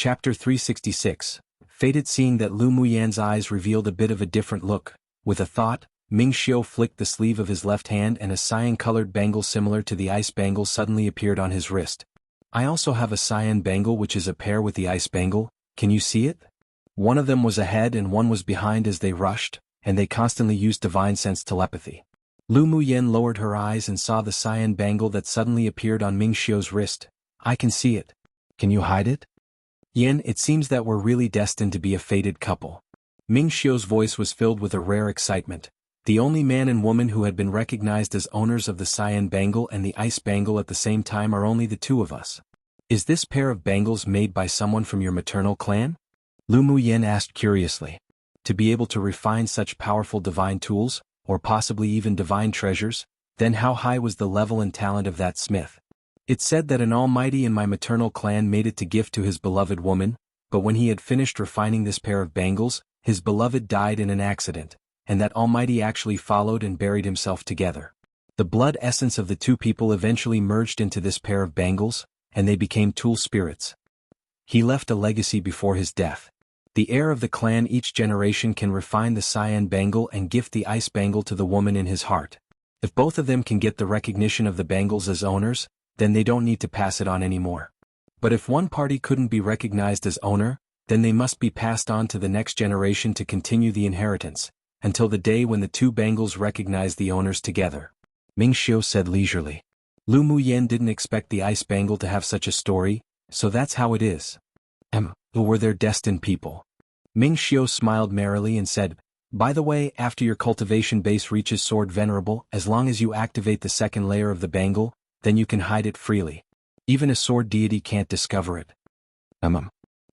Chapter 366. Fated. Seeing that Lu Muyan's eyes revealed a bit of a different look, with a thought, Ming Xiu flicked the sleeve of his left hand and a cyan-colored bangle similar to the ice bangle suddenly appeared on his wrist. I also have a cyan bangle which is a pair with the ice bangle, can you see it? One of them was ahead and one was behind as they rushed, and they constantly used divine sense telepathy. Lu Muyan lowered her eyes and saw the cyan bangle that suddenly appeared on Ming Xiu's wrist. I can see it. Can you hide it? Yen, it seems that we're really destined to be a fated couple. Ming Xiu's voice was filled with a rare excitement. The only man and woman who had been recognized as owners of the cyan bangle and the ice bangle at the same time are only the two of us. Is this pair of bangles made by someone from your maternal clan? Lu Muyan asked curiously. To be able to refine such powerful divine tools, or possibly even divine treasures, then how high was the level and talent of that smith? It's said that an almighty in my maternal clan made it to gift to his beloved woman, but when he had finished refining this pair of bangles, his beloved died in an accident, and that almighty actually followed and buried himself together. The blood essence of the two people eventually merged into this pair of bangles, and they became tool spirits. He left a legacy before his death. The heir of the clan each generation can refine the cyan bangle and gift the ice bangle to the woman in his heart. If both of them can get the recognition of the bangles as owners, then they don't need to pass it on anymore. But if one party couldn't be recognized as owner, then they must be passed on to the next generation to continue the inheritance, until the day when the two bangles recognize the owners together. Ming Xiu said leisurely. Lu Muyan didn't expect the ice bangle to have such a story, so that's how it is. Were there destined people? Ming Xiu smiled merrily and said, by the way, after your cultivation base reaches Sword Venerable, as long as you activate the second layer of the bangle, then you can hide it freely. Even a sword deity can't discover it.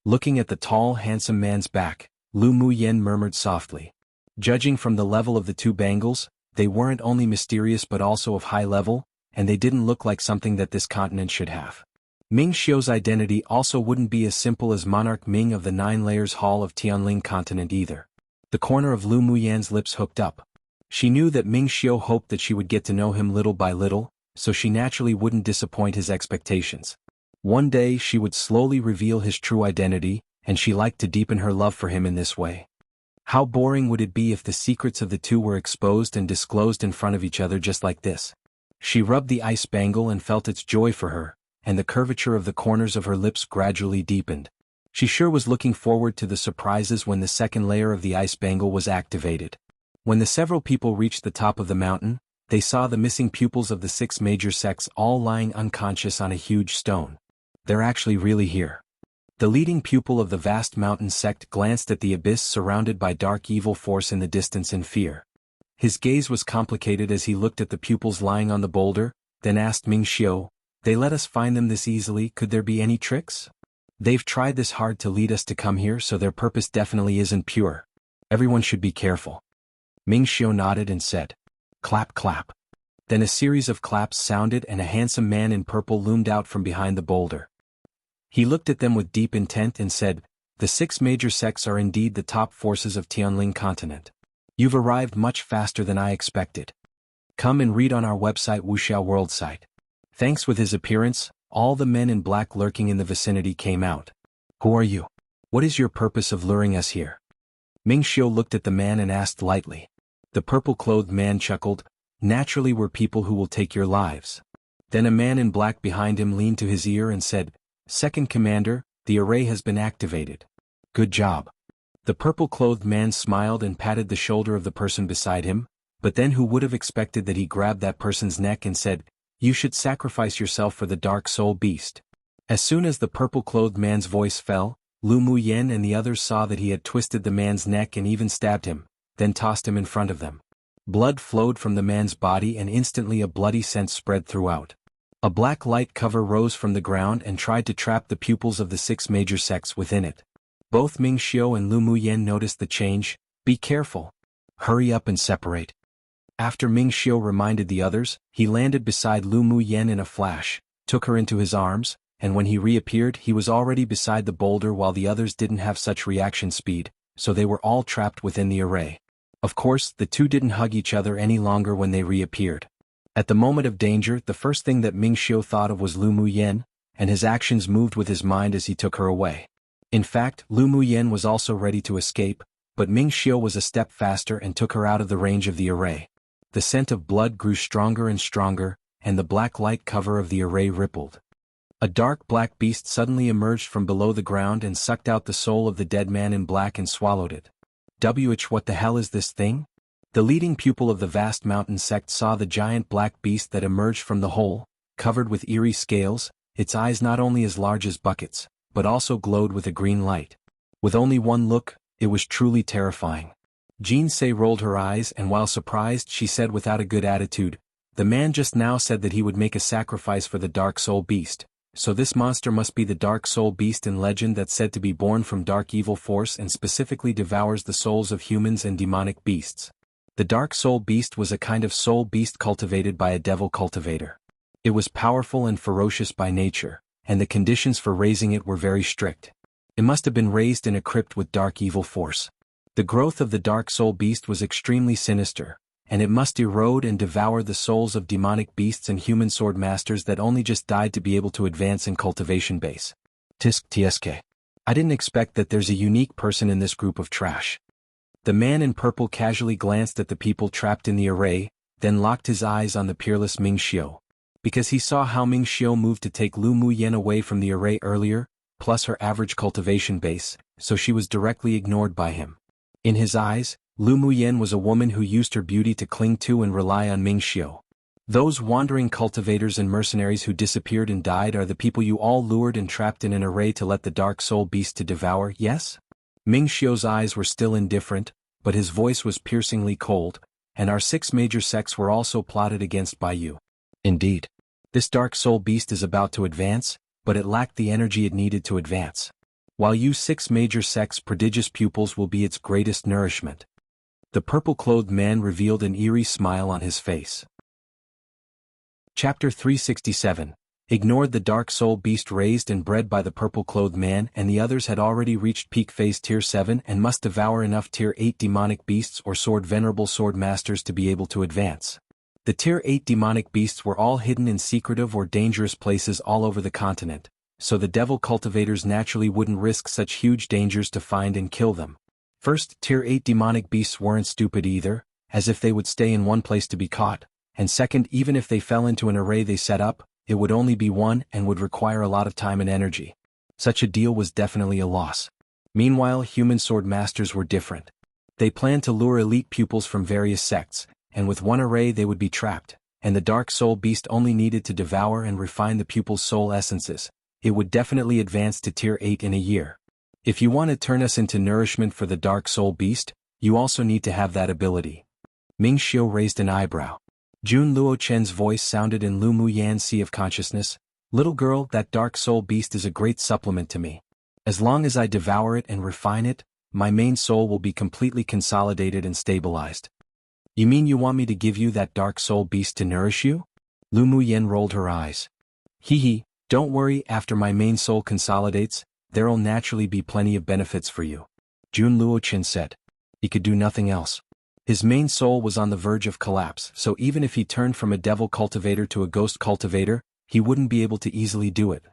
Looking at the tall, handsome man's back, Lu Muyan murmured softly. Judging from the level of the two bangles, they weren't only mysterious but also of high level, and they didn't look like something that this continent should have. Ming Xiu's identity also wouldn't be as simple as Monarch Ming of the Nine Layers Hall of Tianling continent either. The corner of Lu Muyan's lips hooked up. She knew that Ming Xiu hoped that she would get to know him little by little, so she naturally wouldn't disappoint his expectations. One day she would slowly reveal his true identity, and she liked to deepen her love for him in this way. How boring would it be if the secrets of the two were exposed and disclosed in front of each other just like this? She rubbed the ice bangle and felt its joy for her, and the curvature of the corners of her lips gradually deepened. She sure was looking forward to the surprises when the second layer of the ice bangle was activated. When the several people reached the top of the mountain, they saw the missing pupils of the 6 major sects all lying unconscious on a huge stone. They're actually really here. The leading pupil of the vast mountain sect glanced at the abyss surrounded by dark evil force in the distance in fear. His gaze was complicated as he looked at the pupils lying on the boulder, then asked Ming Xiu, they let us find them this easily, could there be any tricks? They've tried this hard to lead us to come here, so their purpose definitely isn't pure. Everyone should be careful. Ming Xiu nodded and said, clap clap. Then a series of claps sounded and a handsome man in purple loomed out from behind the boulder. He looked at them with deep intent and said, the 6 major sects are indeed the top forces of Tianling continent. You've arrived much faster than I expected. Come and read on our website Wuxia World site. Thanks. With his appearance, all the men in black lurking in the vicinity came out. Who are you? What is your purpose of luring us here? Ming Xiu looked at the man and asked lightly. The purple-clothed man chuckled, naturally we're people who will take your lives. Then a man in black behind him leaned to his ear and said, Second Commander, the array has been activated. Good job. The purple-clothed man smiled and patted the shoulder of the person beside him, but then who would have expected that he grabbed that person's neck and said, you should sacrifice yourself for the dark soul beast. As soon as the purple-clothed man's voice fell, Lu Muyan and the others saw that he had twisted the man's neck and even stabbed him, then tossed him in front of them. Blood flowed from the man's body and instantly a bloody scent spread throughout. A black light cover rose from the ground and tried to trap the pupils of the 6 major sects within it. Both Ming Xiu and Lu Muyan noticed the change. Be careful. Hurry up and separate. After Ming Xiu reminded the others, he landed beside Lu Muyan in a flash, took her into his arms, and when he reappeared he was already beside the boulder while the others didn't have such reaction speed, so they were all trapped within the array. Of course, the two didn't hug each other any longer when they reappeared. At the moment of danger, the first thing that Ming Xiu thought of was Lu Muyan, and his actions moved with his mind as he took her away. In fact, Lu Muyen was also ready to escape, but Ming Xiu was a step faster and took her out of the range of the array. The scent of blood grew stronger and stronger, and the black light cover of the array rippled. A dark black beast suddenly emerged from below the ground and sucked out the soul of the dead man in black and swallowed it. What the hell is this thing? The leading pupil of the vast mountain sect saw the giant black beast that emerged from the hole, covered with eerie scales, its eyes not only as large as buckets, but also glowed with a green light. With only one look, it was truly terrifying. Jean Sei rolled her eyes and while surprised she said without a good attitude, "The man just now said that he would make a sacrifice for the Dark Soul Beast, so this monster must be the Dark Soul Beast in legend that's said to be born from dark evil force and specifically devours the souls of humans and demonic beasts." The Dark Soul Beast was a kind of soul beast cultivated by a devil cultivator. It was powerful and ferocious by nature, and the conditions for raising it were very strict. It must have been raised in a crypt with dark evil force. The growth of the Dark Soul Beast was extremely sinister, and it must erode and devour the souls of demonic beasts and human sword masters that only just died to be able to advance in cultivation base. Tsk. I didn't expect that there's a unique person in this group of trash. The man in purple casually glanced at the people trapped in the array, then locked his eyes on the peerless Ming Xiu. Because he saw how Ming Xiu moved to take Lu Muyen away from the array earlier, plus her average cultivation base, so she was directly ignored by him. In his eyes, Lu Muyen was a woman who used her beauty to cling to and rely on Ming Xiu. Those wandering cultivators and mercenaries who disappeared and died are the people you all lured and trapped in an array to let the Dark Soul Beast to devour, yes? Ming Xiu's eyes were still indifferent, but his voice was piercingly cold, and our 6 major sects were also plotted against by you. Indeed. This Dark Soul Beast is about to advance, but it lacked the energy it needed to advance. While you 6 major sects' prodigious pupils will be its greatest nourishment. The purple-clothed man revealed an eerie smile on his face. Chapter 367. Ignored. The Dark Soul Beast raised and bred by the purple-clothed man and the others had already reached peak phase Tier 7 and must devour enough Tier 8 demonic beasts or venerable sword masters to be able to advance. The Tier 8 demonic beasts were all hidden in secretive or dangerous places all over the continent, so the devil cultivators naturally wouldn't risk such huge dangers to find and kill them. First, Tier 8 demonic beasts weren't stupid either, as if they would stay in one place to be caught, and second, even if they fell into an array they set up, it would only be one and would require a lot of time and energy. Such a deal was definitely a loss. Meanwhile, human sword masters were different. They planned to lure elite pupils from various sects, and with one array they would be trapped, and the Dark Soul Beast only needed to devour and refine the pupil's soul essences. It would definitely advance to Tier 8 in a year. If you want to turn us into nourishment for the Dark Soul Beast, you also need to have that ability. Ming Xiu raised an eyebrow. Jun Luochen's voice sounded in Lu Muyan's sea of consciousness. Little girl, that Dark Soul Beast is a great supplement to me. As long as I devour it and refine it, my main soul will be completely consolidated and stabilized. You mean you want me to give you that Dark Soul Beast to nourish you? Lu Muyen rolled her eyes. Hee, don't worry, after my main soul consolidates, there'll naturally be plenty of benefits for you. Jun Luochen said. He could do nothing else. His main soul was on the verge of collapse, so even if he turned from a devil cultivator to a ghost cultivator, he wouldn't be able to easily do it.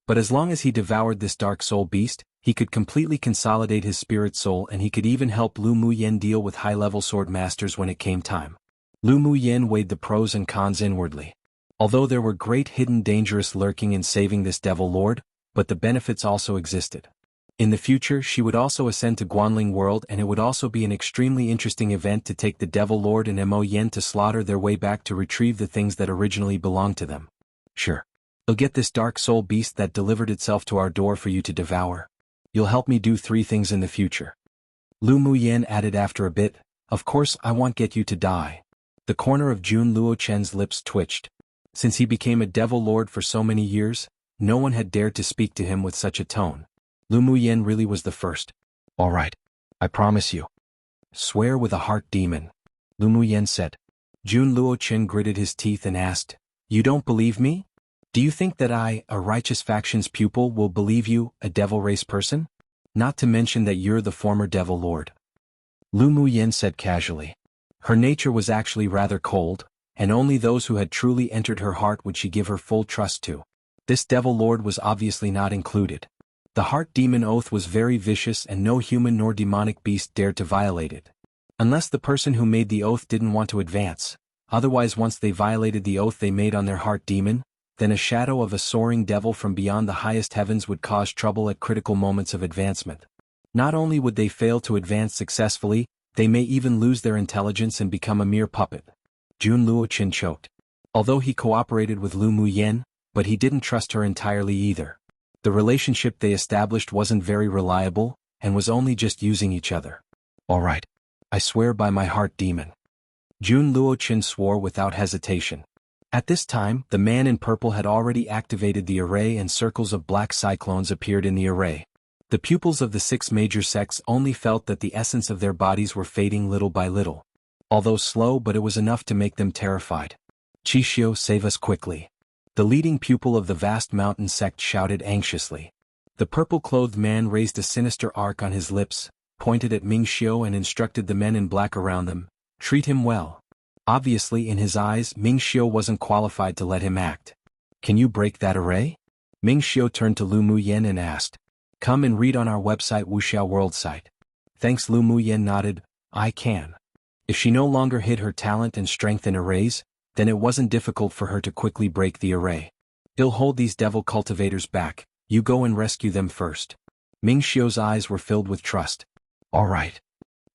But as long as he devoured this Dark Soul Beast, he could completely consolidate his spirit soul and he could even help Lu Muyen deal with high-level sword masters when it came time. Lu Muyen weighed the pros and cons inwardly. Although there were great hidden dangers lurking in saving this devil lord, but the benefits also existed. In the future she would also ascend to Guanling World and it would also be an extremely interesting event to take the devil lord and Mo Yen to slaughter their way back to retrieve the things that originally belonged to them. Sure. You'll get this Dark Soul Beast that delivered itself to our door for you to devour. You'll help me do 3 things in the future. Lu Muyen added after a bit, of course I won't get you to die. The corner of Jun Luochen's lips twitched. Since he became a devil lord for so many years, no one had dared to speak to him with such a tone. Lu Muyen really was the first. All right. I promise you. Swear with a heart, demon. Lu Muyen said. Jun Luochen gritted his teeth and asked, You don't believe me? Do you think that I, a righteous faction's pupil, will believe you, a devil race person? Not to mention that you're the former devil lord. Lu Muyen said casually. Her nature was actually rather cold, and only those who had truly entered her heart would she give her full trust to. This devil lord was obviously not included. The heart demon oath was very vicious and no human nor demonic beast dared to violate it. Unless the person who made the oath didn't want to advance, otherwise once they violated the oath they made on their heart demon, then a shadow of a soaring devil from beyond the highest heavens would cause trouble at critical moments of advancement. Not only would they fail to advance successfully, they may even lose their intelligence and become a mere puppet. Jun Luoqin choked. Although he cooperated with Lu Muyan, but he didn't trust her entirely either. The relationship they established wasn't very reliable, and was only just using each other. All right. I swear by my heart demon. Jun Luoqin swore without hesitation. At this time, the man in purple had already activated the array and circles of black cyclones appeared in the array. The pupils of the 6 major sects only felt that the essence of their bodies were fading little by little. Although slow, but it was enough to make them terrified. Qixio, save us quickly. The leading pupil of the vast mountain sect shouted anxiously. The purple-clothed man raised a sinister arc on his lips, pointed at Mingxiu and instructed the men in black around them, treat him well. Obviously in his eyes Mingxiu wasn't qualified to let him act. Can you break that array? Mingxiu turned to Lu Muyan and asked. Come and read on our website Wuxia World site. Thanks. Lu Muyan nodded. I can. If she no longer hid her talent and strength in arrays, then it wasn't difficult for her to quickly break the array. He'll hold these devil cultivators back, you go and rescue them first. Mingxiu's eyes were filled with trust. All right.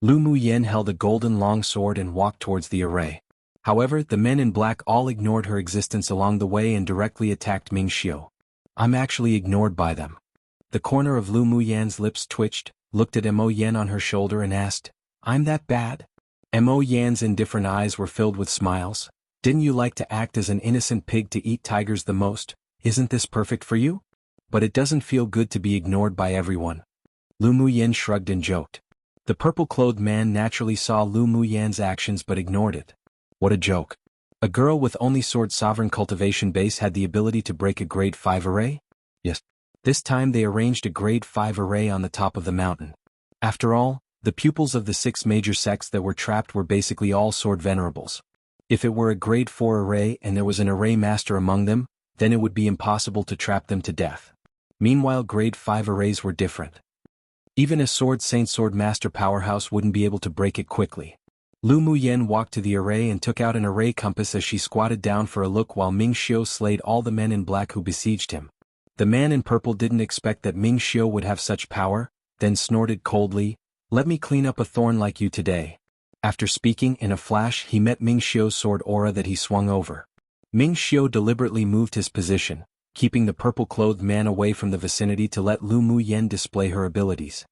Lu Muyan held a golden long sword and walked towards the array. However, the men in black all ignored her existence along the way and directly attacked Mingxiu. I'm actually ignored by them. The corner of Lu Muyan's lips twitched, looked at Mo Yan on her shoulder and asked, I'm that bad? Mo Yan's indifferent eyes were filled with smiles. Didn't you like to act as an innocent pig to eat tigers the most? Isn't this perfect for you? But it doesn't feel good to be ignored by everyone. Lu Muyan shrugged and joked. The purple-clothed man naturally saw Lu Muyan's actions but ignored it. What a joke. A girl with only sword sovereign cultivation base had the ability to break a grade 5 array? Yes. This time they arranged a grade 5 array on the top of the mountain. After all, the pupils of the 6 major sects that were trapped were basically all sword venerables. If it were a grade 4 array and there was an array master among them, then it would be impossible to trap them to death. Meanwhile grade 5 arrays were different. Even a sword master powerhouse wouldn't be able to break it quickly. Lu Muyan walked to the array and took out an array compass as she squatted down for a look while Mingxiu slayed all the men in black who besieged him. The man in purple didn't expect that Mingxiu would have such power, then snorted coldly, let me clean up a thorn like you today. After speaking, in a flash he met Mingxiu's sword aura that he swung over. Mingxiu deliberately moved his position, keeping the purple-clothed man away from the vicinity to let Lu Muyan display her abilities.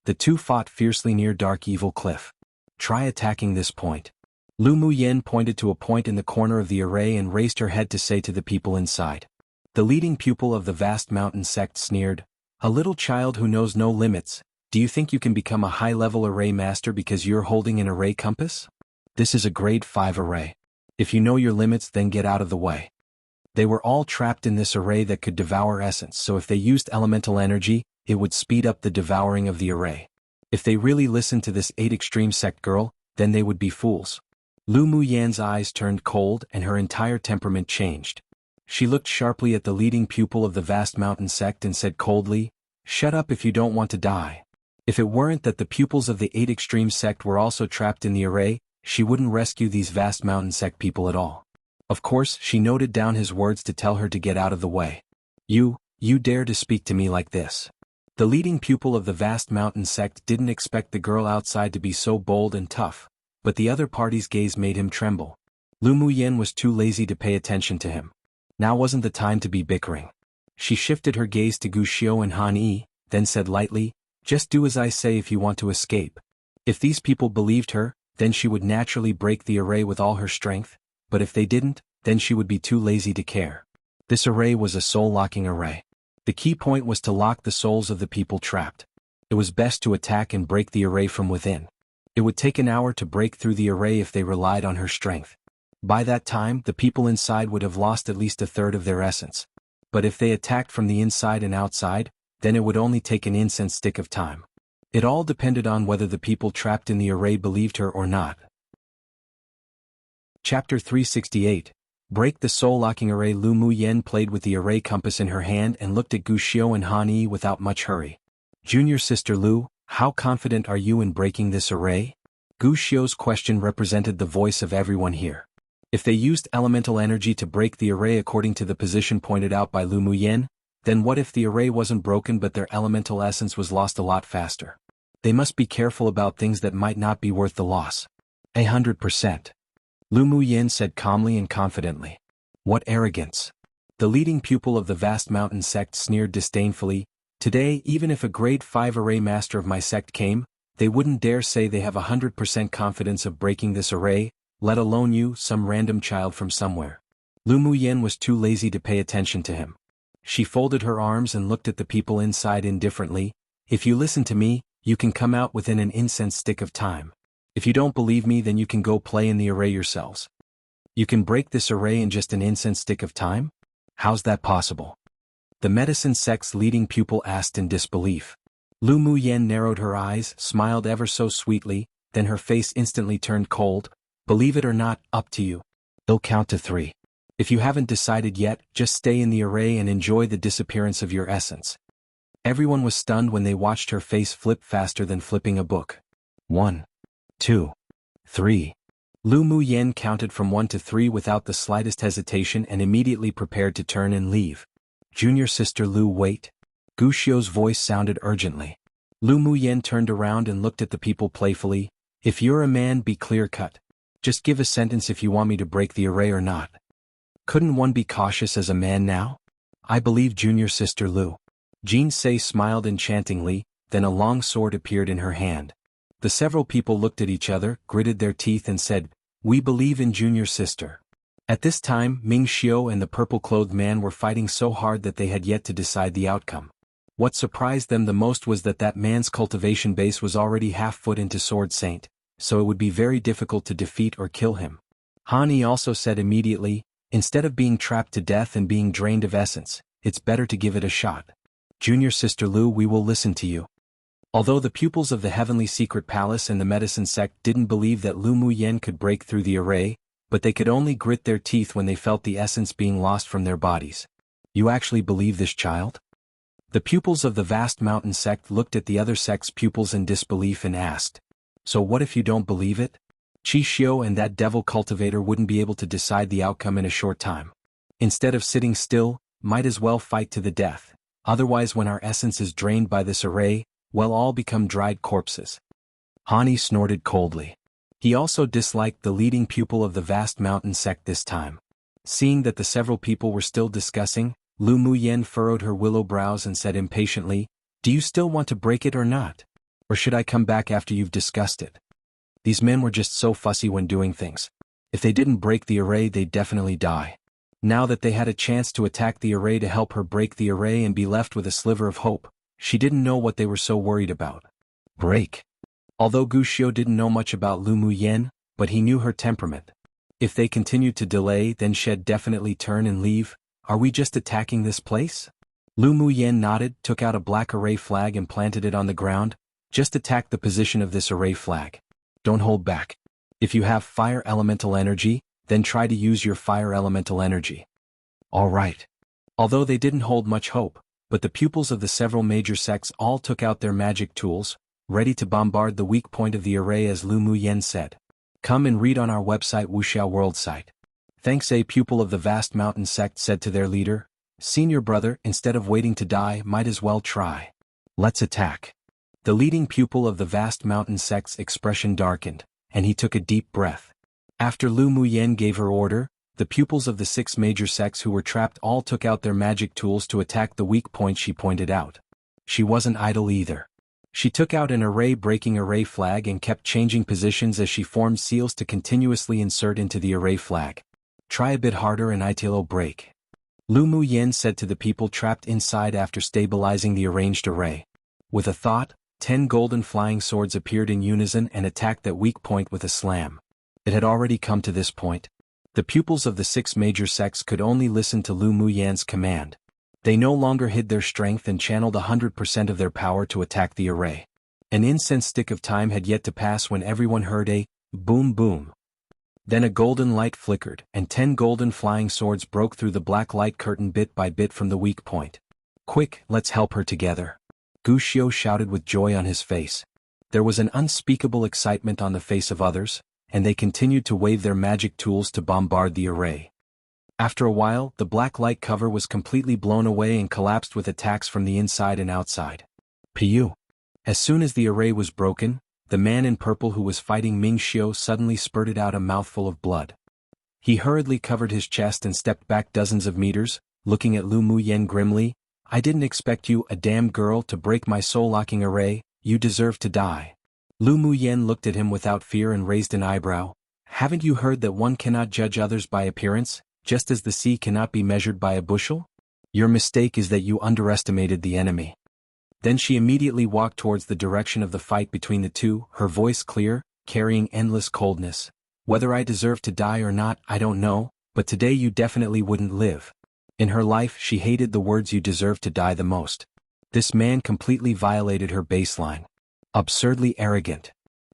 The two fought fiercely near Dark Evil Cliff. Try attacking this point. Lu Muyan pointed to a point in the corner of the array and raised her head to say to the people inside. The leading pupil of the vast mountain sect sneered, a little child who knows no limits, do you think you can become a high-level array master because you're holding an array compass? This is a grade 5 array. If you know your limits then get out of the way. They were all trapped in this array that could devour essence, so if they used elemental energy, it would speed up the devouring of the array. If they really listened to this 8 extreme sect girl, then they would be fools. Lu Muyan's eyes turned cold and her entire temperament changed. She looked sharply at the leading pupil of the vast mountain sect and said coldly, shut up if you don't want to die. If it weren't that the pupils of the 8 extreme sect were also trapped in the array, she wouldn't rescue these vast mountain sect people at all. Of course, she noted down his words to tell her to get out of the way. You dare to speak to me like this. The leading pupil of the vast mountain sect didn't expect the girl outside to be so bold and tough, but the other party's gaze made him tremble. Lu Muyan was too lazy to pay attention to him. Now wasn't the time to be bickering. She shifted her gaze to Gu Xiu and Han Yi, then said lightly, just do as I say if you want to escape. If these people believed her, then she would naturally break the array with all her strength, but if they didn't, then she would be too lazy to care. This array was a soul-locking array. The key point was to lock the souls of the people trapped. It was best to attack and break the array from within. It would take an hour to break through the array if they relied on her strength. By that time, the people inside would have lost at least a third of their essence. But if they attacked from the inside and outside, then it would only take an incense stick of time. It all depended on whether the people trapped in the array believed her or not. Chapter 368. Break the soul-locking array. Lu Muyen played with the array compass in her hand and looked at Gu Xiu and Han Yi without much hurry. Junior Sister Lu, how confident are you in breaking this array? Gu Xiu's question represented the voice of everyone here. If they used elemental energy to break the array according to the position pointed out by Lu Muyen, then what if the array wasn't broken but their elemental essence was lost a lot faster? They must be careful about things that might not be worth the loss. 100%. Lu Muyen said calmly and confidently. What arrogance! The leading pupil of the vast mountain sect sneered disdainfully. Today, even if a grade 5 array master of my sect came, they wouldn't dare say they have 100% confidence of breaking this array, let alone you, some random child from somewhere. Lu Muyen was too lazy to pay attention to him. She folded her arms and looked at the people inside indifferently. If you listen to me, you can come out within an incense stick of time. If you don't believe me, then you can go play in the array yourselves. You can break this array in just an incense stick of time? How's that possible? The medicine sect's leading pupil asked in disbelief. Lu Muyen narrowed her eyes, smiled ever so sweetly, then her face instantly turned cold. Believe it or not, up to you. I'll count to 3. If you haven't decided yet, just stay in the array and enjoy the disappearance of your essence. Everyone was stunned when they watched her face flip faster than flipping a book. 1, 2, 3. Lu Muyen counted from 1 to 3 without the slightest hesitation and immediately prepared to turn and leave. Junior Sister Lu, wait. Gu Xiu's voice sounded urgently. Lu Muyen turned around and looked at the people playfully. If you're a man, be clear-cut. Just give a sentence if you want me to break the array or not. Couldn't one be cautious as a man now? I believe Junior Sister Lu. Jean Sei smiled enchantingly, then a long sword appeared in her hand. The several people looked at each other, gritted their teeth and said, we believe in Junior Sister. At this time, Ming Xiu and the purple-clothed man were fighting so hard that they had yet to decide the outcome. What surprised them the most was that man's cultivation base was already half-foot into Sword Saint, so it would be very difficult to defeat or kill him. Han Yi also said immediately, instead of being trapped to death and being drained of essence, it's better to give it a shot. Junior Sister Lu, we will listen to you. Although the pupils of the Heavenly Secret Palace and the Medicine Sect didn't believe that Lu Muyen could break through the array, but they could only grit their teeth when they felt the essence being lost from their bodies. You actually believe this, child? The pupils of the vast mountain sect looked at the other sect's pupils in disbelief and asked, so what if you don't believe it? Qi Xiu and that devil cultivator wouldn't be able to decide the outcome in a short time. Instead of sitting still, might as well fight to the death. Otherwise, when our essence is drained by this array, we'll all become dried corpses. Han Yi snorted coldly. He also disliked the leading pupil of the vast mountain sect this time. Seeing that the several people were still discussing, Lu Muyen furrowed her willow brows and said impatiently, do you still want to break it or not? Or should I come back after you've discussed it? These men were just so fussy when doing things. If they didn't break the array, they'd definitely die. Now that they had a chance to attack the array to help her break the array and be left with a sliver of hope, she didn't know what they were so worried about. Break. Although Gu Xiu didn't know much about Lu Muyen, but he knew her temperament. If they continued to delay, then she'd definitely turn and leave. Are we just attacking this place? Lu Muyen nodded, took out a black array flag and planted it on the ground. Just attack the position of this array flag. Don't hold back. If you have fire elemental energy, then try to use your fire elemental energy. All right. Although they didn't hold much hope, but the pupils of the several major sects all took out their magic tools, ready to bombard the weak point of the array as Lu Muyen said. Come and read on our website Wuxia World site. Thanks. A pupil of the vast mountain sect said to their leader, Senior brother, instead of waiting to die, might as well try. Let's attack. The leading pupil of the vast mountain sect's expression darkened, and he took a deep breath. After Lu Muyen gave her order, the pupils of the 6 major sects who were trapped all took out their magic tools to attack the weak point she pointed out. She wasn't idle either. She took out an array-breaking array flag and kept changing positions as she formed seals to continuously insert into the array flag. Try a bit harder and it'll break. Lu Muyen said to the people trapped inside after stabilizing the arranged array. With a thought, 10 golden flying swords appeared in unison and attacked that weak point with a slam. It had already come to this point. The pupils of the 6 major sects could only listen to Lu Muyen's command. They no longer hid their strength and channeled 100% of their power to attack the array. An incense stick of time had yet to pass when everyone heard a boom boom. Then a golden light flickered, and 10 golden flying swords broke through the black light curtain bit by bit from the weak point. "Quick, let's help her together," Gushio shouted with joy on his face. There was an unspeakable excitement on the face of others, and they continued to wave their magic tools to bombard the array. After a while, the black light cover was completely blown away and collapsed with attacks from the inside and outside. Piu! As soon as the array was broken, the man in purple who was fighting Ming Xiu suddenly spurted out a mouthful of blood. He hurriedly covered his chest and stepped back dozens of meters, looking at Lu Muyen grimly. "I didn't expect you, a damn girl, to break my soul-locking array. You deserve to die." Lu Muyen looked at him without fear and raised an eyebrow. "Haven't you heard that one cannot judge others by appearance, just as the sea cannot be measured by a bushel? Your mistake is that you underestimated the enemy." Then she immediately walked towards the direction of the fight between the two, her voice clear, carrying endless coldness. "Whether I deserve to die or not, I don't know, but today you definitely wouldn't live." In her life she hated the words "you deserve to die" the most. This man completely violated her baseline. Absurdly arrogant.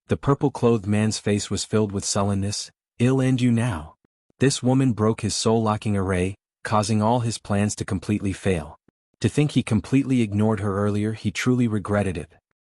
The purple-clothed man's face was filled with sullenness. "I'll end you now." This woman broke his soul-locking array, causing all his plans to completely fail. To think he completely ignored her earlier, he truly regretted it.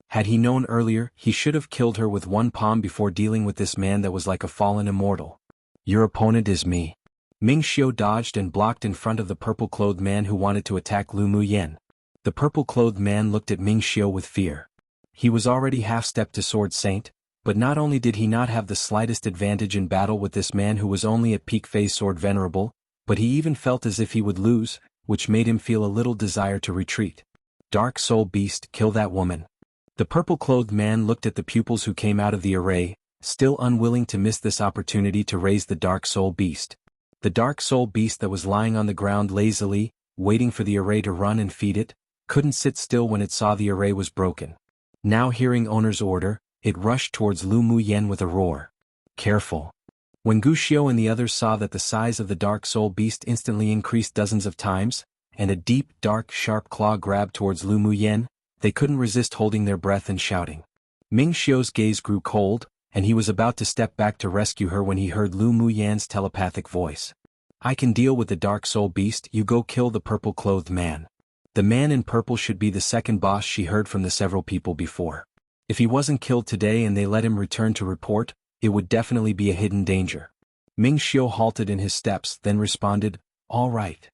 Had he known earlier, he should have killed her with one palm before dealing with this man that was like a fallen immortal. "Your opponent is me." Ming Xiu dodged and blocked in front of the purple-clothed man who wanted to attack Lu Muyen. The purple-clothed man looked at Ming Xiu with fear. He was already half-stepped to Sword Saint, but not only did he not have the slightest advantage in battle with this man who was only at peak phase Sword Venerable, but he even felt as if he would lose, which made him feel a little desire to retreat. "Dark Soul Beast, kill that woman." The purple-clothed man looked at the pupils who came out of the array, still unwilling to miss this opportunity to raise the Dark Soul Beast. The Dark Soul Beast that was lying on the ground lazily, waiting for the array to run and feed it, couldn't sit still when it saw the array was broken. Now hearing owner's order, it rushed towards Lu Muyen with a roar. "Careful." When Gushio and the others saw that the size of the Dark Soul Beast instantly increased dozens of times, and a deep, dark, sharp claw grabbed towards Lu Muyen, they couldn't resist holding their breath and shouting. Ming Xiu's gaze grew cold, and he was about to step back to rescue her when he heard Lu Muyen's telepathic voice. "I can deal with the Dark Soul Beast, you go kill the purple-clothed man." The man in purple should be the second boss she heard from the several people before. If he wasn't killed today and they let him return to report, it would definitely be a hidden danger. Ming Xiu halted in his steps, then responded, "All right."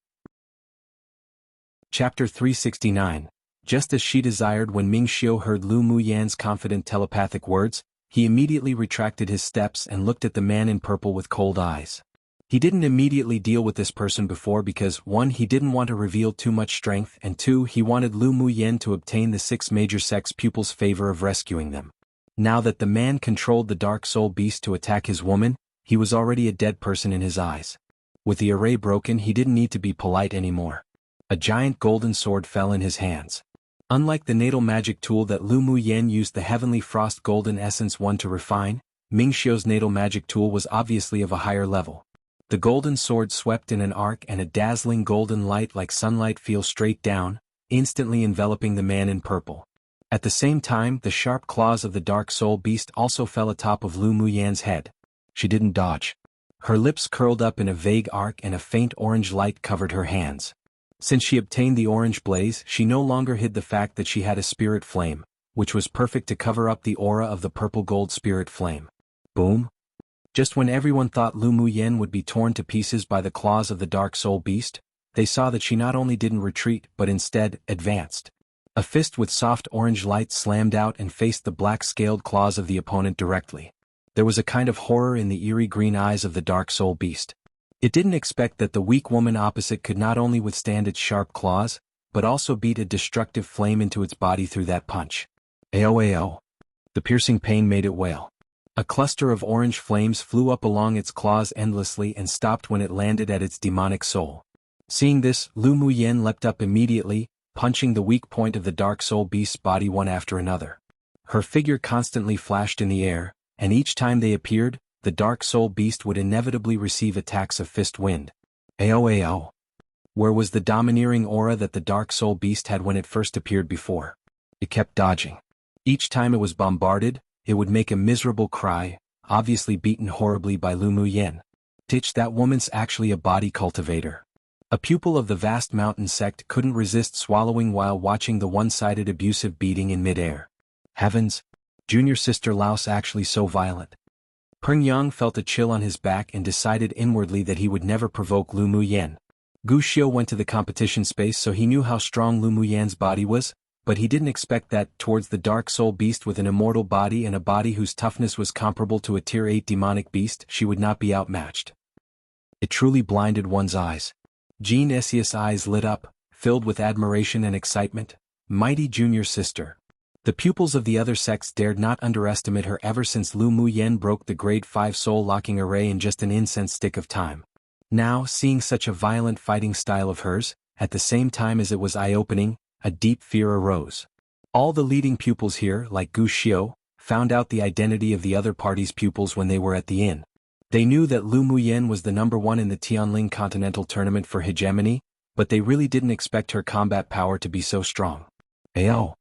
Chapter 369. Just as she desired. When Ming Xiu heard Lu Muyen's confident telepathic words, he immediately retracted his steps and looked at the man in purple with cold eyes. He didn't immediately deal with this person before because 1. He didn't want to reveal too much strength, and 2. He wanted Lu Muyen to obtain the 6 major sex pupils' favor of rescuing them. Now that the man controlled the Dark Soul Beast to attack his woman, he was already a dead person in his eyes. With the array broken, he didn't need to be polite anymore. A giant golden sword fell in his hands. Unlike the natal magic tool that Lu Muyen used the Heavenly Frost Golden Essence 1 to refine, Ming Xiu's natal magic tool was obviously of a higher level. The golden sword swept in an arc and a dazzling golden light like sunlight fell straight down, instantly enveloping the man in purple. At the same time, the sharp claws of the Dark Soul Beast also fell atop of Lu Muyen's head. She didn't dodge. Her lips curled up in a vague arc and a faint orange light covered her hands. Since she obtained the orange blaze, she no longer hid the fact that she had a spirit flame, which was perfect to cover up the aura of the purple gold spirit flame. Boom! Just when everyone thought Lu Muyen would be torn to pieces by the claws of the Dark Soul Beast, they saw that she not only didn't retreat but instead advanced. A fist with soft orange light slammed out and faced the black-scaled claws of the opponent directly. There was a kind of horror in the eerie green eyes of the Dark Soul Beast. It didn't expect that the weak woman opposite could not only withstand its sharp claws, but also beat a destructive flame into its body through that punch. Ao. The piercing pain made it wail. A cluster of orange flames flew up along its claws endlessly and stopped when it landed at its demonic soul. Seeing this, Lu Muyen leapt up immediately, punching the weak point of the Dark Soul Beast's body one after another. Her figure constantly flashed in the air, and each time they appeared, the Dark Soul Beast would inevitably receive attacks of fist wind. Ao. Where was the domineering aura that the Dark Soul Beast had when it first appeared before? It kept dodging. Each time it was bombarded, it would make a miserable cry, obviously beaten horribly by Lu Muyen. Ditch, that woman's actually a body cultivator. A pupil of the vast mountain sect couldn't resist swallowing while watching the one-sided abusive beating in midair. Heavens! Junior sister Laos actually so violent. Peng Yang felt a chill on his back and decided inwardly that he would never provoke Lu Muyen. Gu Xiu went to the competition space, so he knew how strong Lu Muyen's body was, but he didn't expect that towards the dark soul beast with an immortal body and a body whose toughness was comparable to a tier 8 demonic beast, she would not be outmatched. It truly blinded one's eyes. Jean Essius' eyes lit up, filled with admiration and excitement. Mighty junior sister. The pupils of the other sects dared not underestimate her ever since Lu Muyen broke the grade 5 soul-locking array in just an incense stick of time. Now, seeing such a violent fighting style of hers, at the same time as it was eye-opening, a deep fear arose. All the leading pupils here, like Gu Xiu, found out the identity of the other party's pupils when they were at the inn. They knew that Lu Muyen was the number 1 in the Tianling Continental Tournament for hegemony, but they really didn't expect her combat power to be so strong. Ayo!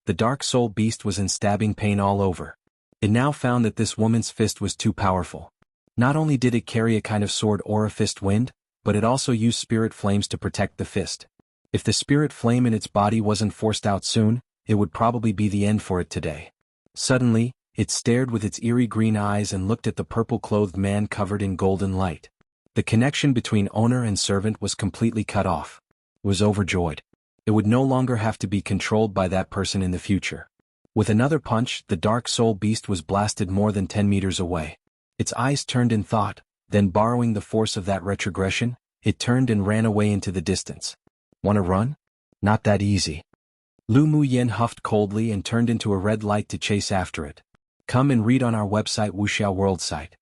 The dark soul beast was in stabbing pain all over. It now found that this woman's fist was too powerful. Not only did it carry a kind of sword aura fist wind, but it also used spirit flames to protect the fist. If the spirit flame in its body wasn't forced out soon, it would probably be the end for it today. Suddenly, it stared with its eerie green eyes and looked at the purple-clothed man covered in golden light. The connection between owner and servant was completely cut off. It was overjoyed. It would no longer have to be controlled by that person in the future. With another punch, the dark soul beast was blasted more than 10 meters away. Its eyes turned in thought, then borrowing the force of that retrogression, it turned and ran away into the distance. Wanna run? Not that easy. Lu Muyen huffed coldly and turned into a red light to chase after it. Come and read on our website Wuxia World site.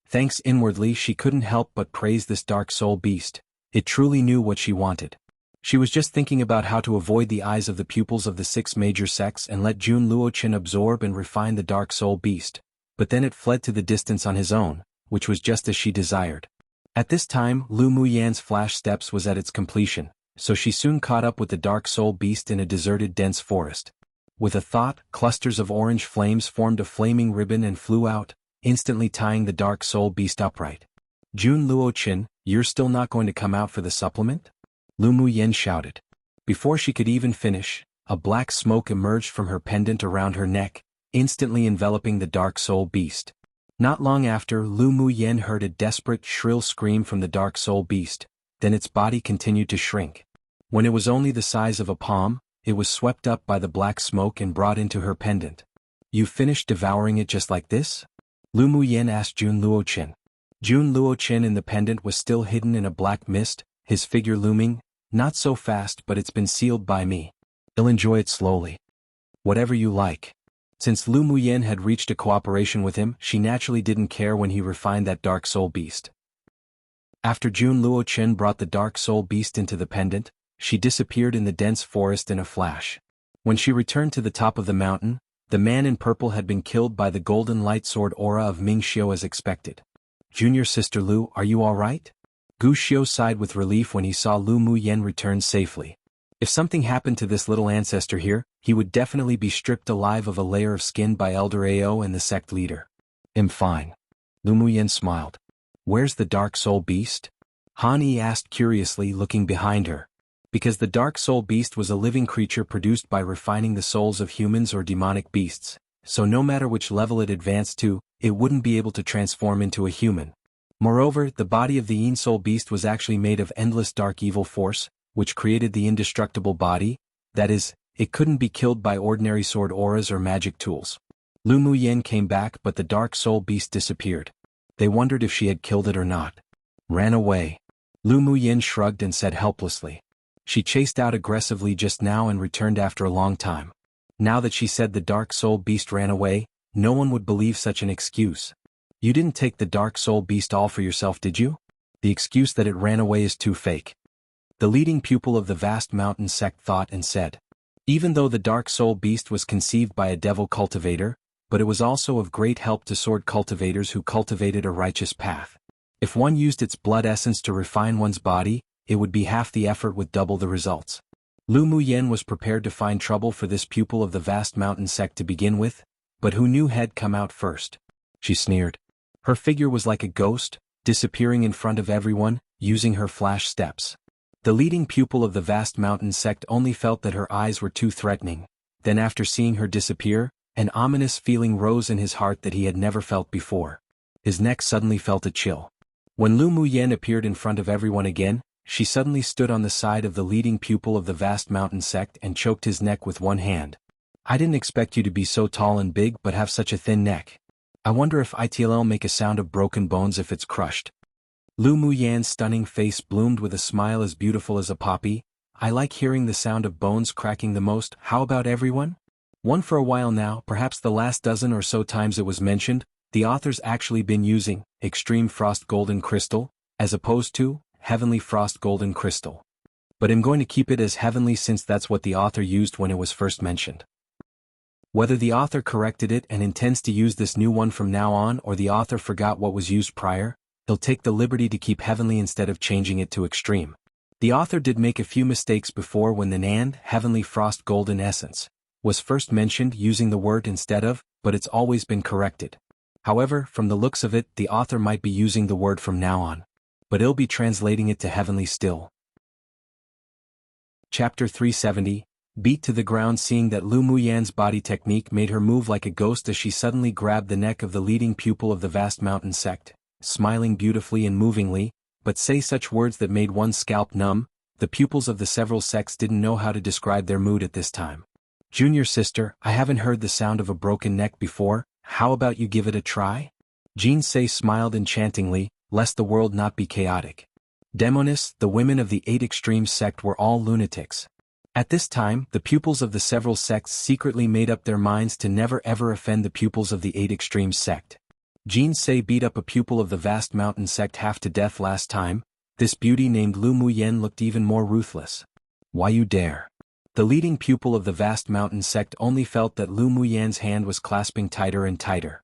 Thanks. Inwardly she couldn't help but praise this dark soul beast. It truly knew what she wanted. She was just thinking about how to avoid the eyes of the pupils of the 6 major sects and let Jun Luochen absorb and refine the dark soul beast, but then it fled to the distance on his own, which was just as she desired. At this time, Lu Muyen's flash steps was at its completion, so she soon caught up with the dark soul beast in a deserted dense forest. With a thought, clusters of orange flames formed a flaming ribbon and flew out, instantly tying the dark soul beast upright. Jun Luochen, you're still not going to come out for the supplement? Lu Muyen shouted. Before she could even finish, a black smoke emerged from her pendant around her neck, instantly enveloping the dark soul beast. Not long after, Lu Muyen heard a desperate, shrill scream from the dark soul beast, then its body continued to shrink. When it was only the size of a palm, it was swept up by the black smoke and brought into her pendant. You finished devouring it just like this? Lu Muyen asked Jun Luochen. Jun Luochen in the pendant was still hidden in a black mist, his figure looming. Not so fast, but it's been sealed by me. I'll enjoy it slowly. Whatever you like. Since Lu Muyen had reached a cooperation with him, she naturally didn't care when he refined that dark soul beast. After Jun Luochen brought the dark soul beast into the pendant, she disappeared in the dense forest in a flash. When she returned to the top of the mountain, the man in purple had been killed by the golden light sword aura of Ming Xiu as expected. Junior sister Lu, are you all right? Gu Xiu sighed with relief when he saw Lu Muyen return safely. If something happened to this little ancestor here, he would definitely be stripped alive of a layer of skin by Elder Ao and the sect leader. I'm fine. Lu Muyen smiled. Where's the dark soul beast? Han Yi asked curiously, looking behind her. Because the dark soul beast was a living creature produced by refining the souls of humans or demonic beasts, so no matter which level it advanced to, it wouldn't be able to transform into a human. Moreover, the body of the Yin Soul Beast was actually made of endless dark evil force, which created the indestructible body, that is, it couldn't be killed by ordinary sword auras or magic tools. Lu Muyen came back, but the dark soul beast disappeared. They wondered if she had killed it or not. Ran away. Lu Muyen shrugged and said helplessly. She chased out aggressively just now and returned after a long time. Now that she said the dark soul beast ran away, no one would believe such an excuse. You didn't take the dark soul beast all for yourself, did you? The excuse that it ran away is too fake. The leading pupil of the vast mountain sect thought and said. Even though the dark soul beast was conceived by a devil cultivator, but it was also of great help to sword cultivators who cultivated a righteous path. If one used its blood essence to refine one's body, it would be half the effort with double the results. Lu Muyen was prepared to find trouble for this pupil of the vast mountain sect to begin with, but who knew had come out first? She sneered. Her figure was like a ghost, disappearing in front of everyone, using her flash steps. The leading pupil of the vast mountain sect only felt that her eyes were too threatening. Then after seeing her disappear, an ominous feeling rose in his heart that he had never felt before. His neck suddenly felt a chill. When Lu Muyen appeared in front of everyone again, she suddenly stood on the side of the leading pupil of the vast mountain sect and choked his neck with one hand. I didn't expect you to be so tall and big but have such a thin neck. I wonder if it'll make a sound of broken bones if it's crushed. Lu Muyan's stunning face bloomed with a smile as beautiful as a poppy. I like hearing the sound of bones cracking the most. How about everyone? One for a while now, perhaps the last dozen or so times it was mentioned, the author's actually been using extreme frost golden crystal, as opposed to heavenly frost golden crystal. But I'm going to keep it as heavenly since that's what the author used when it was first mentioned. Whether the author corrected it and intends to use this new one from now on or the author forgot what was used prior, he'll take the liberty to keep heavenly instead of changing it to extreme. The author did make a few mistakes before when the NAND heavenly frost golden essence was first mentioned using the word instead of, but it's always been corrected. However, from the looks of it, the author might be using the word from now on. But he'll be translating it to heavenly still. Chapter 370, Beat to the ground. Seeing that Lu Muyan's body technique made her move like a ghost as she suddenly grabbed the neck of the leading pupil of the vast mountain sect, smiling beautifully and movingly, but say such words that made one's scalp numb. The pupils of the several sects didn't know how to describe their mood at this time. Junior sister, I haven't heard the sound of a broken neck before, how about you give it a try? Jean Say smiled enchantingly, lest the world not be chaotic. Demonis, the women of the 8 Extremes sect were all lunatics. At this time, the pupils of the several sects secretly made up their minds to never ever offend the pupils of the 8 Extremes sect. Jean Say beat up a pupil of the vast mountain sect half to death last time. This beauty named Lu Muyen looked even more ruthless. Why you dare? The leading pupil of the vast mountain sect only felt that Lu Muyen's hand was clasping tighter and tighter.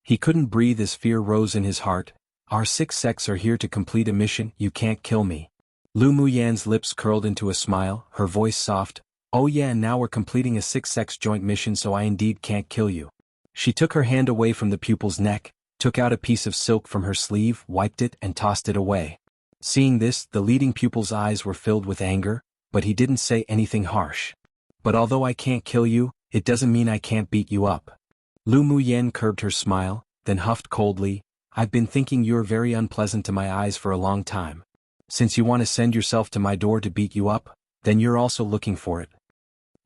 He couldn't breathe as fear rose in his heart. Our 6 sects are here to complete a mission. You can't kill me. Lu Muyan's lips curled into a smile, her voice soft. Oh yeah, and now we're completing a 6 sects joint mission, so I indeed can't kill you. She took her hand away from the pupil's neck, took out a piece of silk from her sleeve, wiped it and tossed it away. Seeing this, the leading pupil's eyes were filled with anger, but he didn't say anything harsh. But although I can't kill you, it doesn't mean I can't beat you up. Lu Muyen curbed her smile, then huffed coldly. I've been thinking you're very unpleasant to my eyes for a long time. Since you want to send yourself to my door to beat you up, then you're also looking for it.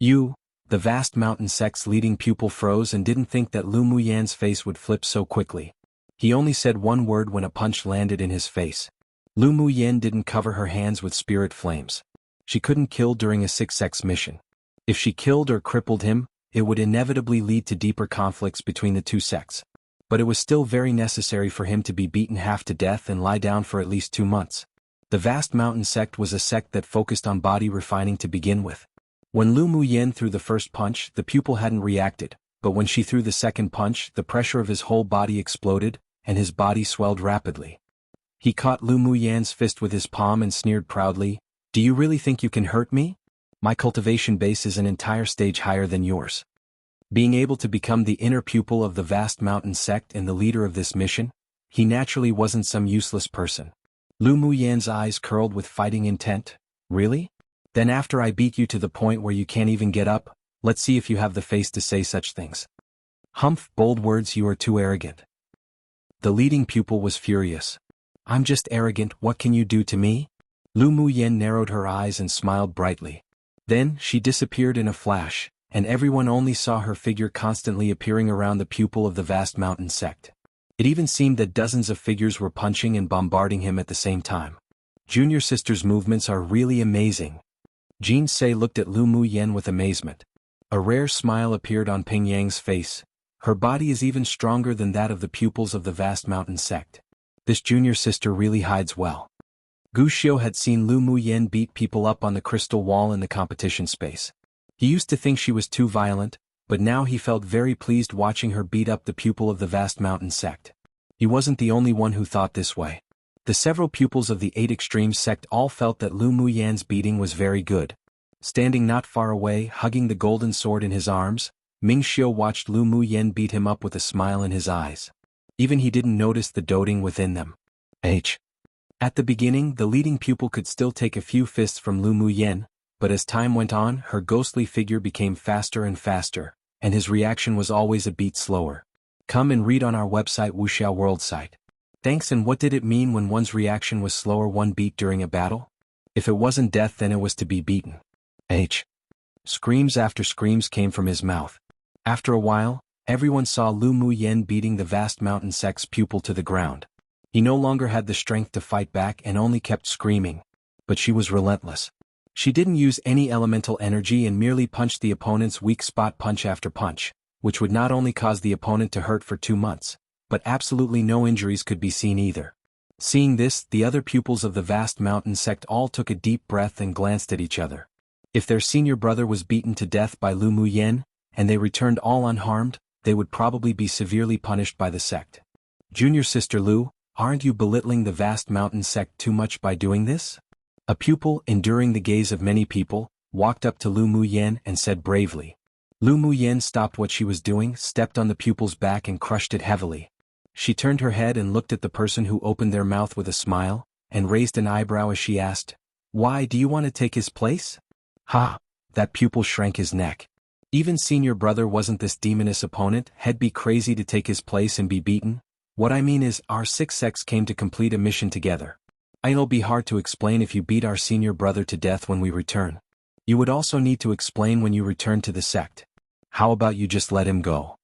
You, the vast mountain sect's leading pupil froze and didn't think that Lu Muyan's face would flip so quickly. He only said one word when a punch landed in his face. Lu Muyen didn't cover her hands with spirit flames. She couldn't kill during a 6 sects mission. If she killed or crippled him, it would inevitably lead to deeper conflicts between the 2 sects. But it was still very necessary for him to be beaten half to death and lie down for at least 2 months. The vast mountain sect was a sect that focused on body refining to begin with. When Lu Muyen threw the first punch, the pupil hadn't reacted, but when she threw the second punch, the pressure of his whole body exploded, and his body swelled rapidly. He caught Lu Muyan's fist with his palm and sneered proudly, "Do you really think you can hurt me? My cultivation base is an entire stage higher than yours." Being able to become the inner pupil of the vast mountain sect and the leader of this mission, he naturally wasn't some useless person. Lu Muyen's eyes curled with fighting intent. Really? Then after I beat you to the point where you can't even get up, let's see if you have the face to say such things. Humph, bold words, you are too arrogant. The leading pupil was furious. I'm just arrogant, what can you do to me? Lu Muyen narrowed her eyes and smiled brightly. Then, she disappeared in a flash, and everyone only saw her figure constantly appearing around the pupil of the vast mountain sect. It even seemed that dozens of figures were punching and bombarding him at the same time. Junior sister's movements are really amazing. Jean Say looked at Lu Muyen with amazement. A rare smile appeared on Ping Yang's face. Her body is even stronger than that of the pupils of the vast mountain sect. This junior sister really hides well. Gu Xiu had seen Lu Muyen beat people up on the crystal wall in the competition space. He used to think she was too violent, but now he felt very pleased watching her beat up the pupil of the vast mountain sect. He wasn't the only one who thought this way. The several pupils of the 8 Extremes sect all felt that Lu Muyan's beating was very good. Standing not far away, hugging the golden sword in his arms, Ming Xiu watched Lu Muyen beat him up with a smile in his eyes. Even he didn't notice the doting within them. At the beginning, the leading pupil could still take a few fists from Lu Muyen, but as time went on, her ghostly figure became faster and faster, and his reaction was always a beat slower. Come and read on our website Wuxia World site. Thanks. And what did it mean when one's reaction was slower one beat during a battle? If it wasn't death, then it was to be beaten. Screams after screams came from his mouth. After a while, everyone saw Lu Muyen beating the vast mountain sect's pupil to the ground. He no longer had the strength to fight back and only kept screaming. But she was relentless. She didn't use any elemental energy and merely punched the opponent's weak spot punch after punch, which would not only cause the opponent to hurt for 2 months, but absolutely no injuries could be seen either. Seeing this, the other pupils of the vast mountain sect all took a deep breath and glanced at each other. If their senior brother was beaten to death by Lu Muyen, and they returned all unharmed, they would probably be severely punished by the sect. Junior sister Lu, aren't you belittling the vast mountain sect too much by doing this? A pupil, enduring the gaze of many people, walked up to Lu Muyen and said bravely. Lu Muyen stopped what she was doing, stepped on the pupil's back and crushed it heavily. She turned her head and looked at the person who opened their mouth with a smile, and raised an eyebrow as she asked, "Why do you want to take his place?" Ha! That pupil shrank his neck. Even senior brother wasn't this demoness opponent, he'd be crazy to take his place and be beaten. What I mean is, our 6 sects came to complete a mission together. It'll be hard to explain if you beat our senior brother to death when we return. You would also need to explain when you return to the sect. How about you just let him go?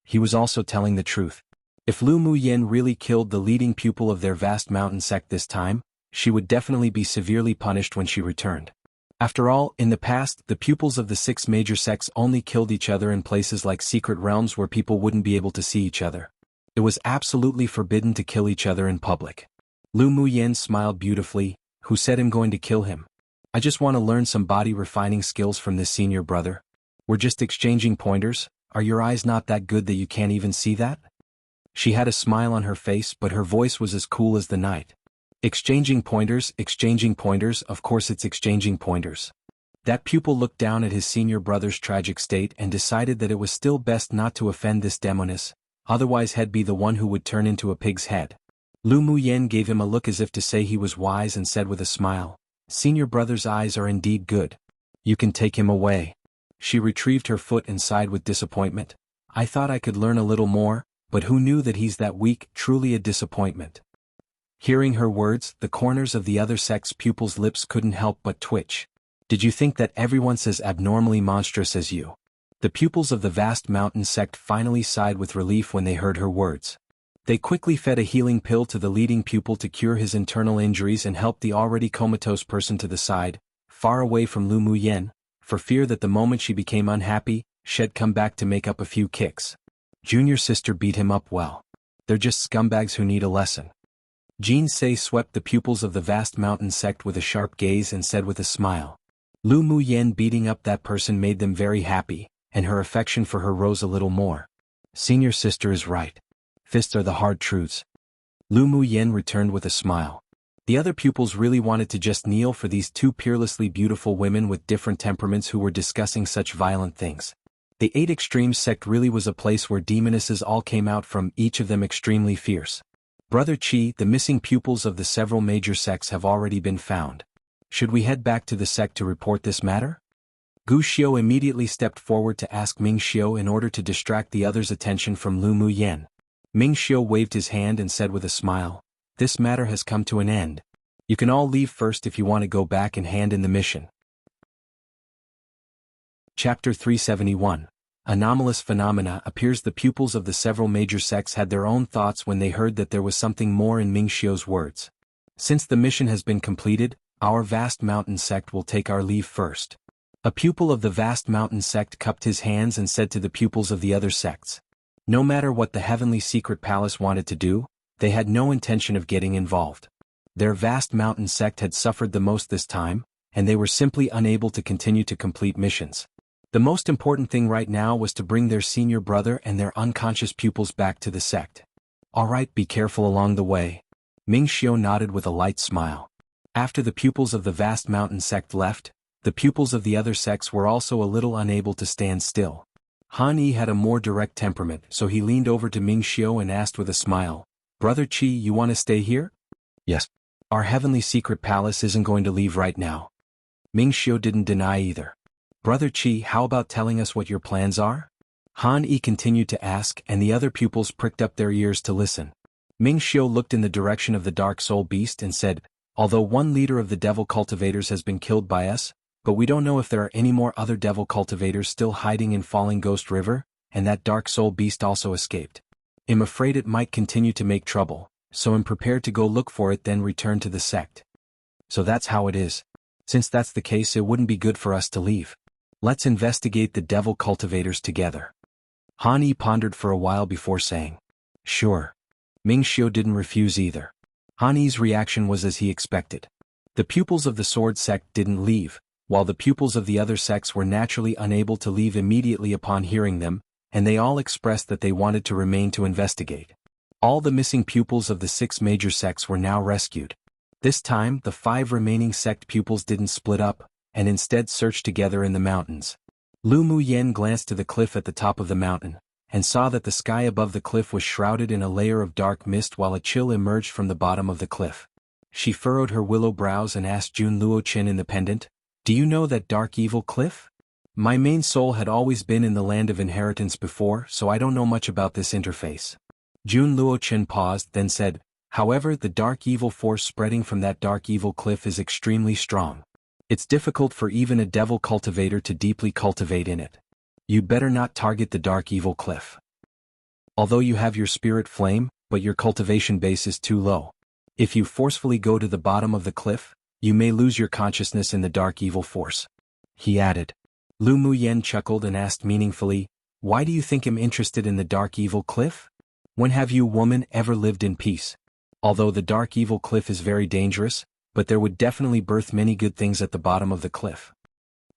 He was also telling the truth. If Lu Muyen really killed the leading pupil of their vast mountain sect this time, she would definitely be severely punished when she returned. After all, in the past, the pupils of the 6 major sects only killed each other in places like secret realms where people wouldn't be able to see each other. It was absolutely forbidden to kill each other in public. Lu Muyen smiled beautifully. Who said I'm going to kill him? I just want to learn some body refining skills from this senior brother. We're just exchanging pointers. Are your eyes not that good that you can't even see that? She had a smile on her face, but her voice was as cool as the night. Exchanging pointers, of course it's exchanging pointers. That pupil looked down at his senior brother's tragic state and decided that it was still best not to offend this demoness, otherwise he'd be the one who would turn into a pig's head. Lu Muyen gave him a look as if to say he was wise and said with a smile, "Senior brother's eyes are indeed good. You can take him away." She retrieved her foot and sighed with disappointment. "I thought I could learn a little more, but who knew that he's that weak, truly a disappointment." Hearing her words, the corners of the other sect's pupils' lips couldn't help but twitch. Did you think that everyone's as abnormally monstrous as you? The pupils of the vast mountain sect finally sighed with relief when they heard her words. They quickly fed a healing pill to the leading pupil to cure his internal injuries and helped the already comatose person to the side, far away from Lu Muyen, for fear that the moment she became unhappy, she'd come back to make up a few kicks. Junior sister beat him up well. They're just scumbags who need a lesson. Jin Se swept the pupils of the vast mountain sect with a sharp gaze and said with a smile. Lu Muyen beating up that person made them very happy, and her affection for her rose a little more. Senior sister is right. Fists are the hard truths. Lu Muyen returned with a smile. The other pupils really wanted to just kneel for these 2 peerlessly beautiful women with different temperaments who were discussing such violent things. The 8 Extremes sect really was a place where demonesses all came out from, each of them extremely fierce. Brother Qi, the missing pupils of the several major sects have already been found. Should we head back to the sect to report this matter? Gu Xiu immediately stepped forward to ask Ming Xiu in order to distract the others' attention from Lu Muyen. Ming Xiu waved his hand and said with a smile, "This matter has come to an end. You can all leave first if you want to go back and hand in the mission." Chapter 371. Anomalous Phenomena appears. The pupils of the several major sects had their own thoughts when they heard that there was something more in Ming Xiu's words. Since the mission has been completed, our vast mountain sect will take our leave first. A pupil of the vast mountain sect cupped his hands and said to the pupils of the other sects. No matter what the heavenly secret palace wanted to do, they had no intention of getting involved. Their vast mountain sect had suffered the most this time, and they were simply unable to continue to complete missions. The most important thing right now was to bring their senior brother and their unconscious pupils back to the sect. All right, be careful along the way. Ming Xiu nodded with a light smile. After the pupils of the vast mountain sect left, the pupils of the other sects were also a little unable to stand still. Han Yi had a more direct temperament, so he leaned over to Ming Xiu and asked with a smile, "Brother Qi, you want to stay here?" "Yes. Our heavenly secret palace isn't going to leave right now." Ming Xiu didn't deny either. "Brother Qi, how about telling us what your plans are?" Han Yi continued to ask, and the other pupils pricked up their ears to listen. Ming Xiu looked in the direction of the Dark Soul Beast and said, "Although one leader of the Devil Cultivators has been killed by us, but we don't know if there are any more other Devil Cultivators still hiding in Falling Ghost River, and that Dark Soul Beast also escaped. I'm afraid it might continue to make trouble, so I'm prepared to go look for it then return to the sect." "So that's how it is. Since that's the case, it wouldn't be good for us to leave. Let's investigate the Devil Cultivators together." Han Yi pondered for a while before saying, "Sure." Ming Xiu didn't refuse either. Han Yi's reaction was as he expected. The pupils of the Sword Sect didn't leave, while the pupils of the other sects were naturally unable to leave immediately upon hearing them, and they all expressed that they wanted to remain to investigate. All the missing pupils of the 6 major sects were now rescued. This time, the 5 remaining sect pupils didn't split up, and instead searched together in the mountains. Lu Muyan glanced to the cliff at the top of the mountain, and saw that the sky above the cliff was shrouded in a layer of dark mist while a chill emerged from the bottom of the cliff. She furrowed her willow brows and asked Jun Luochen in the pendant, "Do you know that dark evil cliff? My main soul had always been in the land of inheritance before, so I don't know much about this interface." Jun Luochen paused, then said, "However, the dark evil force spreading from that dark evil cliff is extremely strong. It's difficult for even a devil cultivator to deeply cultivate in it. You'd better not target the dark evil cliff. Although you have your spirit flame, but your cultivation base is too low. If you forcefully go to the bottom of the cliff, you may lose your consciousness in the dark evil force," he added. Lu Muyen chuckled and asked meaningfully, "Why do you think I'm interested in the dark evil cliff? When have you, woman, ever lived in peace? Although the dark evil cliff is very dangerous, but there would definitely birth many good things at the bottom of the cliff."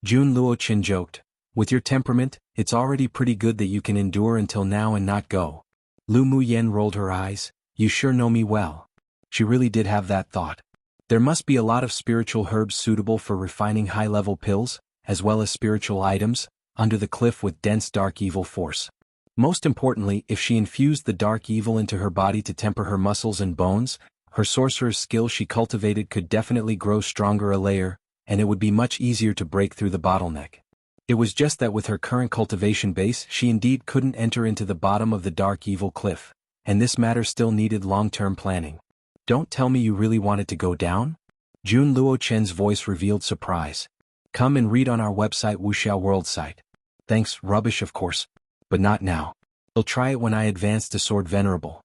Jun Luochen joked, "With your temperament, it's already pretty good that you can endure until now and not go." Lu Muyen rolled her eyes, "You sure know me well." She really did have that thought. There must be a lot of spiritual herbs suitable for refining high-level pills, as well as spiritual items, under the cliff with dense dark evil force. Most importantly, if she infused the dark evil into her body to temper her muscles and bones, her sorcerer's skill she cultivated could definitely grow stronger a layer, and it would be much easier to break through the bottleneck. It was just that with her current cultivation base she indeed couldn't enter into the bottom of the dark evil cliff, and this matter still needed long-term planning. "Don't tell me you really wanted to go down?" Jun Luochen's voice revealed surprise. "Come and read on our website Wuxia World site." "Thanks, rubbish of course. But not now. I'll try it when I advance to Sword Venerable,"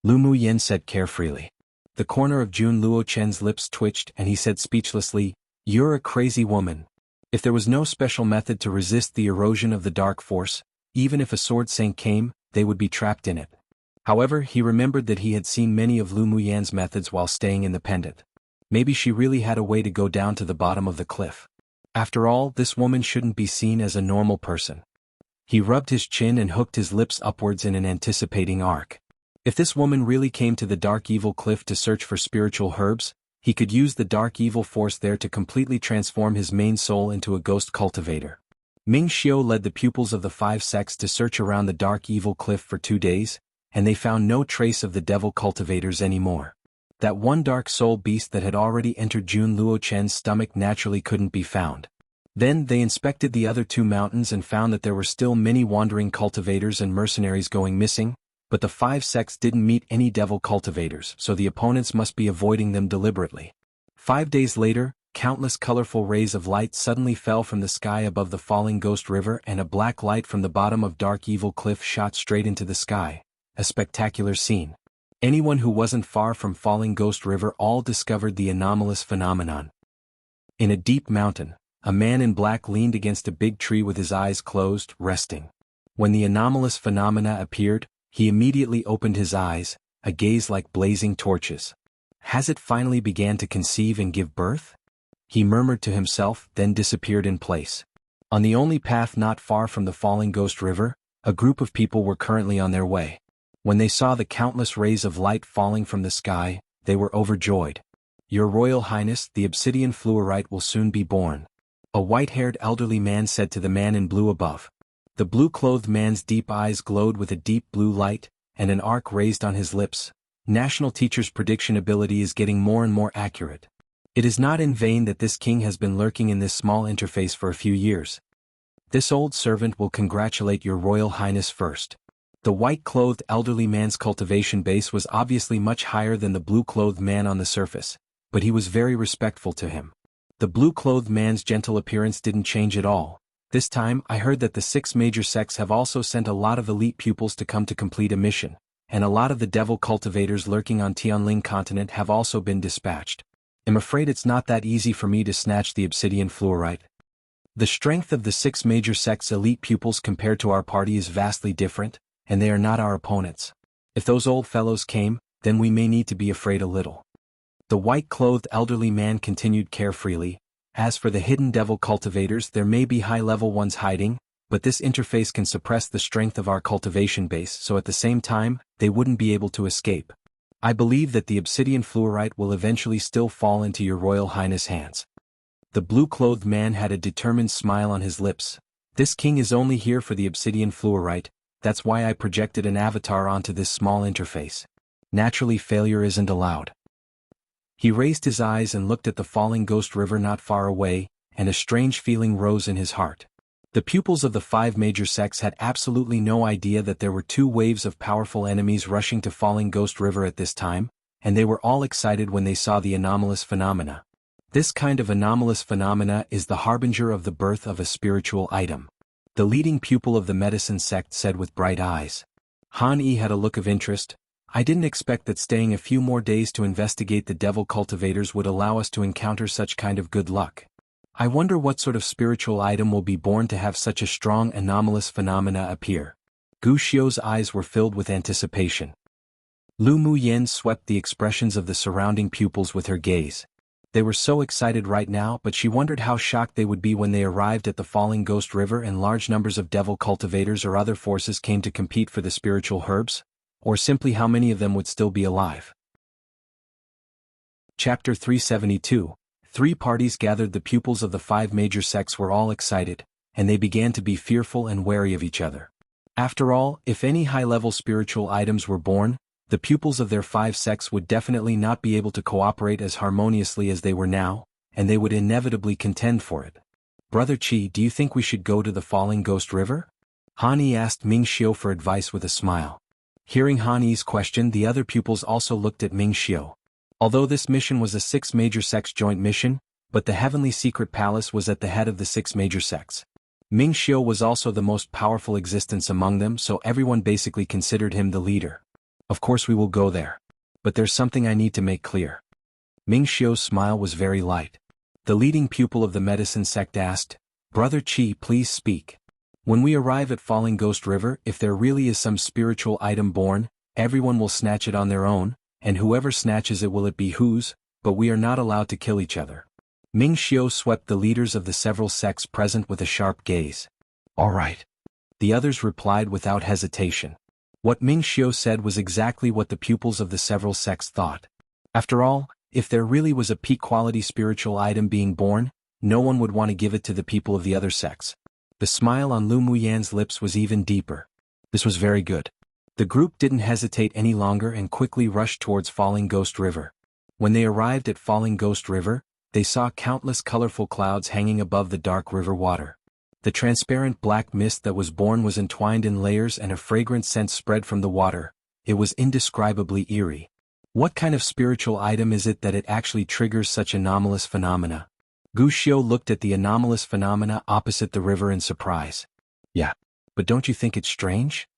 Lu Muyen said carefreely. The corner of Jun Luochen's lips twitched and he said speechlessly, "You're a crazy woman. If there was no special method to resist the erosion of the dark force, even if a sword saint came, they would be trapped in it." However, he remembered that he had seen many of Lu Muyan's methods while staying in the pendant. Maybe she really had a way to go down to the bottom of the cliff. After all, this woman shouldn't be seen as a normal person. He rubbed his chin and hooked his lips upwards in an anticipating arc. If this woman really came to the dark evil cliff to search for spiritual herbs, he could use the dark evil force there to completely transform his main soul into a ghost cultivator. Ming Xiu led the pupils of the 5 sects to search around the dark evil cliff for 2 days, and they found no trace of the devil cultivators anymore. That one dark soul beast that had already entered Jun Luochen's stomach naturally couldn't be found. Then they inspected the other 2 mountains and found that there were still many wandering cultivators and mercenaries going missing, but the 5 sects didn't meet any devil cultivators, so the opponents must be avoiding them deliberately. 5 days later, countless colorful rays of light suddenly fell from the sky above the falling Ghost River and a black light from the bottom of Dark Evil Cliff shot straight into the sky. A spectacular scene. Anyone who wasn't far from Falling Ghost River all discovered the anomalous phenomenon. In a deep mountain, a man in black leaned against a big tree with his eyes closed, resting. When the anomalous phenomena appeared, he immediately opened his eyes, a gaze like blazing torches. Has it finally began to conceive and give birth? He murmured to himself, then disappeared in place. On the only path not far from the Falling Ghost River, a group of people were currently on their way. When they saw the countless rays of light falling from the sky, they were overjoyed. "Your Royal Highness, the obsidian fluorite will soon be born," a white-haired elderly man said to the man in blue above. The blue-clothed man's deep eyes glowed with a deep blue light, and an arc raised on his lips. National Teacher's prediction ability is getting more and more accurate. It is not in vain that this king has been lurking in this small interface for a few years. This old servant will congratulate your Royal Highness first. The white-clothed elderly man's cultivation base was obviously much higher than the blue-clothed man on the surface, but he was very respectful to him. The blue-clothed man's gentle appearance didn't change at all. This time I heard that the 6 major sects have also sent a lot of elite pupils to come to complete a mission, and a lot of the devil cultivators lurking on Tianling continent have also been dispatched. I'm afraid it's not that easy for me to snatch the obsidian fluorite. The strength of the 6 major sects' elite pupils compared to our party is vastly different, and they are not our opponents. If those old fellows came, then we may need to be afraid a little. The white-clothed elderly man continued carefreely. As for the hidden devil cultivators, there may be high-level ones hiding, but this interface can suppress the strength of our cultivation base, so at the same time, they wouldn't be able to escape. I believe that the obsidian fluorite will eventually still fall into your Royal Highness' hands. The blue-clothed man had a determined smile on his lips. This king is only here for the obsidian fluorite, that's why I projected an avatar onto this small interface. Naturally, failure isn't allowed. He raised his eyes and looked at the falling ghost river not far away, and a strange feeling rose in his heart. The pupils of the 5 major sects had absolutely no idea that there were 2 waves of powerful enemies rushing to Falling Ghost River at this time, and they were all excited when they saw the anomalous phenomena. This kind of anomalous phenomena is the harbinger of the birth of a spiritual item. The leading pupil of the medicine sect said with bright eyes. Han Yi had a look of interest. I didn't expect that staying a few more days to investigate the devil cultivators would allow us to encounter such kind of good luck. I wonder what sort of spiritual item will be born to have such a strong anomalous phenomena appear. Gu Xiu's eyes were filled with anticipation. Lu Muyen swept the expressions of the surrounding pupils with her gaze. They were so excited right now, but she wondered how shocked they would be when they arrived at the Falling Ghost River and large numbers of devil cultivators or other forces came to compete for the spiritual herbs, or simply how many of them would still be alive. Chapter 372. 3 parties gathered. The pupils of the 5 major sects were all excited, and they began to be fearful and wary of each other. After all, if any high-level spiritual items were born, the pupils of their 5 sects would definitely not be able to cooperate as harmoniously as they were now, and they would inevitably contend for it. Brother Qi, do you think we should go to the Falling Ghost River? Han Yi asked Ming Xiu for advice with a smile. Hearing Han Yi's question, the other pupils also looked at Ming Xiu. Although this mission was a 6 major sects joint mission, but the Heavenly Secret Palace was at the head of the 6 major sects. Ming Xiu was also the most powerful existence among them, so everyone basically considered him the leader. Of course we will go there. But there's something I need to make clear. Ming Xiu's smile was very light. The leading pupil of the medicine sect asked, Brother Qi, please speak. When we arrive at Falling Ghost River, if there really is some spiritual item born, everyone will snatch it on their own, and whoever snatches it will it be whose, but we are not allowed to kill each other. Ming Xiu swept the leaders of the several sects present with a sharp gaze. All right. The others replied without hesitation. What Ming Xiu said was exactly what the pupils of the several sects thought. After all, if there really was a peak-quality spiritual item being born, no one would want to give it to the people of the other sects. The smile on Lu Muyan's lips was even deeper. This was very good. The group didn't hesitate any longer and quickly rushed towards Falling Ghost River. When they arrived at Falling Ghost River, they saw countless colorful clouds hanging above the dark river water. The transparent black mist that was born was entwined in layers and a fragrant scent spread from the water. It was indescribably eerie. What kind of spiritual item is it that it actually triggers such anomalous phenomena? Gu Xiu looked at the anomalous phenomena opposite the river in surprise. Yeah, but don't you think it's strange?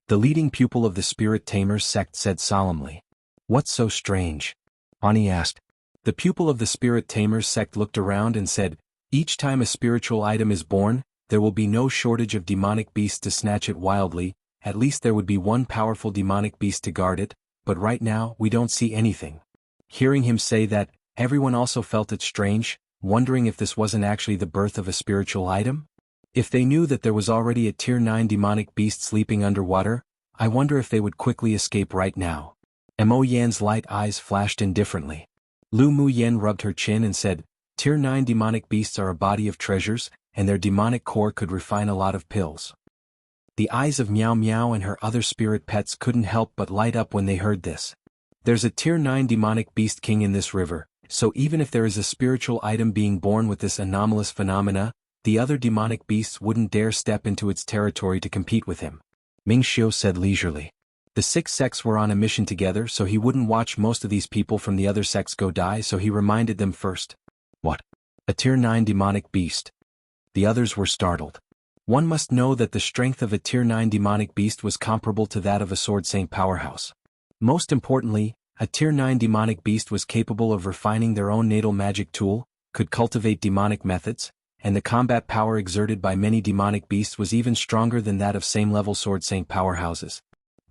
The leading pupil of the Spirit Tamers sect said solemnly. What's so strange? Ani asked. The pupil of the Spirit Tamers sect looked around and said, each time a spiritual item is born, there will be no shortage of demonic beasts to snatch it wildly. At least there would be one powerful demonic beast to guard it, but right now we don't see anything. Hearing him say that, everyone also felt it strange, wondering if this wasn't actually the birth of a spiritual item? If they knew that there was already a Tier 9 demonic beast sleeping underwater, I wonder if they would quickly escape right now. Mo Yan's light eyes flashed indifferently. Lu Muyen rubbed her chin and said, Tier 9 demonic beasts are a body of treasures, and their demonic core could refine a lot of pills. The eyes of Meow Meow and her other spirit pets couldn't help but light up when they heard this. There's a Tier 9 demonic beast king in this river, so even if there is a spiritual item being born with this anomalous phenomena, the other demonic beasts wouldn't dare step into its territory to compete with him. Ming Xiu said leisurely. The 6 sects were on a mission together, so he wouldn't watch most of these people from the other sects go die, so he reminded them first. What? A Tier 9 demonic beast? The others were startled. One must know that the strength of a Tier 9 demonic beast was comparable to that of a Sword Saint powerhouse. Most importantly, a Tier 9 demonic beast was capable of refining their own natal magic tool, could cultivate demonic methods, and the combat power exerted by many demonic beasts was even stronger than that of same-level Sword Saint powerhouses.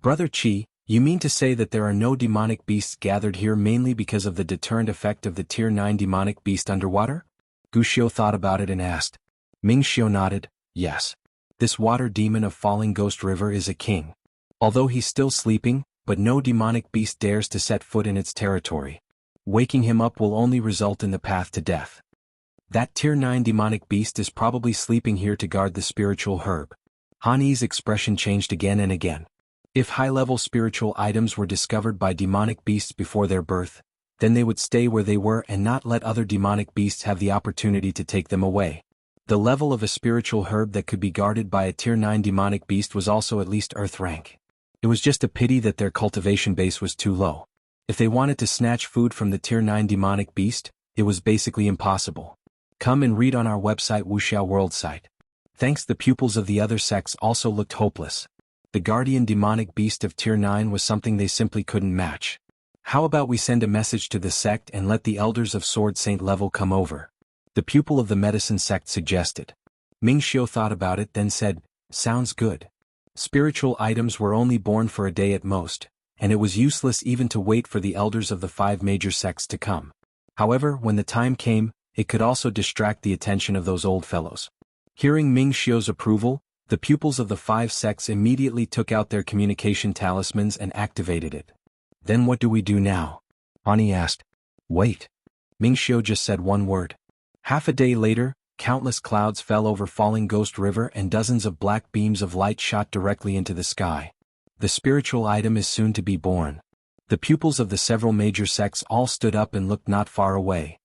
Brother Qi, you mean to say that there are no demonic beasts gathered here mainly because of the deterrent effect of the Tier 9 demonic beast underwater? Gu Xiu thought about it and asked. Ming Xiu nodded, yes. This water demon of Falling Ghost River is a king. Although he's still sleeping, but no demonic beast dares to set foot in its territory. Waking him up will only result in the path to death. That Tier 9 demonic beast is probably sleeping here to guard the spiritual herb. Han Yi's expression changed again and again. If high-level spiritual items were discovered by demonic beasts before their birth, then they would stay where they were and not let other demonic beasts have the opportunity to take them away. The level of a spiritual herb that could be guarded by a Tier 9 demonic beast was also at least Earth rank. It was just a pity that their cultivation base was too low. If they wanted to snatch food from the Tier 9 demonic beast, it was basically impossible. Come and read on our website Wuxia World site. Thanks, the pupils of the other sects also looked hopeless. The guardian demonic beast of Tier 9 was something they simply couldn't match. How about we send a message to the sect and let the elders of Sword Saint level come over? The pupil of the medicine sect suggested. Ming Xiu thought about it, then said, sounds good. Spiritual items were only born for a day at most, and it was useless even to wait for the elders of the 5 major sects to come. However, when the time came, it could also distract the attention of those old fellows. Hearing Ming Xiu's approval, the pupils of the 5 sects immediately took out their communication talismans and activated it. Then what do we do now? Ani asked. Wait. Ming Xiu just said one word. Half a day later, countless clouds fell over Falling Ghost River and dozens of black beams of light shot directly into the sky. The spiritual item is soon to be born. The pupils of the several major sects all stood up and looked not far away.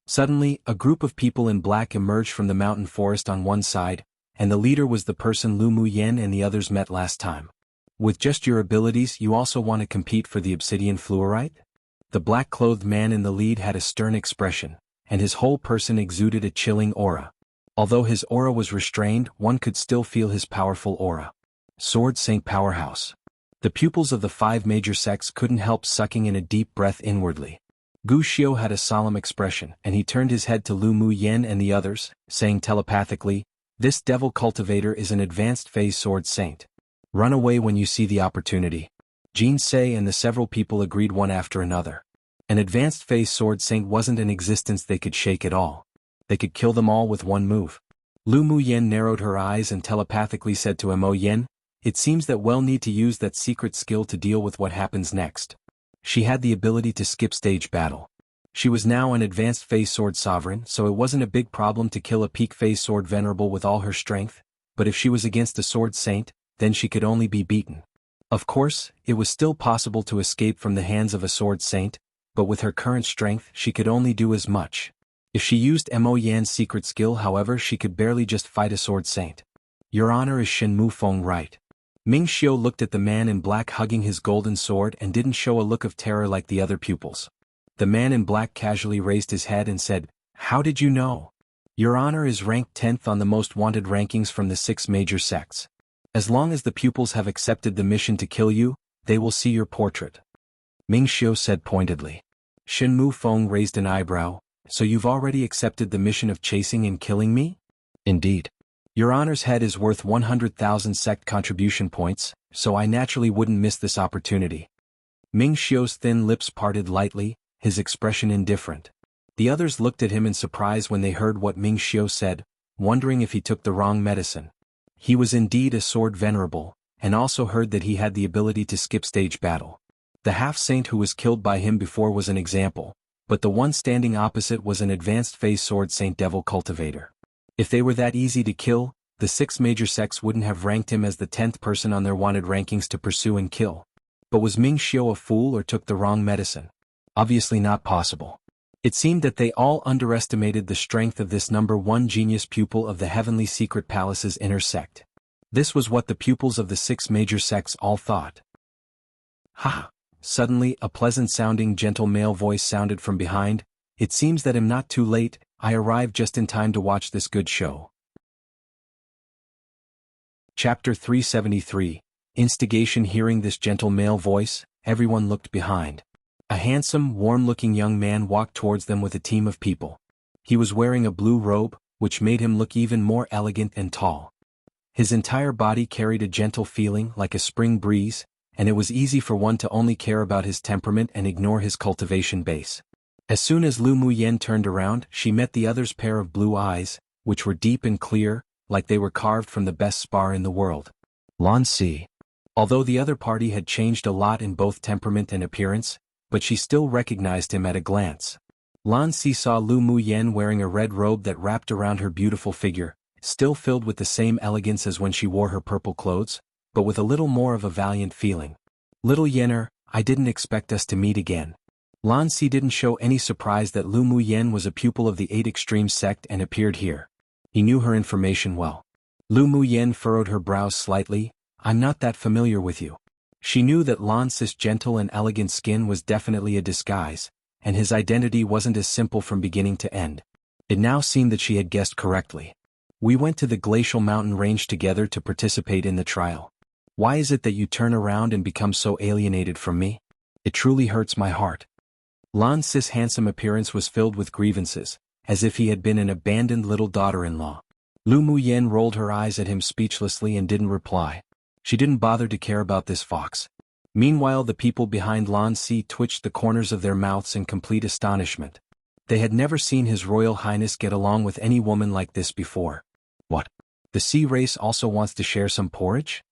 Suddenly, a group of people in black emerged from the mountain forest on one side, and the leader was the person Lu Muyen and the others met last time. With just your abilities, you also want to compete for the obsidian fluorite? The black-clothed man in the lead had a stern expression, and his whole person exuded a chilling aura. Although his aura was restrained, one could still feel his powerful aura. Sword Saint Powerhouse. The pupils of the 5 major sects couldn't help sucking in a deep breath inwardly. Gu Xiu had a solemn expression, and he turned his head to Lu Muyen and the others, saying telepathically, this devil cultivator is an advanced phase Sword Saint. Run away when you see the opportunity. Jin Sei and the several people agreed one after another. An advanced phase Sword Saint wasn't an existence they could shake at all. They could kill them all with one move. Lu Muyen narrowed her eyes and telepathically said to Mo Yen, it seems that we'll need to use that secret skill to deal with what happens next. She had the ability to skip stage battle. She was now an advanced phase sword sovereign, so it wasn't a big problem to kill a peak phase sword venerable with all her strength, but if she was against a sword saint, then she could only be beaten. Of course, it was still possible to escape from the hands of a sword saint, but with her current strength she could only do as much. If she used Mo Yan's secret skill, however, she could barely just fight a sword saint. Your Honor, is Shen Mufeng right? Ming Xiu looked at the man in black hugging his golden sword and didn't show a look of terror like the other pupils. The man in black casually raised his head and said, how did you know? Your Honor is ranked 10th on the most wanted rankings from the 6 major sects. As long as the pupils have accepted the mission to kill you, they will see your portrait. Ming Xiu said pointedly. Shen Mufeng raised an eyebrow, so you've already accepted the mission of chasing and killing me? Indeed. Your Honor's head is worth 100,000 sect contribution points, so I naturally wouldn't miss this opportunity. Ming Xiu's thin lips parted lightly, his expression indifferent. The others looked at him in surprise when they heard what Ming Xiu said, wondering if he took the wrong medicine. He was indeed a sword venerable, and also heard that he had the ability to skip stage battle. The half-saint who was killed by him before was an example, but the one standing opposite was an advanced phase sword saint devil cultivator. If they were that easy to kill, the 6 major sects wouldn't have ranked him as the 10th person on their wanted rankings to pursue and kill. But was Ming Xiu a fool or took the wrong medicine? Obviously not possible. It seemed that they all underestimated the strength of this number 1 genius pupil of the Heavenly Secret Palace's inner sect. This was what the pupils of the 6 major sects all thought. Ha! Suddenly, a pleasant-sounding gentle male voice sounded from behind. It seems that I'm not too late, I arrived just in time to watch this good show. Chapter 373. Instigation. Hearing this gentle male voice, everyone looked behind. A handsome, warm-looking young man walked towards them with a team of people. He was wearing a blue robe, which made him look even more elegant and tall. His entire body carried a gentle feeling like a spring breeze, and it was easy for one to only care about his temperament and ignore his cultivation base. As soon as Lu Muyen turned around, she met the other's pair of blue eyes, which were deep and clear, like they were carved from the best spar in the world. Lan Si. Although the other party had changed a lot in both temperament and appearance, but she still recognized him at a glance. Lan Si saw Lu Muyen wearing a red robe that wrapped around her beautiful figure, still filled with the same elegance as when she wore her purple clothes, but with a little more of a valiant feeling. Little Yenner, I didn't expect us to meet again. Lan Si didn't show any surprise that Lu Muyen was a pupil of the 8 Extreme sect and appeared here. He knew her information well. Lu Muyen furrowed her brows slightly. I'm not that familiar with you. She knew that Lan Si's gentle and elegant skin was definitely a disguise, and his identity wasn't as simple from beginning to end. It now seemed that she had guessed correctly. We went to the glacial mountain range together to participate in the trial. Why is it that you turn around and become so alienated from me? It truly hurts my heart. Lan Si's handsome appearance was filled with grievances, as if he had been an abandoned little daughter-in-law. Lu Muyen rolled her eyes at him speechlessly and didn't reply. She didn't bother to care about this fox. Meanwhile, the people behind Lan Si twitched the corners of their mouths in complete astonishment. They had never seen His Royal Highness get along with any woman like this before. What? The sea race also wants to share some porridge?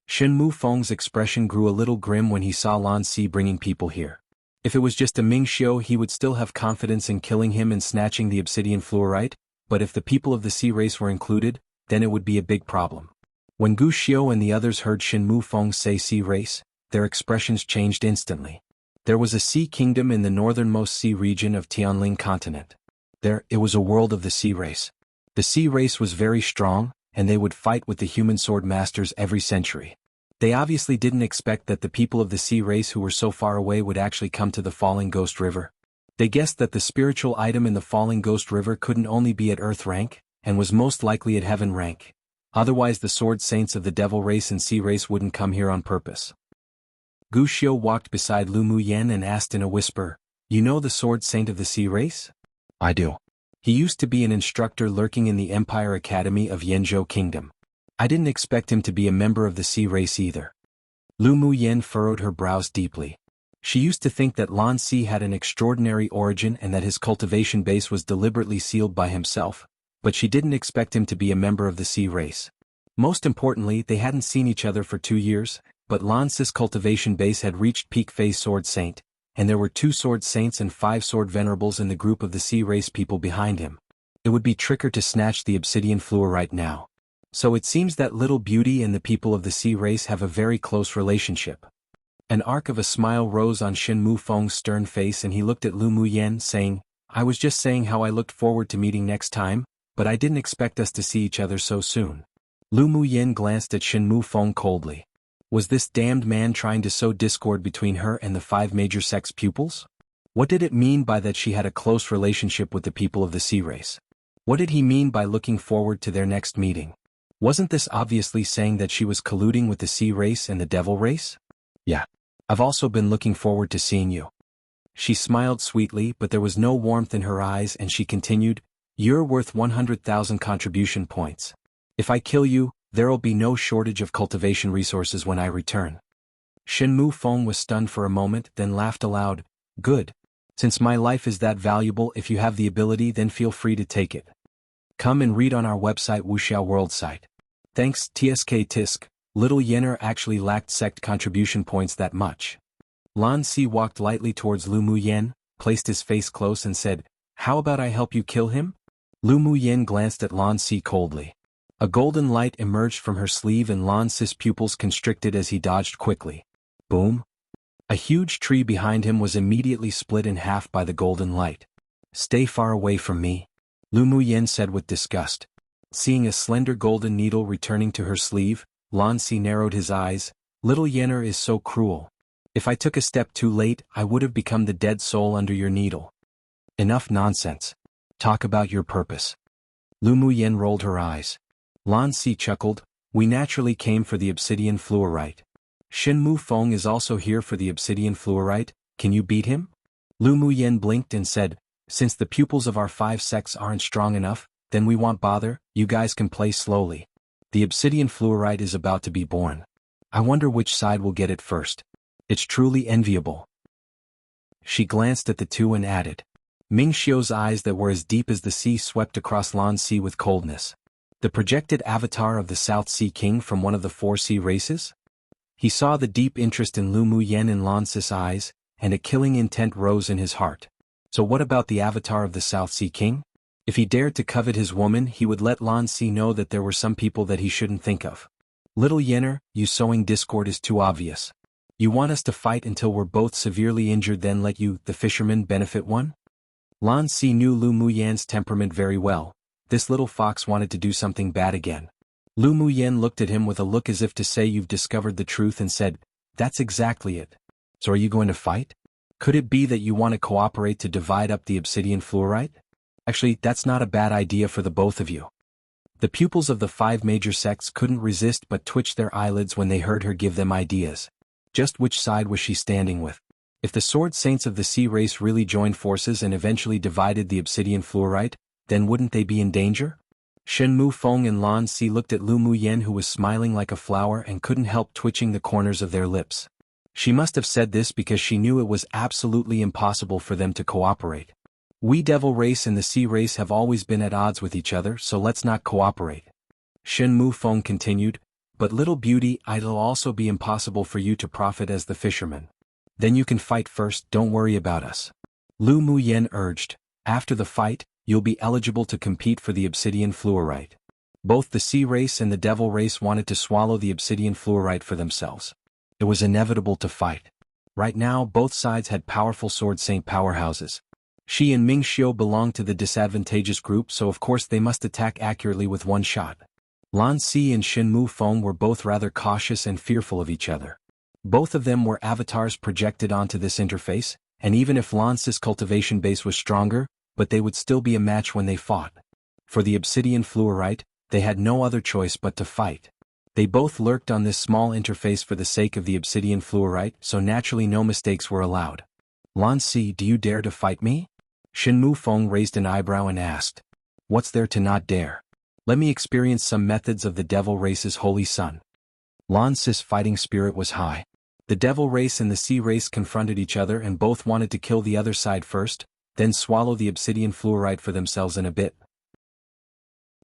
Shen Mufeng's expression grew a little grim when he saw Lan Si bringing people here. If it was just a Ming Xiu, he would still have confidence in killing him and snatching the obsidian fluorite, but if the people of the sea race were included, then it would be a big problem. When Gu Xiu and the others heard Shen Mufeng say sea race, their expressions changed instantly. There was a sea kingdom in the northernmost sea region of Tianling continent. There, it was a world of the sea race. The sea race was very strong, and they would fight with the human sword masters every century. They obviously didn't expect that the people of the sea race who were so far away would actually come to the Falling Ghost River. They guessed that the spiritual item in the Falling Ghost River couldn't only be at Earth rank, and was most likely at Heaven rank. Otherwise the sword saints of the devil race and sea race wouldn't come here on purpose. Gu Xiu walked beside Lu Muyen and asked in a whisper, "You know the sword saint of the sea race?" "I do. He used to be an instructor lurking in the Empire Academy of Yanzhou Kingdom. I didn't expect him to be a member of the sea race either." Lu Muyen furrowed her brows deeply. She used to think that Lan Si had an extraordinary origin and that his cultivation base was deliberately sealed by himself, but she didn't expect him to be a member of the sea race. Most importantly, they hadn't seen each other for 2 years, but Lan Si's cultivation base had reached peak phase sword saint, and there were 2 sword saints and 5 sword venerables in the group of the sea race people behind him. It would be trickier to snatch the obsidian fluorite now. So it seems that Little Beauty and the people of the sea race have a very close relationship. An arc of a smile rose on Shen Mufeng's stern face and he looked at Lu Muyen saying, "I was just saying how I looked forward to meeting next time, but I didn't expect us to see each other so soon." Lu Muyen glanced at Shen Mufeng coldly. Was this damned man trying to sow discord between her and the 5 major sects pupils? What did it mean by that she had a close relationship with the people of the sea race? What did he mean by looking forward to their next meeting? Wasn't this obviously saying that she was colluding with the sea race and the devil race? "Yeah. I've also been looking forward to seeing you." She smiled sweetly, but there was no warmth in her eyes and she continued, "You're worth 100,000 contribution points. If I kill you, there'll be no shortage of cultivation resources when I return." Shen Mufeng was stunned for a moment, then laughed aloud. "Good. Since my life is that valuable, if you have the ability then feel free to take it. Come and read on our website Wuxia World site." Thanks TSK Tisk, Little Yenner actually lacked sect contribution points that much. Lan Si walked lightly towards Lu Muyen, placed his face close and said, "How about I help you kill him?" Lu Muyen glanced at Lan Si coldly. A golden light emerged from her sleeve and Lan Si's pupils constricted as he dodged quickly. Boom! A huge tree behind him was immediately split in half by the golden light. "Stay far away from me," Lu Muyen said with disgust. Seeing a slender golden needle returning to her sleeve, Lan Si narrowed his eyes. "Little Yenner is so cruel. If I took a step too late, I would have become the dead soul under your needle." "Enough nonsense. Talk about your purpose." Lu Muyen rolled her eyes. Lan Si chuckled. "We naturally came for the obsidian fluorite. Shen Mu Feng is also here for the obsidian fluorite. Can you beat him?" Lu Muyen blinked and said, "Since the pupils of our 5 sects aren't strong enough, then we won't bother. You guys can play slowly. The obsidian fluorite is about to be born. I wonder which side will get it first. It's truly enviable." She glanced at the two and added. Ming Xiu's eyes that were as deep as the sea swept across Lan Si with coldness. The projected avatar of the South Sea King from one of the 4 sea races? He saw the deep interest in Lu Muyen in Lan Si's eyes, and a killing intent rose in his heart. So what about the avatar of the South Sea King? If he dared to covet his woman, he would let Lan Si know that there were some people that he shouldn't think of. "Little Yenner, you sowing discord is too obvious. You want us to fight until we're both severely injured, then let you, the fisherman, benefit one?" Lan Si knew Lu Muyen's temperament very well. This little fox wanted to do something bad again. Lu Muyen looked at him with a look as if to say, "You've discovered the truth," and said, "That's exactly it. So are you going to fight? Could it be that you want to cooperate to divide up the obsidian fluorite? Actually, that's not a bad idea for the both of you." The pupils of the 5 major sects couldn't resist but twitch their eyelids when they heard her give them ideas. Just which side was she standing with? If the sword saints of the sea race really joined forces and eventually divided the obsidian fluorite, then wouldn't they be in danger? Shen Mu Feng and Lan Si looked at Lu Muyen, who was smiling like a flower and couldn't help twitching the corners of their lips. She must have said this because she knew it was absolutely impossible for them to cooperate. "We devil race and the sea race have always been at odds with each other, so let's not cooperate." Shen Mu Feng continued, "But little beauty, it'll also be impossible for you to profit as the fisherman. Then you can fight first, don't worry about us." Lu Muyen urged. "After the fight, you'll be eligible to compete for the obsidian fluorite." Both the sea race and the devil race wanted to swallow the obsidian fluorite for themselves. It was inevitable to fight. Right now, both sides had powerful sword saint powerhouses. She and Ming Xiu belonged to the disadvantageous group, so of course they must attack accurately with one shot. Lan Si and Shen Mu Feng were both rather cautious and fearful of each other. Both of them were avatars projected onto this interface, and even if Lan Si's cultivation base was stronger, but they would still be a match when they fought. For the obsidian fluorite, they had no other choice but to fight. They both lurked on this small interface for the sake of the obsidian fluorite, so naturally no mistakes were allowed. "Lan Si, do you dare to fight me?" Shen Mu Feng raised an eyebrow and asked. "What's there to not dare? Let me experience some methods of the devil race's holy son." Lan Si's fighting spirit was high. The devil race and the sea race confronted each other and both wanted to kill the other side first, then swallow the obsidian fluorite for themselves in a bit.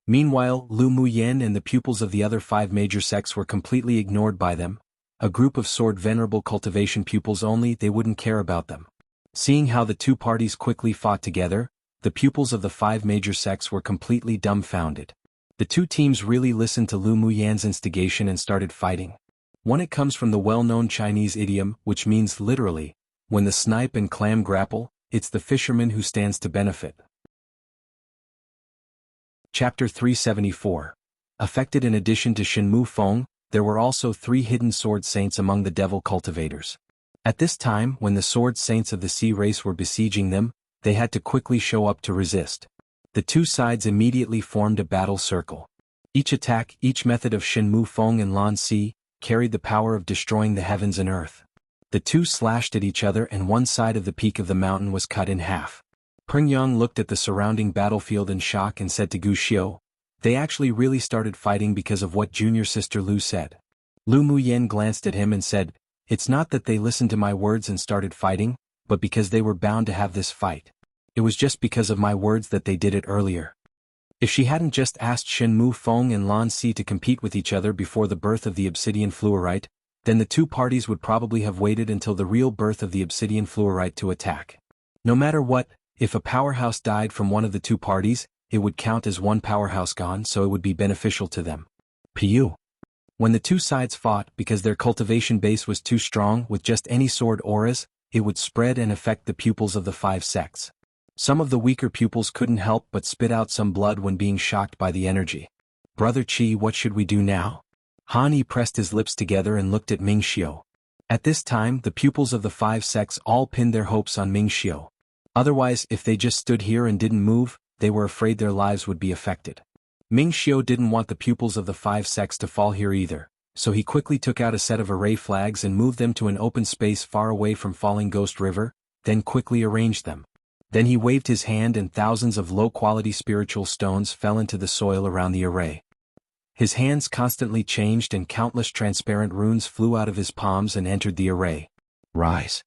Meanwhile, Lu Muyen and the pupils of the other 5 major sects were completely ignored by them. A group of sword venerable cultivation pupils only, they wouldn't care about them. Seeing how the two parties quickly fought together, the pupils of the 5 major sects were completely dumbfounded. The two teams really listened to Lu Muyen's instigation and started fighting. One, it comes from the well-known Chinese idiom, which means literally, "When the snipe and clam grapple, it's the fisherman who stands to benefit." Chapter 374. Affected. In addition to Shen Mu Feng, there were also 3 hidden sword saints among the devil cultivators. At this time, when the sword saints of the sea race were besieging them, they had to quickly show up to resist. The two sides immediately formed a battle circle. Each attack, each method of Shen Mu Feng and Lan Si, carried the power of destroying the heavens and earth. The two slashed at each other and one side of the peak of the mountain was cut in half. Pringyang looked at the surrounding battlefield in shock and said to Gu Xiu, "They actually really started fighting because of what junior sister Lu said." Lu Muyen glanced at him and said, "It's not that they listened to my words and started fighting, but because they were bound to have this fight. It was just because of my words that they did it earlier." If she hadn't just asked Shen Mu Feng and Lan Si to compete with each other before the birth of the obsidian fluorite, then the two parties would probably have waited until the real birth of the obsidian fluorite to attack. No matter what, if a powerhouse died from one of the two parties, it would count as one powerhouse gone, so it would be beneficial to them. Pu. When the two sides fought, because their cultivation base was too strong, with just any sword auras, it would spread and affect the pupils of the 5 sects. Some of the weaker pupils couldn't help but spit out some blood when being shocked by the energy. Brother Qi, what should we do now? Han Yi pressed his lips together and looked at Ming Xiu. At this time, the pupils of the 5 sects all pinned their hopes on Ming Xiu. Otherwise, if they just stood here and didn't move, they were afraid their lives would be affected. Ming Xiu didn't want the pupils of the 5 sects to fall here either, so he quickly took out a set of array flags and moved them to an open space far away from Falling Ghost River, then quickly arranged them. Then he waved his hand and thousands of low-quality spiritual stones fell into the soil around the array. His hands constantly changed and countless transparent runes flew out of his palms and entered the array. Rise!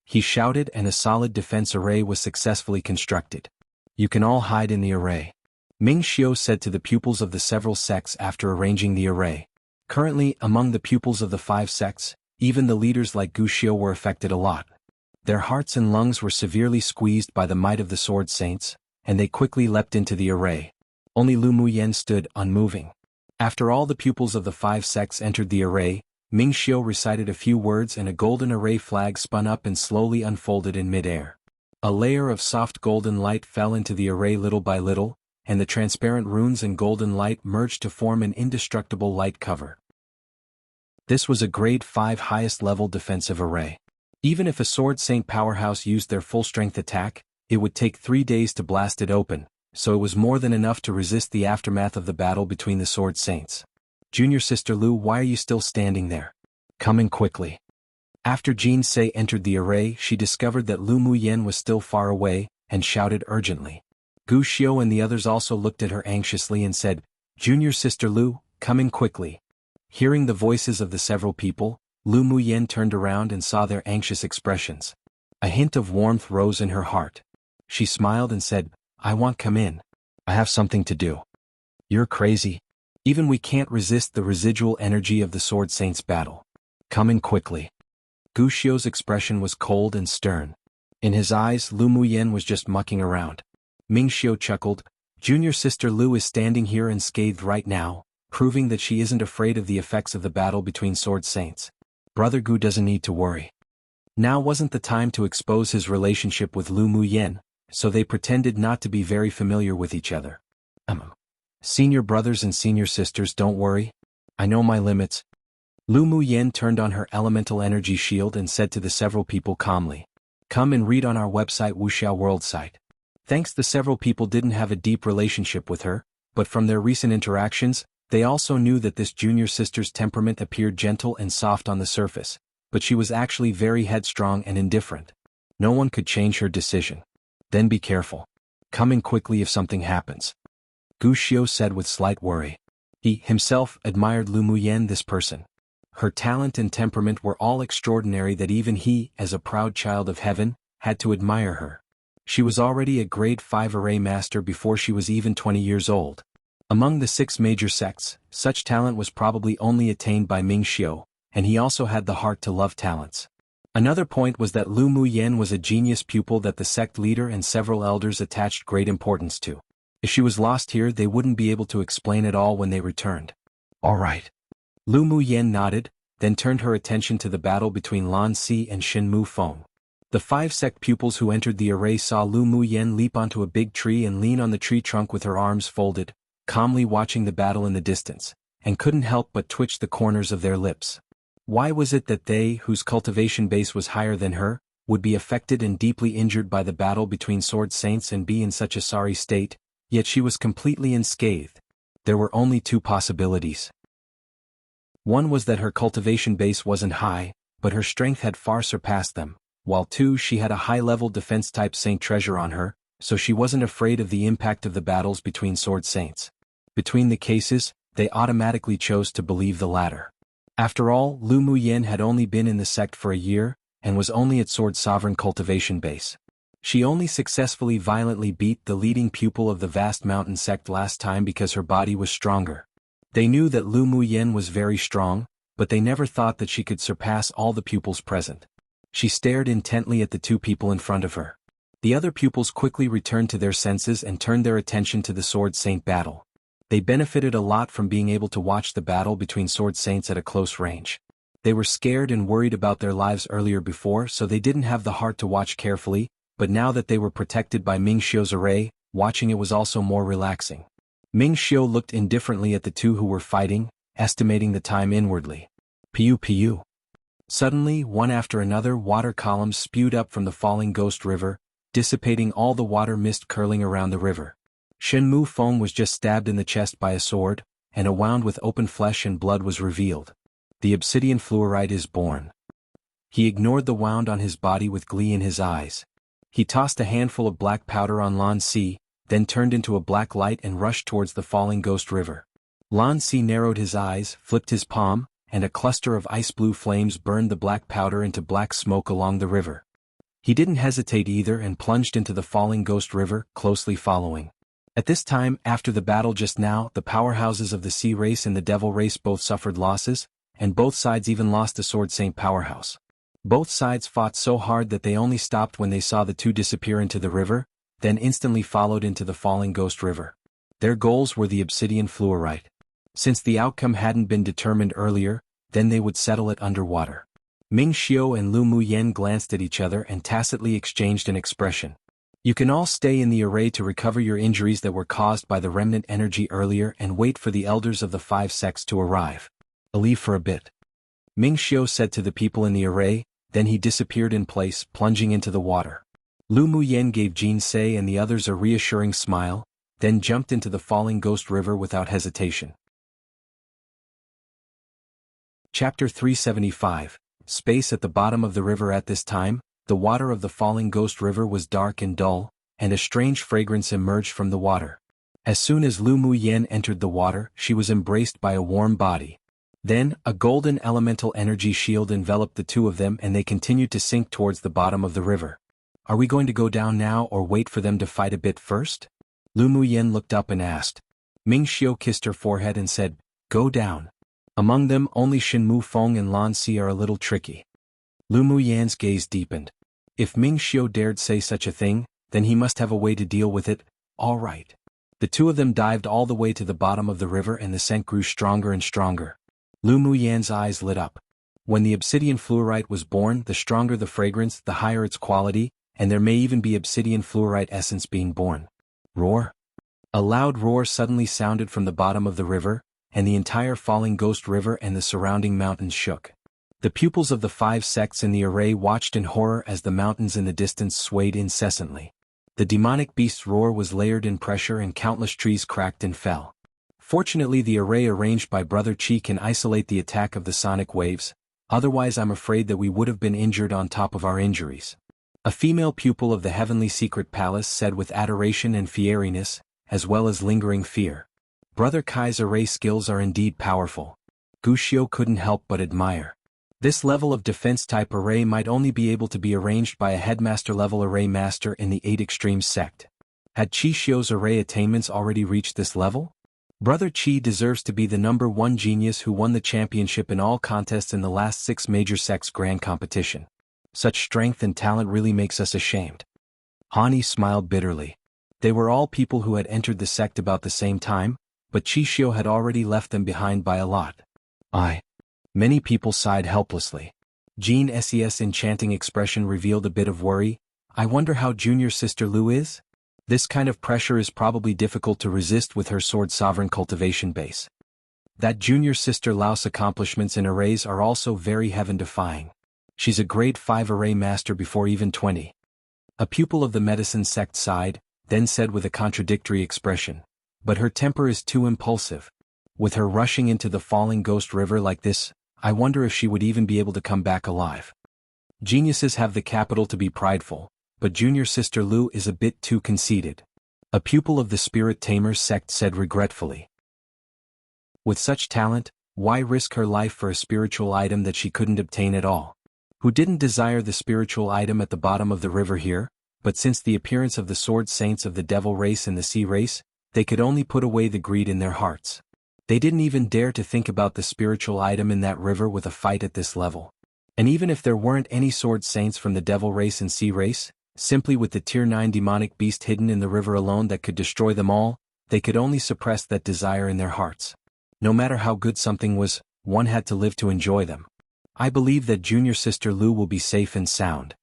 He shouted, and a solid defense array was successfully constructed. You can all hide in the array. Ming Xiu said to the pupils of the several sects after arranging the array. Currently, among the pupils of the 5 sects, even the leaders like Gu Xiu were affected a lot. Their hearts and lungs were severely squeezed by the might of the Sword Saints, and they quickly leapt into the array. Only Lu Muyen stood, unmoving. After all the pupils of the 5 sects entered the array, Ming Xiu recited a few words and a golden array flag spun up and slowly unfolded in mid-air. A layer of soft golden light fell into the array little by little, and the transparent runes and golden light merged to form an indestructible light cover. This was a grade 5 highest level defensive array. Even if a Sword Saint powerhouse used their full-strength attack, it would take 3 days to blast it open, so it was more than enough to resist the aftermath of the battle between the Sword Saints. Junior Sister Lu, why are you still standing there? Come in quickly. After Jin Sei entered the array, she discovered that Lu Muyen was still far away, and shouted urgently. Gu Xiu and the others also looked at her anxiously and said, Junior Sister Lu, come in quickly. Hearing the voices of the several people, Lu Muyen turned around and saw their anxious expressions. A hint of warmth rose in her heart. She smiled and said, I want come in. I have something to do. You're crazy. Even we can't resist the residual energy of the Sword Saints' battle. Come in quickly. Gu Xiu's expression was cold and stern. In his eyes, Lu Muyen was just mucking around. Ming Xiu chuckled, Junior Sister Lu is standing here unscathed right now, proving that she isn't afraid of the effects of the battle between Sword Saints. Brother Gu doesn't need to worry. Now wasn't the time to expose his relationship with Lu Muyen, so they pretended not to be very familiar with each other. Senior brothers and senior sisters, don't worry. I know my limits. Lu Muyen turned on her elemental energy shield and said to the several people calmly, Come and read on our website Wuxia World site. Thanks, the several people didn't have a deep relationship with her, but from their recent interactions, they also knew that this junior sister's temperament appeared gentle and soft on the surface, but she was actually very headstrong and indifferent. No one could change her decision. Then be careful. Come in quickly if something happens. Gu Xiu said with slight worry. He, himself, admired Lu Muyen, this person. Her talent and temperament were all extraordinary that even he, as a proud child of heaven, had to admire her. She was already a grade 5 array master before she was even 20 years old. Among the 6 major sects, such talent was probably only attained by Ming Xiu, and he also had the heart to love talents. Another point was that Lu Muyen was a genius pupil that the sect leader and several elders attached great importance to. If she was lost here, they wouldn't be able to explain it all when they returned. All right. Lu Muyen nodded, then turned her attention to the battle between Lan Si and Shin Mu Feng. The 5 sect pupils who entered the array saw Lu Muyen leap onto a big tree and lean on the tree trunk with her arms folded, calmly watching the battle in the distance, and couldn't help but twitch the corners of their lips. Why was it that they, whose cultivation base was higher than her, would be affected and deeply injured by the battle between Sword Saints and be in such a sorry state, yet she was completely unscathed? There were only 2 possibilities. One was that her cultivation base wasn't high, but her strength had far surpassed them, while 2, she had a high-level defense-type Saint treasure on her, so she wasn't afraid of the impact of the battles between Sword Saints. Between the cases, they automatically chose to believe the latter. After all, Lu Muyen had only been in the sect for a year, and was only at Sword Sovereign cultivation base. She only successfully violently beat the leading pupil of the vast mountain sect last time because her body was stronger. They knew that Lu Muyen was very strong, but they never thought that she could surpass all the pupils present. She stared intently at the 2 people in front of her. The other pupils quickly returned to their senses and turned their attention to the Sword Saint battle. They benefited a lot from being able to watch the battle between Sword Saints at a close range. They were scared and worried about their lives earlier before, so they didn't have the heart to watch carefully, but now that they were protected by Ming Xiu's array, watching it was also more relaxing. Ming Xiu looked indifferently at the two who were fighting, estimating the time inwardly. Piu piu. Suddenly, one after another, water columns spewed up from the falling ghost river, dissipating all the water mist curling around the river. Shenmu Feng was just stabbed in the chest by a sword, and a wound with open flesh and blood was revealed. The obsidian fluorite is born. He ignored the wound on his body with glee in his eyes. He tossed a handful of black powder on Lan Si, then turned into a black light and rushed towards the falling ghost river. Lan Si narrowed his eyes, flipped his palm, and a cluster of ice-blue flames burned the black powder into black smoke along the river. He didn't hesitate either and plunged into the falling ghost river, closely following. At this time, after the battle just now, the powerhouses of the sea race and the devil race both suffered losses, and both sides even lost the Sword Saint powerhouse. Both sides fought so hard that they only stopped when they saw the two disappear into the river, then instantly followed into the falling ghost river. Their goals were the obsidian fluorite. Since the outcome hadn't been determined earlier, then they would settle it underwater. Ming Xiu and Lu Muyan glanced at each other and tacitly exchanged an expression. You can all stay in the array to recover your injuries that were caused by the remnant energy earlier and wait for the elders of the 5 sects to arrive. I'll leave for a bit. Ming Xiu said to the people in the array, then he disappeared in place, plunging into the water. Lu Muyan gave Jin Se and the others a reassuring smile, then jumped into the falling ghost river without hesitation. Chapter 375. Space at the bottom of the river. At this time, the water of the falling ghost river was dark and dull, and a strange fragrance emerged from the water. As soon as Lu Muyan entered the water, she was embraced by a warm body. Then, a golden elemental energy shield enveloped the two of them and they continued to sink towards the bottom of the river. Are we going to go down now or wait for them to fight a bit first? Lu Muyan looked up and asked. Ming Xiu kissed her forehead and said, Go down. Among them only Shenmu Feng and Lan Si are a little tricky. Lu Muyan's gaze deepened. If Ming Xiu dared say such a thing, then he must have a way to deal with it. All right. The two of them dived all the way to the bottom of the river and the scent grew stronger and stronger. Lu Muyan's eyes lit up. When the obsidian fluorite was born, the stronger the fragrance, the higher its quality, and there may even be obsidian fluorite essence being born. Roar. A loud roar suddenly sounded from the bottom of the river, and the entire falling ghost river and the surrounding mountains shook. The pupils of the 5 sects in the array watched in horror as the mountains in the distance swayed incessantly. The demonic beast's roar was layered in pressure and countless trees cracked and fell. Fortunately, the array arranged by Brother Qi can isolate the attack of the sonic waves, otherwise I'm afraid that we would have been injured on top of our injuries. A female pupil of the Heavenly Secret Palace said with adoration and fieriness, as well as lingering fear. Brother Kai's array skills are indeed powerful. Guxiu couldn't help but admire. This level of defense-type array might only be able to be arranged by a headmaster-level array master in the 8 Extremes sect. Had Qi Xiu's array attainments already reached this level? Brother Qi deserves to be the #1 genius who won the championship in all contests in the last 6 major sects grand competition. Such strength and talent really makes us ashamed. Hani smiled bitterly. They were all people who had entered the sect about the same time, but Qi Xiu had already left them behind by a lot. Many people sighed helplessly. Jean Ses' enchanting expression revealed a bit of worry. I wonder how junior sister Lu is? This kind of pressure is probably difficult to resist with her sword sovereign cultivation base. That junior sister Lao's accomplishments in arrays are also very heaven-defying. She's a grade 5 array master before even 20. A pupil of the medicine sect sighed, then said with a contradictory expression. But her temper is too impulsive. With her rushing into the falling ghost river like this, I wonder if she would even be able to come back alive. Geniuses have the capital to be prideful, but junior sister Lu is a bit too conceited. A pupil of the Spirit Tamer sect said regretfully. With such talent, why risk her life for a spiritual item that she couldn't obtain at all? Who didn't desire the spiritual item at the bottom of the river here, but since the appearance of the sword saints of the devil race and the sea race, they could only put away the greed in their hearts. They didn't even dare to think about the spiritual item in that river with a fight at this level. And even if there weren't any sword saints from the devil race and sea race, Simply with the Tier 9 demonic beast hidden in the river alone that could destroy them all, they could only suppress that desire in their hearts. No matter how good something was, one had to live to enjoy them. I believe that junior sister Lu will be safe and sound.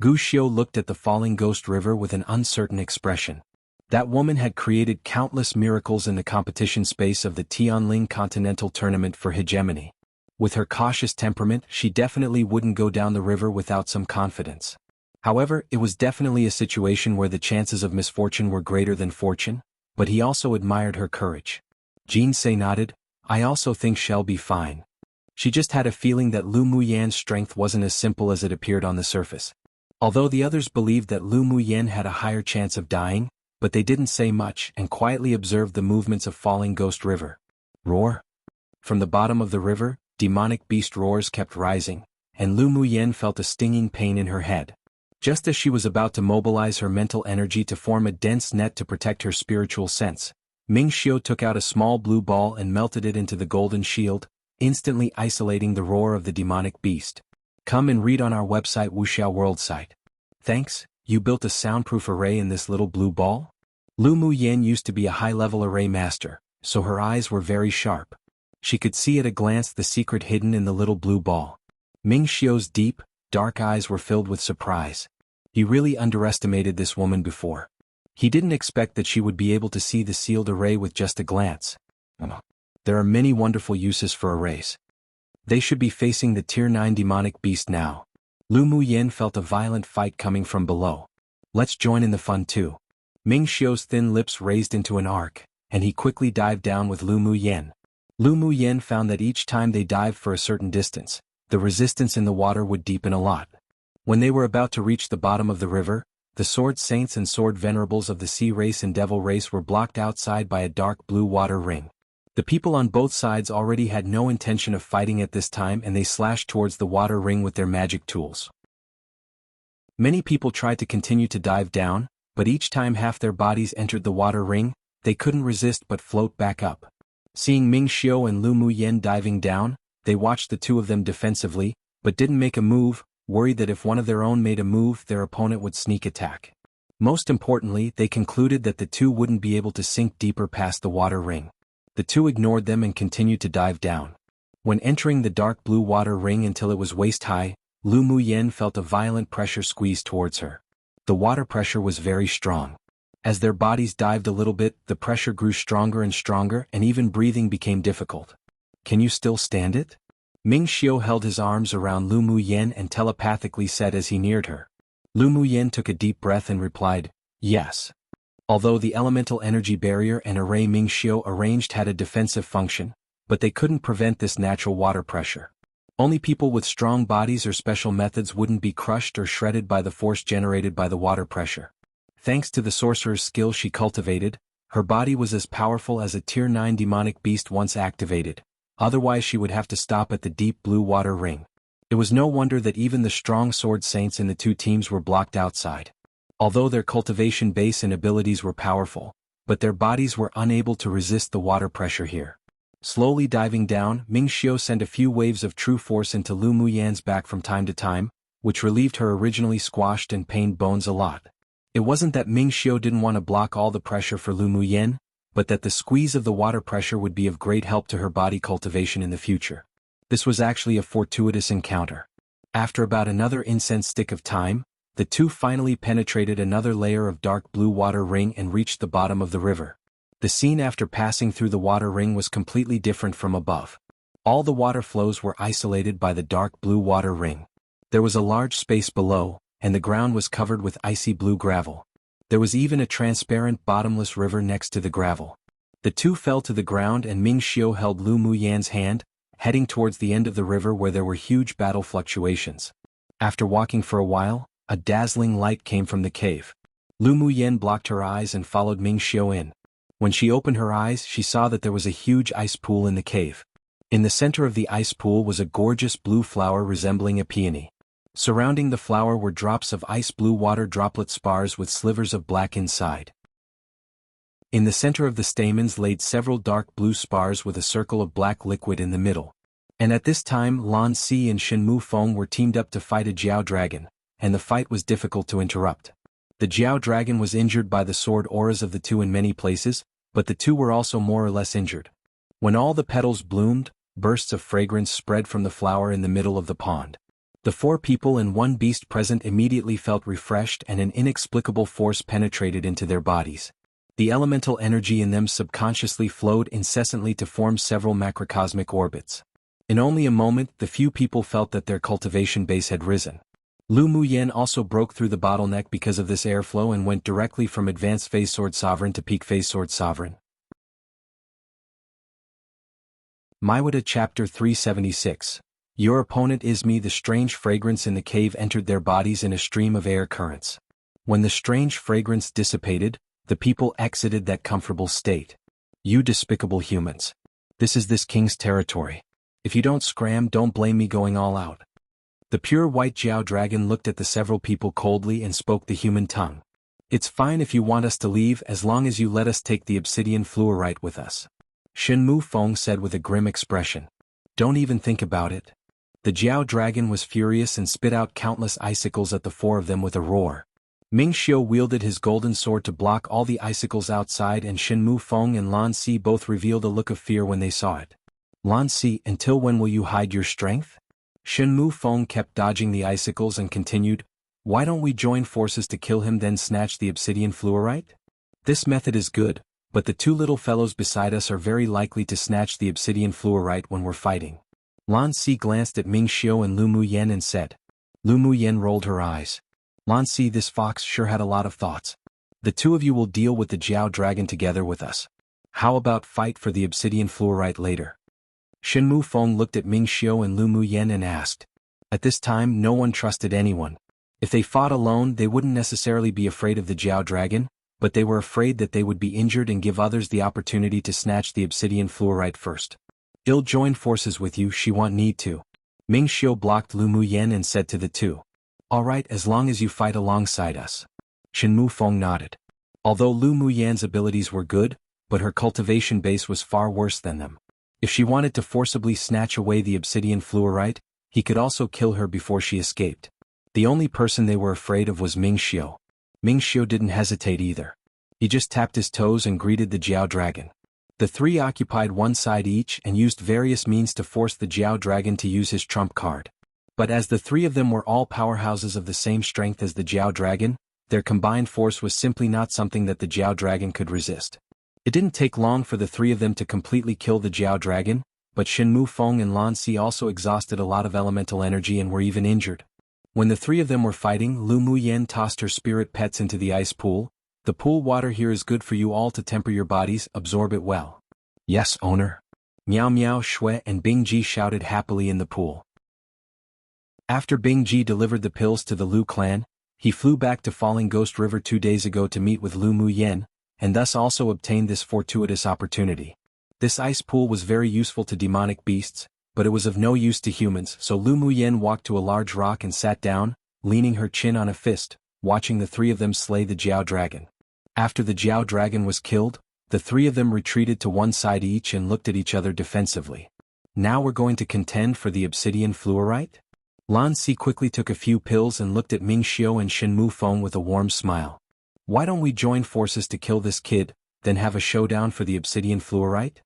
Gu Xiu looked at the falling ghost river with an uncertain expression. That woman had created countless miracles in the competition space of the Tianling Continental Tournament for hegemony. With her cautious temperament, she definitely wouldn't go down the river without some confidence. However, it was definitely a situation where the chances of misfortune were greater than fortune, but he also admired her courage. Jean Sei nodded. I also think she'll be fine. She just had a feeling that Lu Muyan's strength wasn't as simple as it appeared on the surface. Although the others believed that Lu Muyan had a higher chance of dying, but they didn't say much and quietly observed the movements of falling Ghost River. Roar! From the bottom of the river, demonic beast roars kept rising, and Lu Muyan felt a stinging pain in her head. Just as she was about to mobilize her mental energy to form a dense net to protect her spiritual sense, Ming Xiu took out a small blue ball and melted it into the golden shield, instantly isolating the roar of the demonic beast. Come and read on our website Wuxia World site. Thanks, you built a soundproof array in this little blue ball? Lu Muyan used to be a high-level array master, so her eyes were very sharp. She could see at a glance the secret hidden in the little blue ball. Ming Xiu's deep, dark eyes were filled with surprise. He really underestimated this woman before. He didn't expect that she would be able to see the sealed array with just a glance. There are many wonderful uses for arrays. They should be facing the Tier 9 demonic beast now. Lu Muyan felt a violent fight coming from below. Let's join in the fun too. Ming Xiu's thin lips raised into an arc, and he quickly dived down with Lu Muyan. Lu Muyan found that each time they dived for a certain distance, the resistance in the water would deepen a lot. When they were about to reach the bottom of the river, the sword saints and sword venerables of the sea race and devil race were blocked outside by a dark blue water ring. The people on both sides already had no intention of fighting at this time, and they slashed towards the water ring with their magic tools. Many people tried to continue to dive down, but each time half their bodies entered the water ring, they couldn't resist but float back up. Seeing Ming Xiu and Lu Muyan diving down, they watched the two of them defensively, but didn't make a move, worried that if one of their own made a move, their opponent would sneak attack. Most importantly, they concluded that the two wouldn't be able to sink deeper past the water ring. The two ignored them and continued to dive down. When entering the dark blue water ring until it was waist-high, Lu Muyan felt a violent pressure squeeze towards her. The water pressure was very strong. As their bodies dived a little bit, the pressure grew stronger and stronger, and even breathing became difficult. Can you still stand it? Ming Xiu held his arms around Lu Muyan and telepathically said as he neared her. Lu Muyan took a deep breath and replied, yes. Although the elemental energy barrier and array Ming Xiu arranged had a defensive function, but they couldn't prevent this natural water pressure. Only people with strong bodies or special methods wouldn't be crushed or shredded by the force generated by the water pressure. Thanks to the sorcerer's skill she cultivated, her body was as powerful as a Tier 9 demonic beast once activated, otherwise she would have to stop at the deep blue water ring. It was no wonder that even the strong sword saints in the two teams were blocked outside. Although their cultivation base and abilities were powerful, but their bodies were unable to resist the water pressure here. Slowly diving down, Ming Xiu sent a few waves of true force into Lu Muyan's back from time to time, which relieved her originally squashed and pained bones a lot. It wasn't that Ming Xiu didn't want to block all the pressure for Lu Muyan, but that the squeeze of the water pressure would be of great help to her body cultivation in the future. This was actually a fortuitous encounter. After about another incense stick of time, the two finally penetrated another layer of dark blue water ring and reached the bottom of the river. The scene after passing through the water ring was completely different from above. All the water flows were isolated by the dark blue water ring. There was a large space below, and the ground was covered with icy blue gravel. There was even a transparent bottomless river next to the gravel. The two fell to the ground and Ming Xiu held Lu Muyan's hand, heading towards the end of the river where there were huge battle fluctuations. After walking for a while, a dazzling light came from the cave. Lu Muyan blocked her eyes and followed Ming Xiu in. When she opened her eyes, she saw that there was a huge ice pool in the cave. In the center of the ice pool was a gorgeous blue flower resembling a peony. Surrounding the flower were drops of ice blue water droplet spars with slivers of black inside. In the center of the stamens laid several dark blue spars with a circle of black liquid in the middle. And at this time Lan Si and Shen Mu Feng were teamed up to fight a Jiao dragon, and the fight was difficult to interrupt. The Jiao dragon was injured by the sword auras of the two in many places, but the two were also more or less injured. When all the petals bloomed, bursts of fragrance spread from the flower in the middle of the pond. The 4 people and 1 beast present immediately felt refreshed, and an inexplicable force penetrated into their bodies. The elemental energy in them subconsciously flowed incessantly to form several macrocosmic orbits. In only a moment, the few people felt that their cultivation base had risen. Lu Muyen also broke through the bottleneck because of this airflow and went directly from Advanced Phase Sword Sovereign to Peak Phase Sword Sovereign. Maiwada Chapter 376. Your opponent is me. The strange fragrance in the cave entered their bodies in a stream of air currents. When the strange fragrance dissipated, the people exited that comfortable state. You despicable humans. This is this king's territory. If you don't scram, don't blame me going all out. The pure white Jiao dragon looked at the several people coldly and spoke the human tongue. It's fine if you want us to leave as long as you let us take the obsidian fluorite with us. Shenmu Feng said with a grim expression. Don't even think about it. The Jiao dragon was furious and spit out countless icicles at the 4 of them with a roar. Ming Xiu wielded his golden sword to block all the icicles outside, and Shenmu Feng and Lan Si both revealed a look of fear when they saw it. Lan Si, until when will you hide your strength? Shenmu Feng kept dodging the icicles and continued, why don't we join forces to kill him then snatch the obsidian fluorite? This method is good, but the 2 little fellows beside us are very likely to snatch the obsidian fluorite when we're fighting. Lan Si glanced at Ming Xiu and Lu Muyen and said. Lu Muyen rolled her eyes. Lan Si, this fox sure had a lot of thoughts. The 2 of you will deal with the Jiao dragon together with us. How about fight for the obsidian fluorite later? Shenmu Feng looked at Ming Xiu and Lu Muyen and asked. At this time no one trusted anyone. If they fought alone they wouldn't necessarily be afraid of the Jiao dragon, but they were afraid that they would be injured and give others the opportunity to snatch the obsidian fluorite first. I'll join forces with you, she won't need to. Ming Xiu blocked Lu Muyen and said to the 2. Alright, as long as you fight alongside us. Shenmu Feng nodded. Although Lu Muyen's abilities were good, but her cultivation base was far worse than them. If she wanted to forcibly snatch away the obsidian fluorite, he could also kill her before she escaped. The only person they were afraid of was Ming Xiu. Ming Xiu didn't hesitate either. He just tapped his toes and greeted the Jiao dragon. The 3 occupied one side each and used various means to force the Jiao dragon to use his trump card. But as the 3 of them were all powerhouses of the same strength as the Jiao dragon, their combined force was simply not something that the Jiao dragon could resist. It didn't take long for the 3 of them to completely kill the Jiao dragon, but Shenmu Feng and Lan Si also exhausted a lot of elemental energy and were even injured. When the 3 of them were fighting, Lu Muyen tossed her spirit pets into the ice pool. The pool water here is good for you all to temper your bodies, absorb it well. Yes, owner. Miao Miao, Shui and Bingji shouted happily in the pool. After Bingji delivered the pills to the Lu clan, he flew back to Falling Ghost River 2 days ago to meet with Lu Muyen, and thus also obtained this fortuitous opportunity. This ice pool was very useful to demonic beasts, but it was of no use to humans, so Lu Muyen walked to a large rock and sat down, leaning her chin on a fist, watching the 3 of them slay the Jiao dragon. After the Jiao dragon was killed, the 3 of them retreated to one side each and looked at each other defensively. Now we're going to contend for the obsidian fluorite? Lan Si quickly took a few pills and looked at Ming Xiu and Shenmu Feng with a warm smile. Why don't we join forces to kill this kid, then have a showdown for the obsidian fluorite?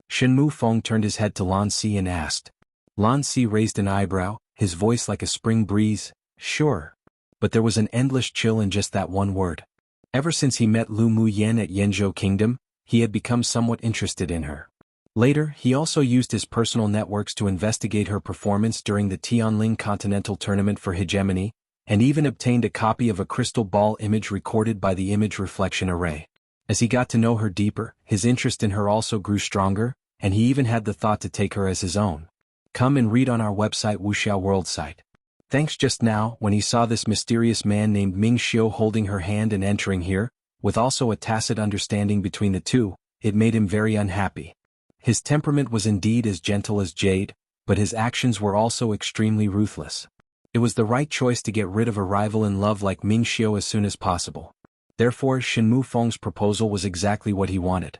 Shenmu Feng turned his head to Lan Si and asked. Lan Si raised an eyebrow, his voice like a spring breeze. Sure. But there was an endless chill in just that one word. Ever since he met Lu Muyen at Yenzhou Kingdom, he had become somewhat interested in her. Later, he also used his personal networks to investigate her performance during the Tianling Continental Tournament for Hegemony, and even obtained a copy of a crystal ball image recorded by the Image Reflection Array. As he got to know her deeper, his interest in her also grew stronger, and he even had the thought to take her as his own. Come and read on our website Wuxia World site. Thanks. Just now, when he saw this mysterious man named Ming Xiu holding her hand and entering here, with also a tacit understanding between the 2, it made him very unhappy. His temperament was indeed as gentle as jade, but his actions were also extremely ruthless. It was the right choice to get rid of a rival in love like Ming Xiu as soon as possible. Therefore, Shenmu Feng's proposal was exactly what he wanted.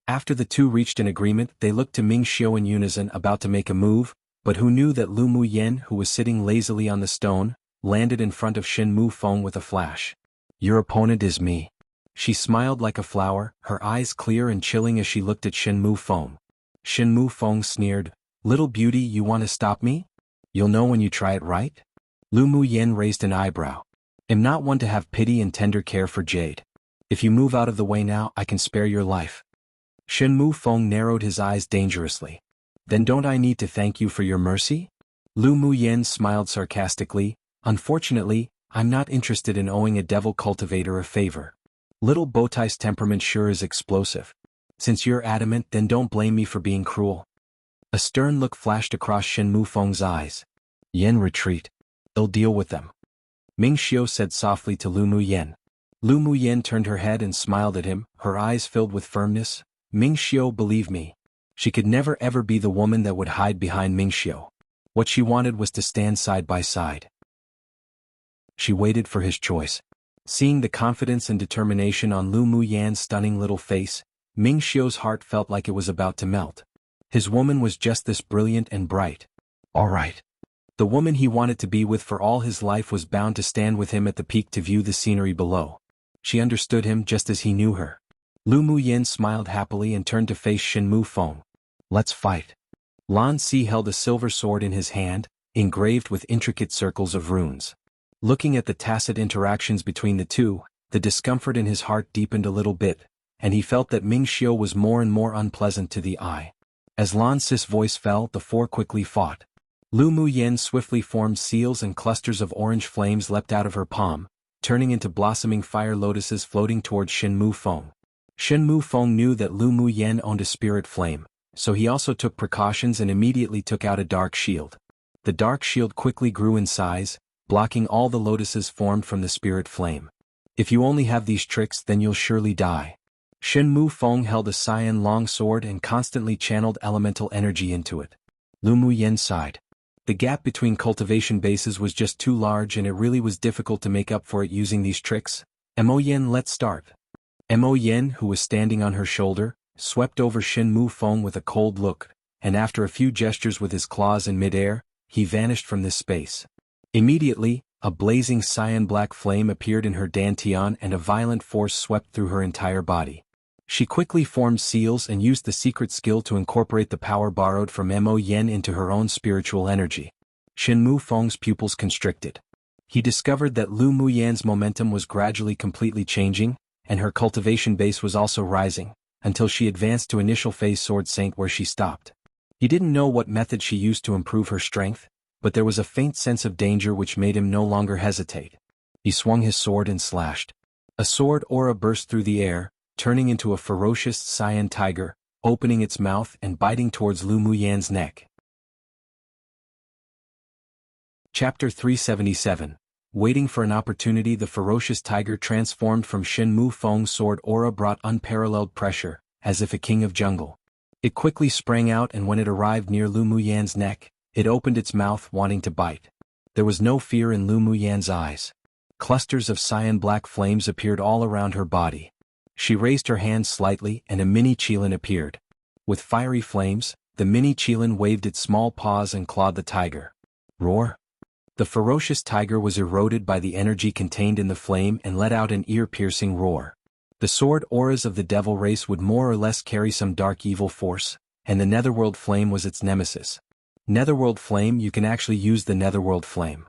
After the 2 reached an agreement, they looked to Ming Xiu in unison, about to make a move, but who knew that Lu Muyen, who was sitting lazily on the stone, landed in front of Shenmu Feng with a flash. Your opponent is me. She smiled like a flower, her eyes clear and chilling as she looked at Shen Mufeng. Shen Mufeng sneered, "Little beauty, you want to stop me? You'll know when you try it, right?" Lu Muyen raised an eyebrow. "Am not one to have pity and tender care for Jade. If you move out of the way now, I can spare your life." Shen Mufeng narrowed his eyes dangerously. "Then don't I need to thank you for your mercy?" Lu Muyen smiled sarcastically. "Unfortunately, I'm not interested in owing a devil cultivator a favor. Little Bowtie's temperament sure is explosive. Since you're adamant, then don't blame me for being cruel." A stern look flashed across Shen Mufeng's eyes. "Yen, retreat. I'll deal with them," Ming Xiu said softly to Lu Muyen. Lu Muyen turned her head and smiled at him, her eyes filled with firmness. Ming Xiu, believe me. She could never ever be the woman that would hide behind Ming Xiu. What she wanted was to stand side by side. She waited for his choice. Seeing the confidence and determination on Lu Muyen's stunning little face, Ming Xiu's heart felt like it was about to melt. His woman was just this brilliant and bright. All right. The woman he wanted to be with for all his life was bound to stand with him at the peak to view the scenery below. She understood him just as he knew her. Lu Muyen smiled happily and turned to face Shen Mufeng. "Let's fight." Lan Si held a silver sword in his hand, engraved with intricate circles of runes. Looking at the tacit interactions between the two, the discomfort in his heart deepened a little bit, and he felt that Ming Xiu was more and more unpleasant to the eye. As Lan Si's voice fell, the four quickly fought. Lu Muyen swiftly formed seals and clusters of orange flames leapt out of her palm, turning into blossoming fire lotuses floating towards Shen Mufeng. Shen Mufeng knew that Lu Muyen owned a spirit flame, so he also took precautions and immediately took out a dark shield. The dark shield quickly grew in size, blocking all the lotuses formed from the spirit flame. "If you only have these tricks, then you'll surely die." Shen Mufeng held a cyan long sword and constantly channeled elemental energy into it. Lu Muyen sighed. The gap between cultivation bases was just too large and it really was difficult to make up for it using these tricks. "Mo Yen, let's start." Mo Yen, who was standing on her shoulder, swept over Shen Mufeng with a cold look, and after a few gestures with his claws in midair, he vanished from this space. Immediately, a blazing cyan-black flame appeared in her dantian and a violent force swept through her entire body. She quickly formed seals and used the secret skill to incorporate the power borrowed from Mo Yen into her own spiritual energy. Shen Mufeng's pupils constricted. He discovered that Lu Muyen's momentum was gradually completely changing, and her cultivation base was also rising, until she advanced to initial phase Sword Saint where she stopped. He didn't know what method she used to improve her strength, but there was a faint sense of danger which made him no longer hesitate. He swung his sword and slashed. A sword aura burst through the air, turning into a ferocious cyan tiger, opening its mouth and biting towards Lu Muyen's neck. Chapter 377. Waiting for an opportunity. The ferocious tiger transformed from Shen Mufeng's sword aura brought unparalleled pressure, as if a king of jungle. It quickly sprang out and when it arrived near Lu Muyen's neck, it opened its mouth wanting to bite. There was no fear in Lu Muyen's eyes. Clusters of cyan-black flames appeared all around her body. She raised her hand slightly and a mini qilin appeared. With fiery flames, the mini qilin waved its small paws and clawed the tiger. Roar! The ferocious tiger was eroded by the energy contained in the flame and let out an ear-piercing roar. The sword auras of the devil race would more or less carry some dark evil force, and the netherworld flame was its nemesis. Netherworld flame. You can actually use the netherworld flame.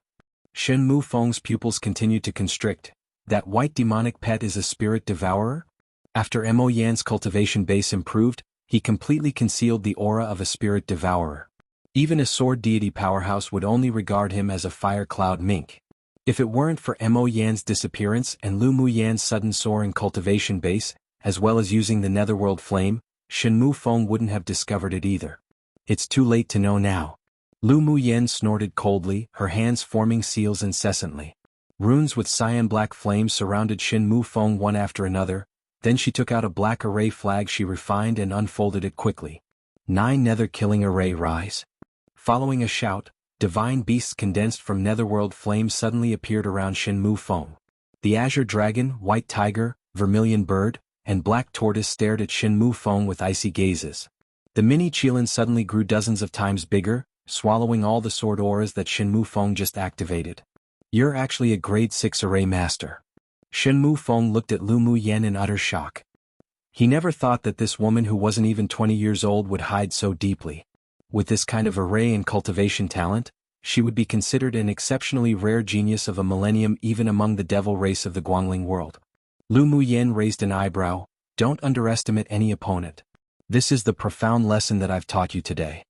Shen Mufeng's pupils continued to constrict. That white demonic pet is a spirit devourer? After Mo Yan's cultivation base improved, he completely concealed the aura of a spirit devourer. Even a sword deity powerhouse would only regard him as a fire cloud mink. If it weren't for Mo Yan's disappearance and Lu Muyan's sudden soaring cultivation base, as well as using the netherworld flame, Shen Mufeng wouldn't have discovered it either. It's too late to know now. Lu Muyen snorted coldly, her hands forming seals incessantly. Runes with cyan-black flames surrounded Shen Mufeng one after another, then she took out a black array flag. She refined and unfolded it quickly. 9 nether-killing array rise. Following a shout, divine beasts condensed from netherworld flames suddenly appeared around Shen Mufeng. The azure dragon, white tiger, vermilion bird, and black tortoise stared at Shen Mufeng with icy gazes. The mini qilin suddenly grew dozens of times bigger, swallowing all the sword auras that Shen Mufeng just activated. You're actually a grade 6 array master. Shenmu Feng looked at Lu Muyen in utter shock. He never thought that this woman who wasn't even 20 years old would hide so deeply. With this kind of array and cultivation talent, she would be considered an exceptionally rare genius of a millennium even among the devil race of the Guangling world. Lu Muyen raised an eyebrow. Don't underestimate any opponent. This is the profound lesson that I've taught you today.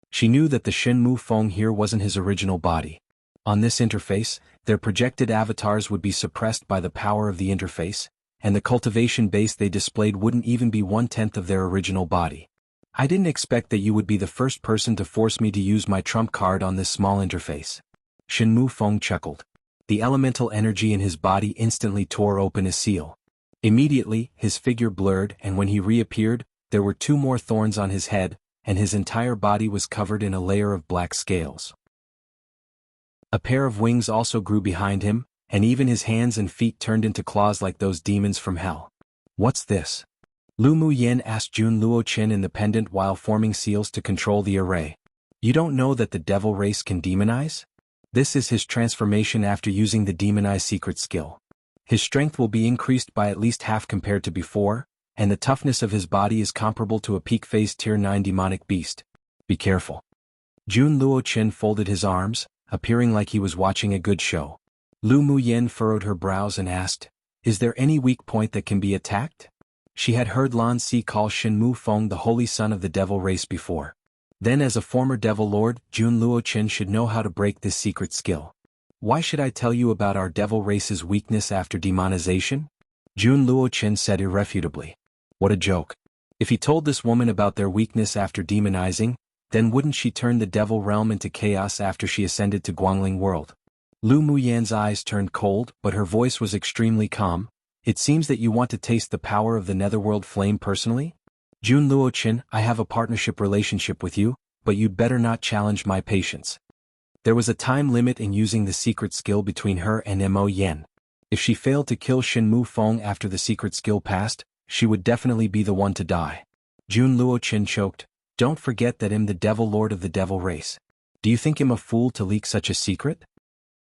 She knew that the Shenmu Feng here wasn't his original body. On this interface, their projected avatars would be suppressed by the power of the interface, and the cultivation base they displayed wouldn't even be 1/10 of their original body. I didn't expect that you would be the first person to force me to use my trump card on this small interface. Shenmu Feng chuckled. The elemental energy in his body instantly tore open a seal. Immediately, his figure blurred, and when he reappeared, there were 2 more thorns on his head, and his entire body was covered in a layer of black scales. A pair of wings also grew behind him, and even his hands and feet turned into claws like those demons from hell. What's this? Lu Muyen asked Jun Luochen in the pendant while forming seals to control the array. You don't know that the devil race can demonize? This is his transformation after using the demonize secret skill. His strength will be increased by at least half compared to before, and the toughness of his body is comparable to a peak phase tier 9 demonic beast. Be careful. Jun Luochen folded his arms, appearing like he was watching a good show. Lu Muyen furrowed her brows and asked, is there any weak point that can be attacked? She had heard Lan Si call Shenmu Feng the holy son of the devil race before. Then as a former devil lord, Jun Luochen should know how to break this secret skill. Why should I tell you about our devil race's weakness after demonization? Jun Luochen said irrefutably. What a joke. If he told this woman about their weakness after demonizing, then wouldn't she turn the devil realm into chaos after she ascended to Guangling world? Lu Muyan's eyes turned cold, but her voice was extremely calm. It seems that you want to taste the power of the netherworld flame personally? Jun Luochen, I have a partnership relationship with you, but you'd better not challenge my patience. There was a time limit in using the secret skill between her and Mo Yen. If she failed to kill Shenmu Feng after the secret skill passed, she would definitely be the one to die. Jun Luochen choked. Don't forget that I'm the devil lord of the devil race. Do you think I'm a fool to leak such a secret?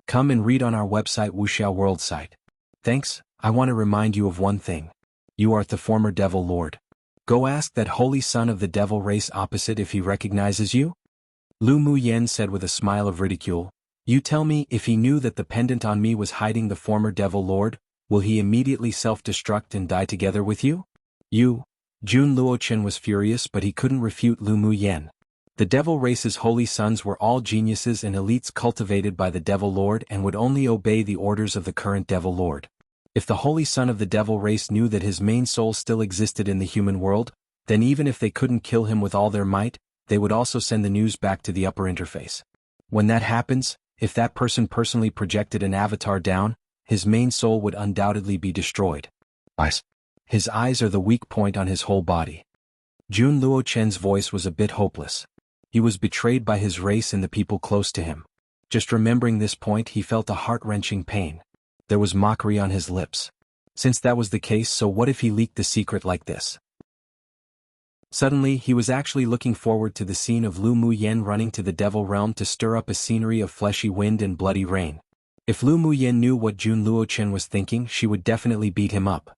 Come and read on our website Wuxia World site. Thanks, I want to remind you of one thing. You are the former devil lord. Go ask that holy son of the devil race opposite if he recognizes you? Lu Muyen said with a smile of ridicule. You tell me, if he knew that the pendant on me was hiding the former devil lord, will he immediately self-destruct and die together with you? You? Jun Luochen was furious, but he couldn't refute Lu Muyen. The devil race's holy sons were all geniuses and elites cultivated by the devil lord and would only obey the orders of the current devil lord. If the holy son of the devil race knew that his main soul still existed in the human world, then even if they couldn't kill him with all their might, they would also send the news back to the upper interface. When that happens, if that person personally projected an avatar down, his main soul would undoubtedly be destroyed. His eyes are the weak point on his whole body. Jun Luochen's voice was a bit hopeless. He was betrayed by his race and the people close to him. Just remembering this point, he felt a heart-wrenching pain. There was mockery on his lips. Since that was the case, so what if he leaked the secret like this? Suddenly, he was actually looking forward to the scene of Lu Muyen running to the devil realm to stir up a scenery of fleshy wind and bloody rain. If Lu Muyen knew what Jun Luochen was thinking, she would definitely beat him up.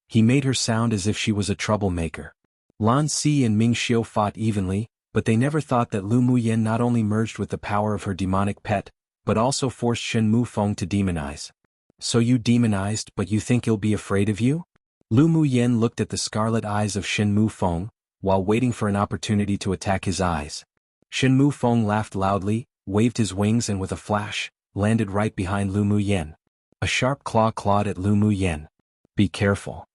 He made her sound as if she was a troublemaker. Lan Si and Ming Xiu fought evenly, but they never thought that Lu Muyen not only merged with the power of her demonic pet, but also forced Shenmu Feng to demonize. So you demonized, but you think he'll be afraid of you? Lu Muyen looked at the scarlet eyes of Shenmu Feng, while waiting for an opportunity to attack his eyes. Shenmu Feng laughed loudly, waved his wings and with a flash, landed right behind Lu Muyen. A sharp claw clawed at Lu Muyen. Be careful.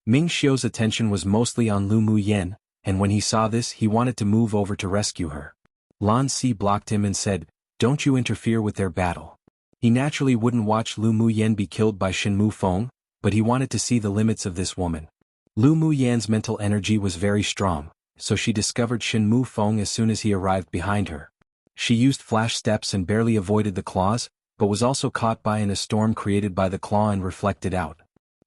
Ming Xiu's attention was mostly on Lu Muyen, and when he saw this he wanted to move over to rescue her. Lan Si blocked him and said, don't you interfere with their battle. He naturally wouldn't watch Lu Muyen be killed by Shenmu Feng, but he wanted to see the limits of this woman. Lu Muyen's mental energy was very strong, so she discovered Shenmu Feng as soon as he arrived behind her. She used flash steps and barely avoided the claws, but was also caught by a storm created by the claw and reflected out.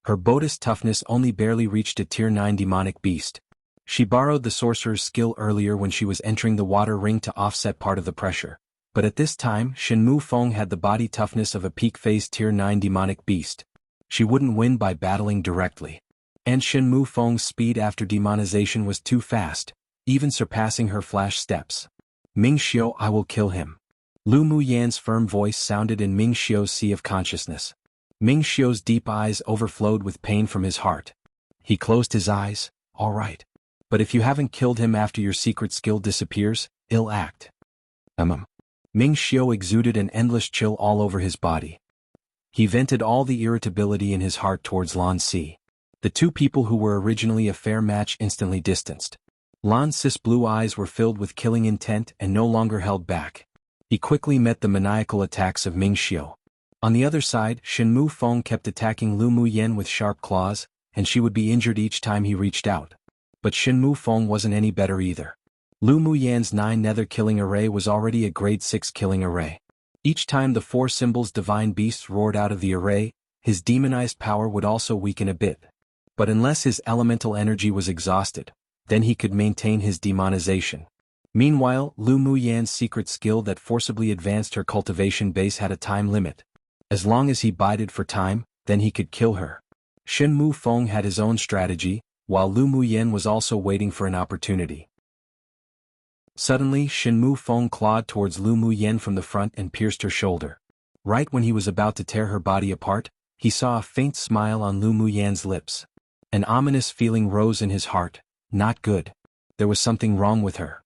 Her Bodis toughness only barely reached a tier 9 demonic beast. She borrowed the sorcerer's skill earlier when she was entering the water ring to offset part of the pressure, but at this time Shenmu Feng had the body toughness of a peak phase tier 9 demonic beast. She wouldn't win by battling directly. And Shen Mu Feng's speed after demonization was too fast, even surpassing her flash steps. Ming Xiu, I will kill him. Lu Muyan's firm voice sounded in Ming Xiu's sea of consciousness. Ming Xiu's deep eyes overflowed with pain from his heart. He closed his eyes. All right. But if you haven't killed him after your secret skill disappears, ill act. Ming Xiu exuded an endless chill all over his body. He vented all the irritability in his heart towards Lan Si. The two people who were originally a fair match instantly distanced. Lan Si's blue eyes were filled with killing intent and no longer held back. He quickly met the maniacal attacks of Ming Xiu. On the other side, Shen Mu Feng kept attacking Lu Muyan with sharp claws, and she would be injured each time he reached out. But Shen Mu Feng wasn't any better either. Lu Muyan's 9 nether killing array was already a grade 6 killing array. Each time the 4 symbols divine beasts roared out of the array, his demonized power would also weaken a bit. But unless his elemental energy was exhausted, then he could maintain his demonization. Meanwhile, Lu Muyan's secret skill that forcibly advanced her cultivation base had a time limit. As long as he bided for time, then he could kill her. Shen Mu Feng had his own strategy, while Lu Muyan was also waiting for an opportunity. Suddenly, Shen Mu Feng clawed towards Lu Muyan from the front and pierced her shoulder. Right when he was about to tear her body apart, he saw a faint smile on Lu Muyan's lips. An ominous feeling rose in his heart. Not good. There was something wrong with her.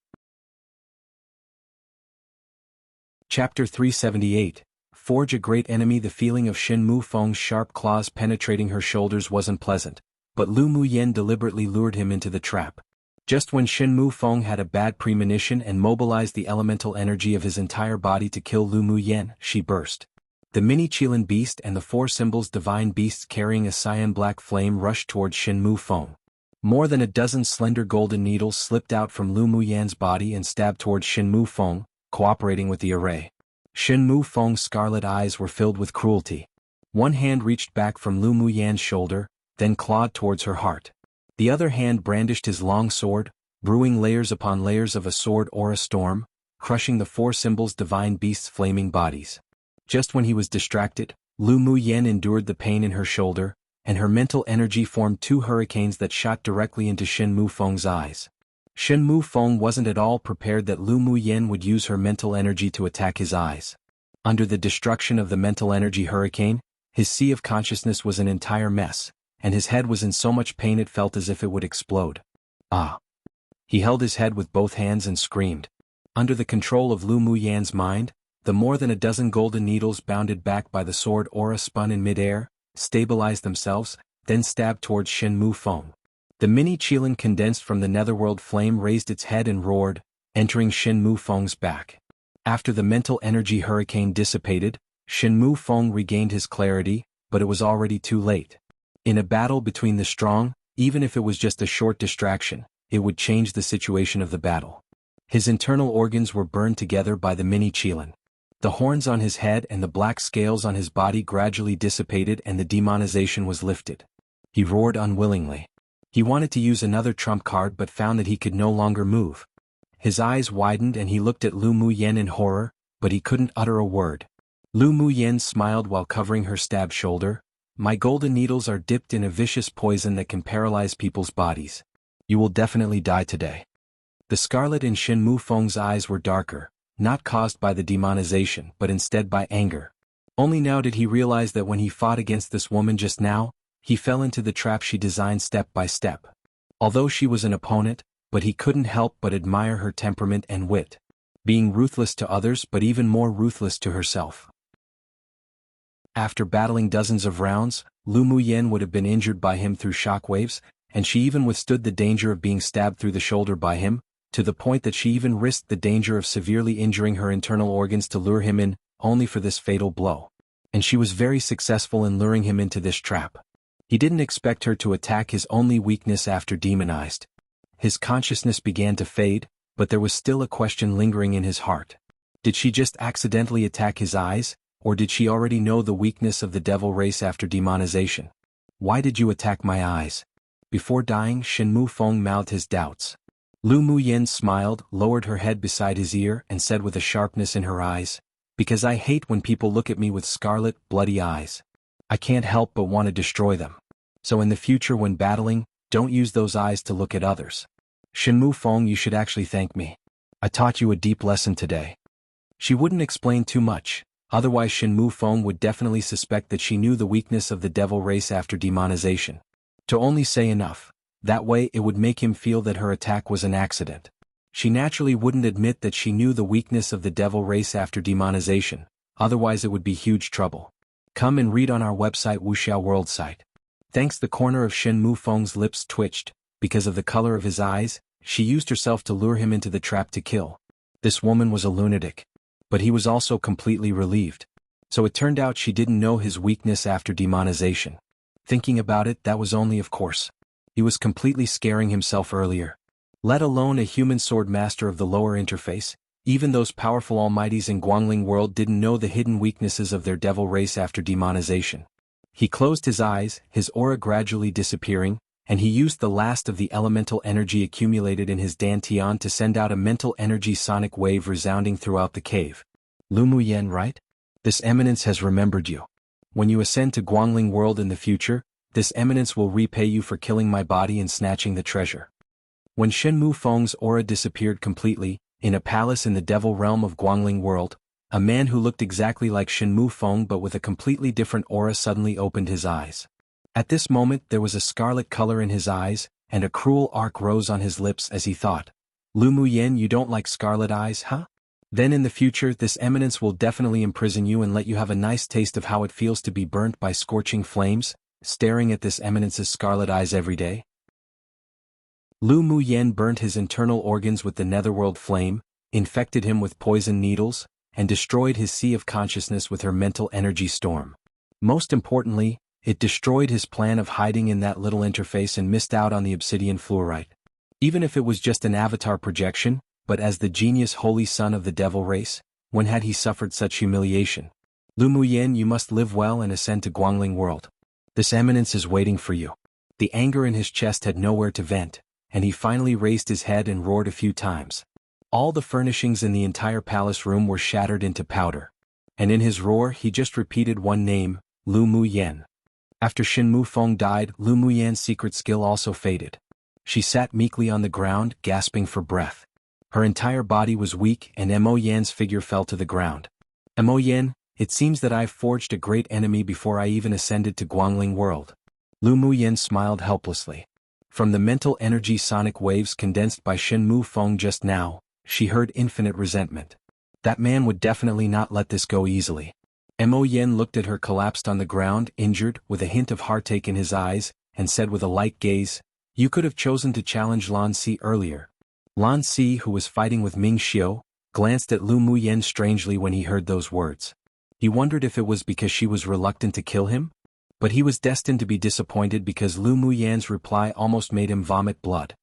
Chapter 378. Forge a great enemy. The feeling of Shen Mu Feng's sharp claws penetrating her shoulders wasn't pleasant, but Lu Muyan deliberately lured him into the trap. Just when Shen Mu Feng had a bad premonition and mobilized the elemental energy of his entire body to kill Lu Muyan, she burst. The mini Qilin beast and the 4 symbols divine beasts carrying a cyan black flame rushed towards Shen Mu Feng. More than a dozen slender golden needles slipped out from Lu Muyan's body and stabbed towards Shen Mu Feng, cooperating with the array. Shen Mu Feng's scarlet eyes were filled with cruelty. One hand reached back from Lu Muyan's shoulder, then clawed towards her heart. The other hand brandished his long sword, brewing layers upon layers of a sword or a storm, crushing the 4 symbols divine beasts' flaming bodies. Just when he was distracted, Lu Muyan endured the pain in her shoulder, and her mental energy formed 2 hurricanes that shot directly into Shen Mu Feng's eyes. Shen Mu Feng wasn't at all prepared that Lu Muyan would use her mental energy to attack his eyes. Under the destruction of the mental energy hurricane, his sea of consciousness was an entire mess, and his head was in so much pain it felt as if it would explode. Ah! He held his head with both hands and screamed. Under the control of Lu Muyan's mind, the more than a dozen golden needles bounded back by the sword aura spun in midair, stabilized themselves, then stabbed towards Shen Mu Feng. The mini Qilin condensed from the netherworld flame raised its head and roared, entering Shen Mu Feng's back. After the mental energy hurricane dissipated, Shen Mu Feng regained his clarity, but it was already too late. In a battle between the strong, even if it was just a short distraction, it would change the situation of the battle. His internal organs were burned together by the mini Qilin. The horns on his head and the black scales on his body gradually dissipated and the demonization was lifted. He roared unwillingly. He wanted to use another trump card but found that he could no longer move. His eyes widened and he looked at Lu Muyan in horror, but he couldn't utter a word. Lu Muyan smiled while covering her stabbed shoulder. My golden needles are dipped in a vicious poison that can paralyze people's bodies. You will definitely die today. The scarlet in Shen Mu Feng's eyes were darker, not caused by the demonization but instead by anger. Only now did he realize that when he fought against this woman just now, he fell into the trap she designed step by step. Although she was an opponent, but he couldn't help but admire her temperament and wit. Being ruthless to others but even more ruthless to herself. After battling dozens of rounds, Lu Muyan would have been injured by him through shockwaves, and she even withstood the danger of being stabbed through the shoulder by him, to the point that she even risked the danger of severely injuring her internal organs to lure him in, only for this fatal blow. And she was very successful in luring him into this trap. He didn't expect her to attack his only weakness after demonized. His consciousness began to fade, but there was still a question lingering in his heart. Did she just accidentally attack his eyes, or did she already know the weakness of the devil race after demonization? Why did you attack my eyes? Before dying, Shen Mu Feng mouthed his doubts. Lu Muyan smiled, lowered her head beside his ear and said with a sharpness in her eyes, because I hate when people look at me with scarlet, bloody eyes. I can't help but want to destroy them. So in the future when battling, don't use those eyes to look at others. Shenmu Feng, you should actually thank me. I taught you a deep lesson today. She wouldn't explain too much, otherwise Shenmu Feng would definitely suspect that she knew the weakness of the devil race after demonization. To only say enough, that way it would make him feel that her attack was an accident. She naturally wouldn't admit that she knew the weakness of the devil race after demonization, otherwise it would be huge trouble. Come and read on our website Wuxia World site. Thanks. The corner of Shenmu Feng's lips twitched, because of the color of his eyes, she used herself to lure him into the trap to kill. This woman was a lunatic. But he was also completely relieved. So it turned out she didn't know his weakness after demonization. Thinking about it, that was only of course. He was completely scaring himself earlier. Let alone a human sword master of the lower interface, even those powerful almighties in Guangling world didn't know the hidden weaknesses of their devil race after demonization. He closed his eyes, his aura gradually disappearing, and he used the last of the elemental energy accumulated in his dantian to send out a mental energy sonic wave resounding throughout the cave. Lu Muyan, right? This eminence has remembered you. When you ascend to Guangling world in the future, this eminence will repay you for killing my body and snatching the treasure. When Shenmu Feng's aura disappeared completely, in a palace in the devil realm of Guangling world, a man who looked exactly like Shenmu Feng but with a completely different aura suddenly opened his eyes. At this moment there was a scarlet color in his eyes, and a cruel arc rose on his lips as he thought, Lu Muyan, you don't like scarlet eyes, huh? Then in the future this eminence will definitely imprison you and let you have a nice taste of how it feels to be burnt by scorching flames, staring at this eminence's scarlet eyes every day. Lu Muyan burnt his internal organs with the netherworld flame, infected him with poison needles, and destroyed his sea of consciousness with her mental energy storm. Most importantly, it destroyed his plan of hiding in that little interface and missed out on the obsidian fluorite. Even if it was just an avatar projection, but as the genius holy son of the devil race, when had he suffered such humiliation? Lu Muyan, you must live well and ascend to Guangling world. This eminence is waiting for you. The anger in his chest had nowhere to vent, and he finally raised his head and roared a few times. All the furnishings in the entire palace room were shattered into powder. And in his roar he just repeated one name, Lu Muyan. After Shenmu Feng died, Lu Muyan's secret skill also faded. She sat meekly on the ground, gasping for breath. Her entire body was weak and Mo Yan's figure fell to the ground. Mo Yan, it seems that I've forged a great enemy before I even ascended to Guangling world. Lu Muyan smiled helplessly. From the mental energy sonic waves condensed by Shenmu Feng just now, she heard infinite resentment. That man would definitely not let this go easily. Mo Yan looked at her collapsed on the ground, injured, with a hint of heartache in his eyes, and said with a light gaze, you could have chosen to challenge Lan Si earlier. Lan Si, who was fighting with Ming Xiu, glanced at Lu Muyan strangely when he heard those words. He wondered if it was because she was reluctant to kill him? But he was destined to be disappointed because Lu Muyan's reply almost made him vomit blood.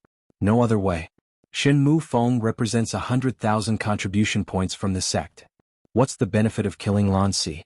No other way. Shenmu Feng represents 100,000 contribution points from the sect. What's the benefit of killing Lan Si?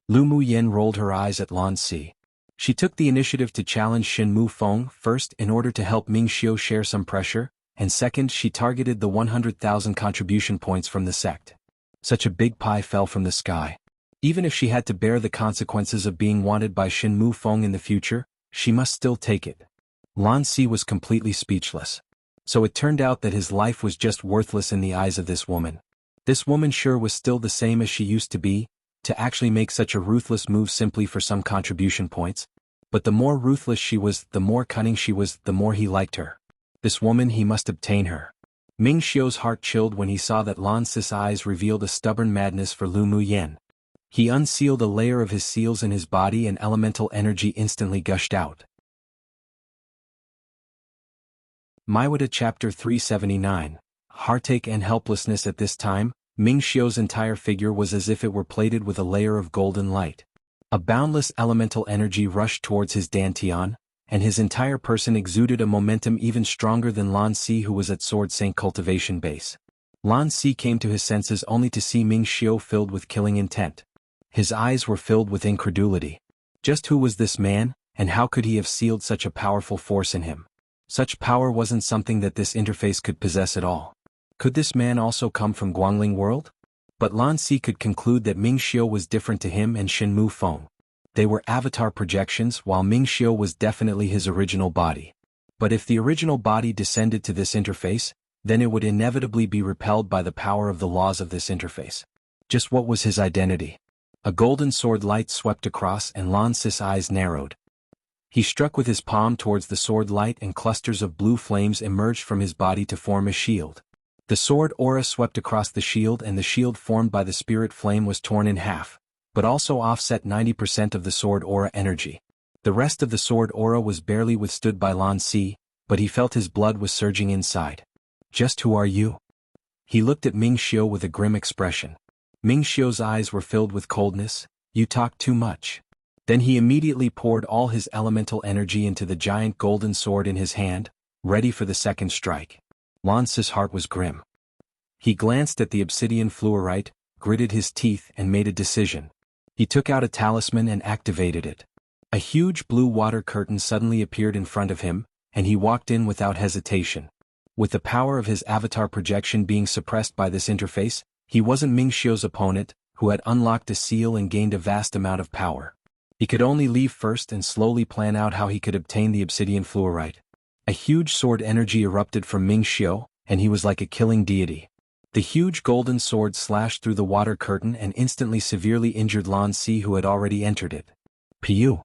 Lu Muyan rolled her eyes at Lan Si. She took the initiative to challenge Shenmu Feng first in order to help Ming Xiu share some pressure, and second she targeted the 100,000 contribution points from the sect. Such a big pie fell from the sky. Even if she had to bear the consequences of being wanted by Shenmu Feng in the future, she must still take it. Lan Si was completely speechless. So it turned out that his life was just worthless in the eyes of this woman. This woman sure was still the same as she used to be, to actually make such a ruthless move simply for some contribution points. But the more ruthless she was, the more cunning she was, the more he liked her. This woman, he must obtain her. Ming Xiu's heart chilled when he saw that Lan Si's eyes revealed a stubborn madness for Lu Muyan. He unsealed a layer of his seals in his body and elemental energy instantly gushed out. Maiwada Chapter 379. Heartache and helplessness. At this time, Ming Xiu's entire figure was as if it were plated with a layer of golden light. A boundless elemental energy rushed towards his dantian, and his entire person exuded a momentum even stronger than Lan Si, who was at Sword Saint cultivation base. Lan Si came to his senses only to see Ming Xiu filled with killing intent. His eyes were filled with incredulity. Just who was this man, and how could he have sealed such a powerful force in him? Such power wasn't something that this interface could possess at all. Could this man also come from Guangling world? But Lan Si could conclude that Ming Xiu was different to him and Shenmu Feng. They were avatar projections, while Mingxiu was definitely his original body. But if the original body descended to this interface, then it would inevitably be repelled by the power of the laws of this interface. Just what was his identity? A golden sword light swept across and Lan Si's eyes narrowed. He struck with his palm towards the sword light and clusters of blue flames emerged from his body to form a shield. The sword aura swept across the shield and the shield formed by the spirit flame was torn in half, but also offset 90% of the sword aura energy. The rest of the sword aura was barely withstood by Lan Si, but he felt his blood was surging inside. Just who are you? He looked at Mingxiu with a grim expression. Mingxiu's eyes were filled with coldness. You talk too much. Then he immediately poured all his elemental energy into the giant golden sword in his hand, ready for the second strike. Lan Si's heart was grim. He glanced at the obsidian fluorite, gritted his teeth and made a decision. He took out a talisman and activated it. A huge blue water curtain suddenly appeared in front of him, and he walked in without hesitation. With the power of his avatar projection being suppressed by this interface, he wasn't Mingxiu's opponent, who had unlocked a seal and gained a vast amount of power. He could only leave first and slowly plan out how he could obtain the obsidian fluorite. A huge sword energy erupted from Mingxiu, and he was like a killing deity. The huge golden sword slashed through the water curtain and instantly severely injured Lan Si, who had already entered it. Piu!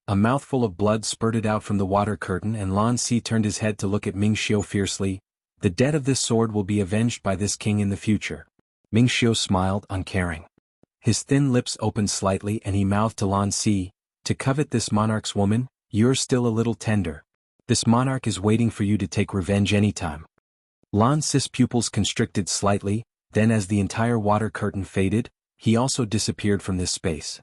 A mouthful of blood spurted out from the water curtain and Lan Si turned his head to look at Mingxiu fiercely. The death of this sword will be avenged by this king in the future. Mingxiu smiled, uncaring. His thin lips opened slightly and he mouthed to Lan Si, to covet this monarch's woman, you're still a little tender. This monarch is waiting for you to take revenge anytime. Lan Si's pupils constricted slightly, then as the entire water curtain faded, he also disappeared from this space.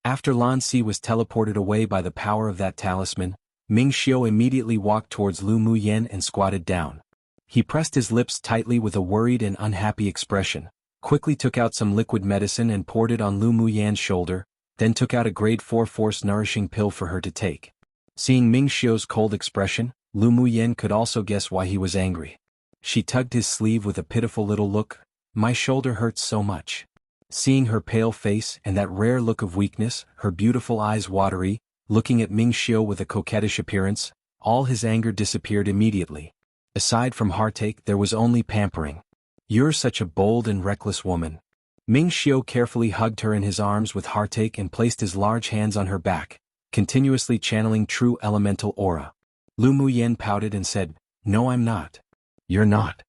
After Lan Si was teleported away by the power of that talisman, Mingxiu immediately walked towards Lu Muyan and squatted down. He pressed his lips tightly with a worried and unhappy expression, quickly took out some liquid medicine and poured it on Lu Muyan's shoulder, then took out a grade 4 force nourishing pill for her to take. Seeing Mingxiu's cold expression, Lu Muyan could also guess why he was angry. She tugged his sleeve with a pitiful little look. My shoulder hurts so much. Seeing her pale face and that rare look of weakness, her beautiful eyes watery, looking at Mingxiu with a coquettish appearance, all his anger disappeared immediately. Aside from heartache, there was only pampering. You're such a bold and reckless woman. Mingxiu carefully hugged her in his arms with heartache and placed his large hands on her back, continuously channeling true elemental aura. Lu Muyan pouted and said, No, I'm not. You're not.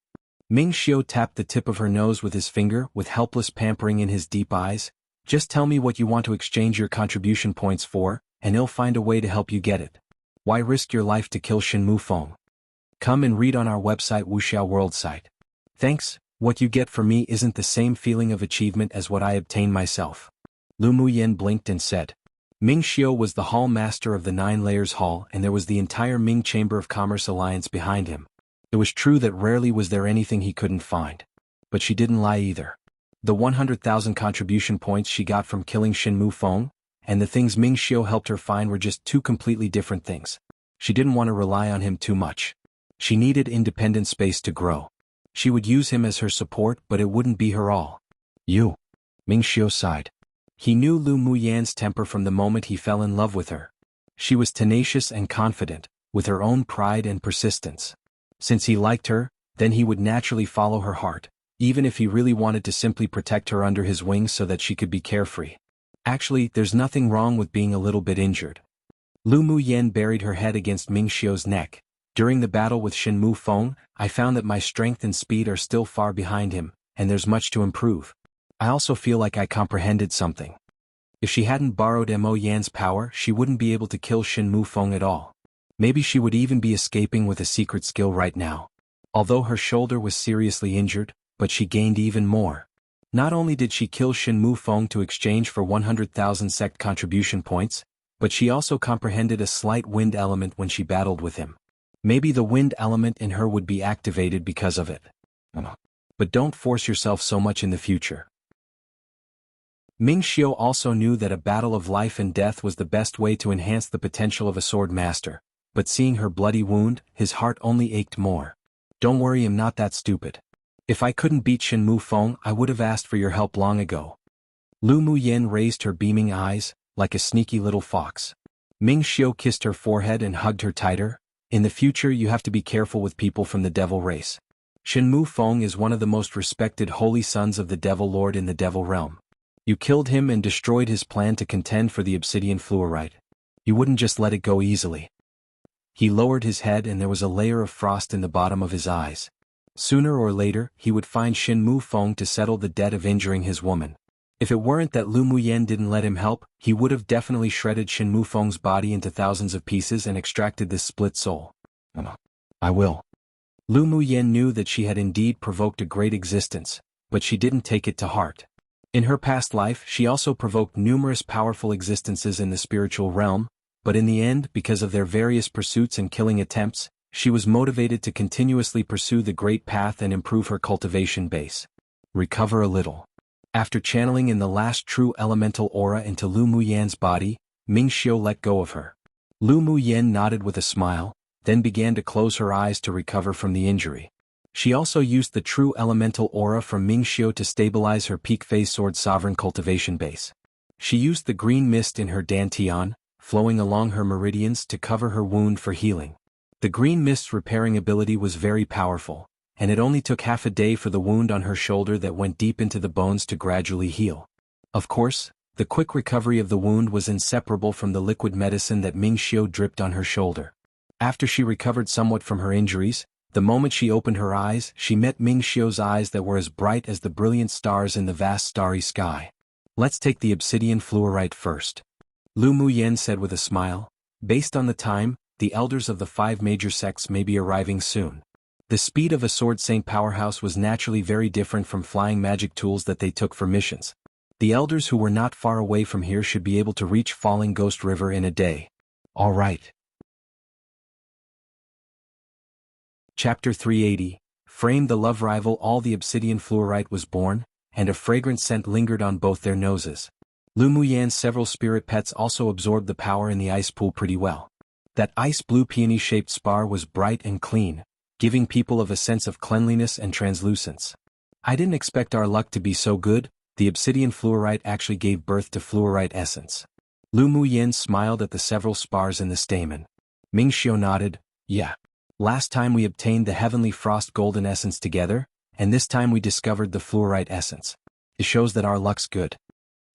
Mingxiu tapped the tip of her nose with his finger with helpless pampering in his deep eyes. Just tell me what you want to exchange your contribution points for, and he'll find a way to help you get it. Why risk your life to kill Shen Mufeng? Come and read on our website Wuxia World site. Thanks, what you get from me isn't the same feeling of achievement as what I obtained myself. Lu Muyan blinked and said. Mingxiu was the hall master of the 9 Layers Hall and there was the entire Ming Chamber of Commerce Alliance behind him. It was true that rarely was there anything he couldn't find. But she didn't lie either. The 100,000 contribution points she got from killing Shen Mufeng, and the things Mingxiu helped her find were just two completely different things. She didn't want to rely on him too much. She needed independent space to grow. She would use him as her support, but it wouldn't be her all. You. Mingxiu sighed. He knew Lu Muyan's temper from the moment he fell in love with her. She was tenacious and confident, with her own pride and persistence. Since he liked her, then he would naturally follow her heart, even if he really wanted to simply protect her under his wings so that she could be carefree. Actually, there's nothing wrong with being a little bit injured. Lu Muyan buried her head against Mingxiu's neck. During the battle with Shen Mufeng, I found that my strength and speed are still far behind him, and there's much to improve. I also feel like I comprehended something. If she hadn't borrowed Mo Yan's power, she wouldn't be able to kill Shen Mufeng at all. Maybe she would even be escaping with a secret skill right now. Although her shoulder was seriously injured, but she gained even more. Not only did she kill Shen Mufeng to exchange for 100,000 sect contribution points, but she also comprehended a slight wind element when she battled with him. Maybe the wind element in her would be activated because of it. But don't force yourself so much in the future. Mingxiu also knew that a battle of life and death was the best way to enhance the potential of a sword master, but seeing her bloody wound, his heart only ached more. Don't worry, I'm not that stupid. If I couldn't beat Shen Mufeng, I would have asked for your help long ago. Lu Muyen raised her beaming eyes, like a sneaky little fox. Ming Xiu kissed her forehead and hugged her tighter. In the future you have to be careful with people from the devil race. Shenmu Feng is one of the most respected holy sons of the devil lord in the devil realm. You killed him and destroyed his plan to contend for the obsidian fluorite. You wouldn't just let it go easily. He lowered his head and there was a layer of frost in the bottom of his eyes. Sooner or later, he would find Shenmu Feng to settle the debt of injuring his woman. If it weren't that Lu Muyen didn't let him help, he would have definitely shredded Shenmu Feng's body into thousands of pieces and extracted this split soul. I will. Lu Muyen knew that she had indeed provoked a great existence, but she didn't take it to heart. In her past life she also provoked numerous powerful existences in the spiritual realm, but in the end, because of their various pursuits and killing attempts, she was motivated to continuously pursue the great path and improve her cultivation base. Recover a little. After channeling in the last true elemental aura into Lu Muyen's body, Ming Xiu let go of her. Lu Muyen nodded with a smile, then began to close her eyes to recover from the injury. She also used the true elemental aura from Ming Xiu to stabilize her peak phase sword sovereign cultivation base. She used the green mist in her dantian, flowing along her meridians to cover her wound for healing. The green mist's repairing ability was very powerful, and it only took half a day for the wound on her shoulder that went deep into the bones to gradually heal. Of course, the quick recovery of the wound was inseparable from the liquid medicine that Ming Xiu dripped on her shoulder. After she recovered somewhat from her injuries, the moment she opened her eyes, she met Ming Xiu's eyes that were as bright as the brilliant stars in the vast starry sky. Let's take the obsidian fluorite first. Lu Muyen said with a smile. Based on the time, the elders of the 5 major sects may be arriving soon. The speed of a Sword Saint powerhouse was naturally very different from flying magic tools that they took for missions. The elders who were not far away from here should be able to reach Falling Ghost River in a day. All right. Chapter 380, Frame the Love Rival. All the obsidian fluorite was born, and a fragrant scent lingered on both their noses. Lu Muyen's several spirit pets also absorbed the power in the ice pool pretty well. That ice blue peony-shaped spar was bright and clean, giving people of a sense of cleanliness and translucence. I didn't expect our luck to be so good. The obsidian fluorite actually gave birth to fluorite essence. Lu Muyen smiled at the several spars in the stamen. Ming Xiu nodded. Yeah. Last time we obtained the heavenly frost golden essence together, and this time we discovered the fluorite essence. It shows that our luck's good.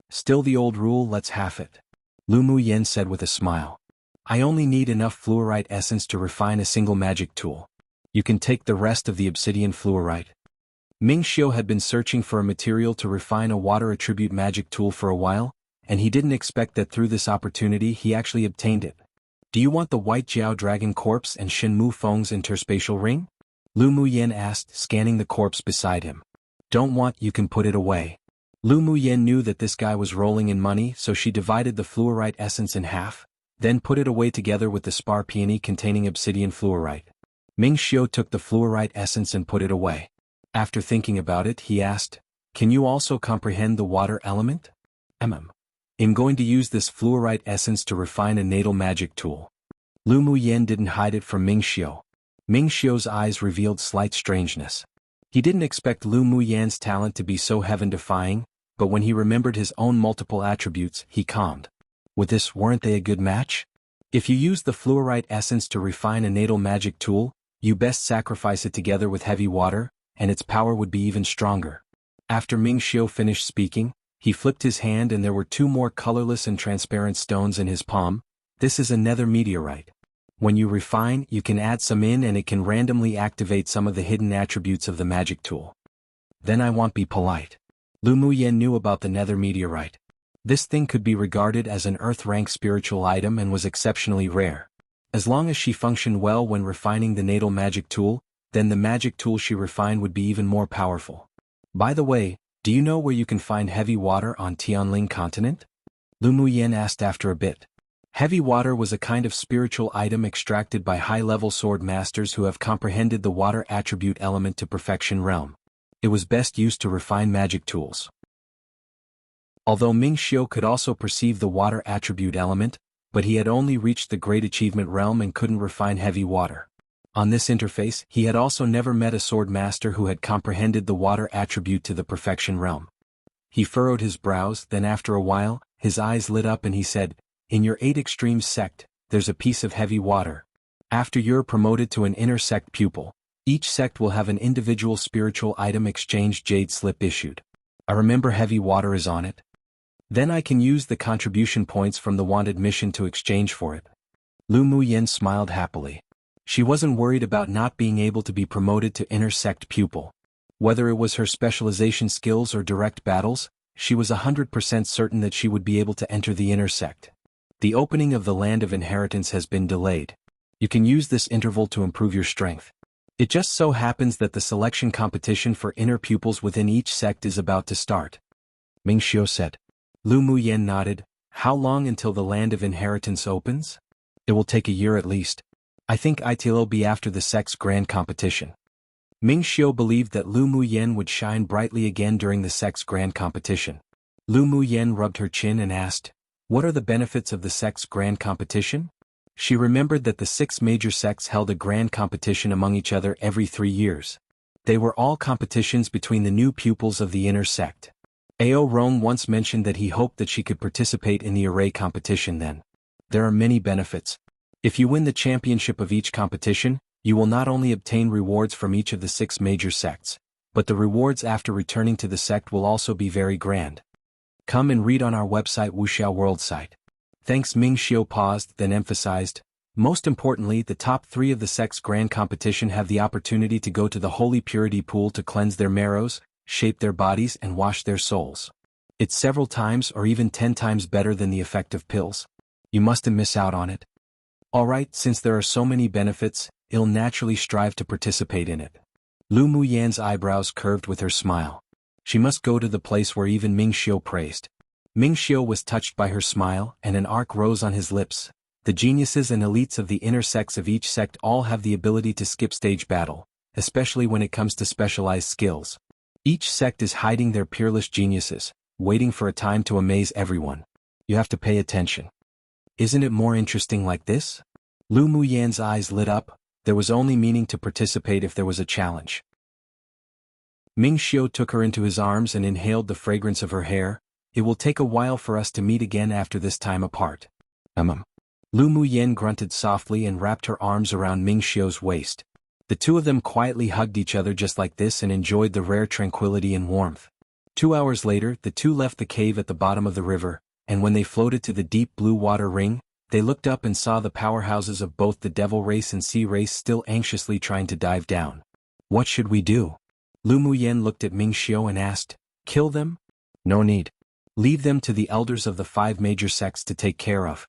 Still the old rule, let's half it. Lu Muyen said with a smile. I only need enough fluorite essence to refine a single magic tool. You can take the rest of the obsidian fluorite. Ming Xiu had been searching for a material to refine a water attribute magic tool for a while, and he didn't expect that through this opportunity he actually obtained it. Do you want the white Jiao dragon corpse and Shenmu Feng's interspatial ring? Lu Muyen asked, scanning the corpse beside him. Don't want, you can put it away. Lu Muyen knew that this guy was rolling in money, so she divided the fluorite essence in half, then put it away together with the spar peony containing obsidian fluorite. Ming Xiu took the fluorite essence and put it away. After thinking about it, he asked, Can you also comprehend the water element? I'm going to use this fluorite essence to refine a natal magic tool. Lu Muyen didn't hide it from Ming Xiu. Ming Xiu's eyes revealed slight strangeness. He didn't expect Lu Muyen's talent to be so heaven-defying, but when he remembered his own multiple attributes, he calmed. With this, weren't they a good match? If you use the fluorite essence to refine a natal magic tool, you best sacrifice it together with heavy water, and its power would be even stronger. After Ming Xiu finished speaking, he flipped his hand and there were 2 more colorless and transparent stones in his palm. This is a nether meteorite. When you refine, you can add some in and it can randomly activate some of the hidden attributes of the magic tool. Then I won't be polite. Lu Muyen knew about the nether meteorite. This thing could be regarded as an earth-rank spiritual item and was exceptionally rare. As long as she functioned well when refining the natal magic tool, then the magic tool she refined would be even more powerful. By the way, do you know where you can find heavy water on Tianling continent? Lu Muyen asked after a bit. Heavy water was a kind of spiritual item extracted by high-level sword masters who have comprehended the water attribute element to perfection realm. It was best used to refine magic tools. Although Ming Xiu could also perceive the water attribute element, but he had only reached the great achievement realm and couldn't refine heavy water. On this interface, he had also never met a sword master who had comprehended the water attribute to the perfection realm. He furrowed his brows, then after a while, his eyes lit up and he said, "In your 8 extremes sect, there's a piece of heavy water. After you're promoted to an inner sect pupil, each sect will have an individual spiritual item exchange jade slip issued. I remember heavy water is on it. Then I can use the contribution points from the wanted mission to exchange for it." Lu Muyen smiled happily. She wasn't worried about not being able to be promoted to inner sect pupil. Whether it was her specialization skills or direct battles, she was 100% certain that she would be able to enter the inner sect. The opening of the land of inheritance has been delayed. You can use this interval to improve your strength. It just so happens that the selection competition for inner pupils within each sect is about to start. Ming Xiu said. Lu Muyen nodded. How long until the land of inheritance opens? It will take a year at least. I think it'll be after the sect's grand competition. Ming Xiu believed that Lu Muyen would shine brightly again during the sect's grand competition. Lu Muyen rubbed her chin and asked, "What are the benefits of the sect's grand competition?" She remembered that the 6 major sects held a grand competition among each other every 3 years. They were all competitions between the new pupils of the inner sect. Ao Rong once mentioned that he hoped that she could participate in the array competition then. There are many benefits. If you win the championship of each competition, you will not only obtain rewards from each of the 6 major sects, but the rewards after returning to the sect will also be very grand. Come and read on our website Wuxia World site. Thanks. Ming Xiu paused, then emphasized, most importantly, the top 3 of the sect's grand competition have the opportunity to go to the holy purity pool to cleanse their marrows, shape their bodies and wash their souls. It's several times or even 10 times better than the effective pills. You mustn't miss out on it. Alright, since there are so many benefits, I'll naturally strive to participate in it. Lu Muyan's eyebrows curved with her smile. She must go to the place where even Ming Xiu praised. Ming Xiu was touched by her smile and an arc rose on his lips. The geniuses and elites of the inner sects of each sect all have the ability to skip stage battle, especially when it comes to specialized skills. Each sect is hiding their peerless geniuses, waiting for a time to amaze everyone. You have to pay attention. Isn't it more interesting like this? Lu Muyan's eyes lit up. There was only meaning to participate if there was a challenge. Ming Xiu took her into his arms and inhaled the fragrance of her hair. It will take a while for us to meet again after this time apart. Lu Muyen grunted softly and wrapped her arms around Ming Xiu's waist. The two of them quietly hugged each other just like this and enjoyed the rare tranquility and warmth. 2 hours later, the two left the cave at the bottom of the river, and when they floated to the deep blue water ring, they looked up and saw the powerhouses of both the devil race and sea race still anxiously trying to dive down. What should we do? Lu Muyen looked at Ming Xiu and asked, "Kill them?" "No need. Leave them to the elders of the 5 major sects to take care of."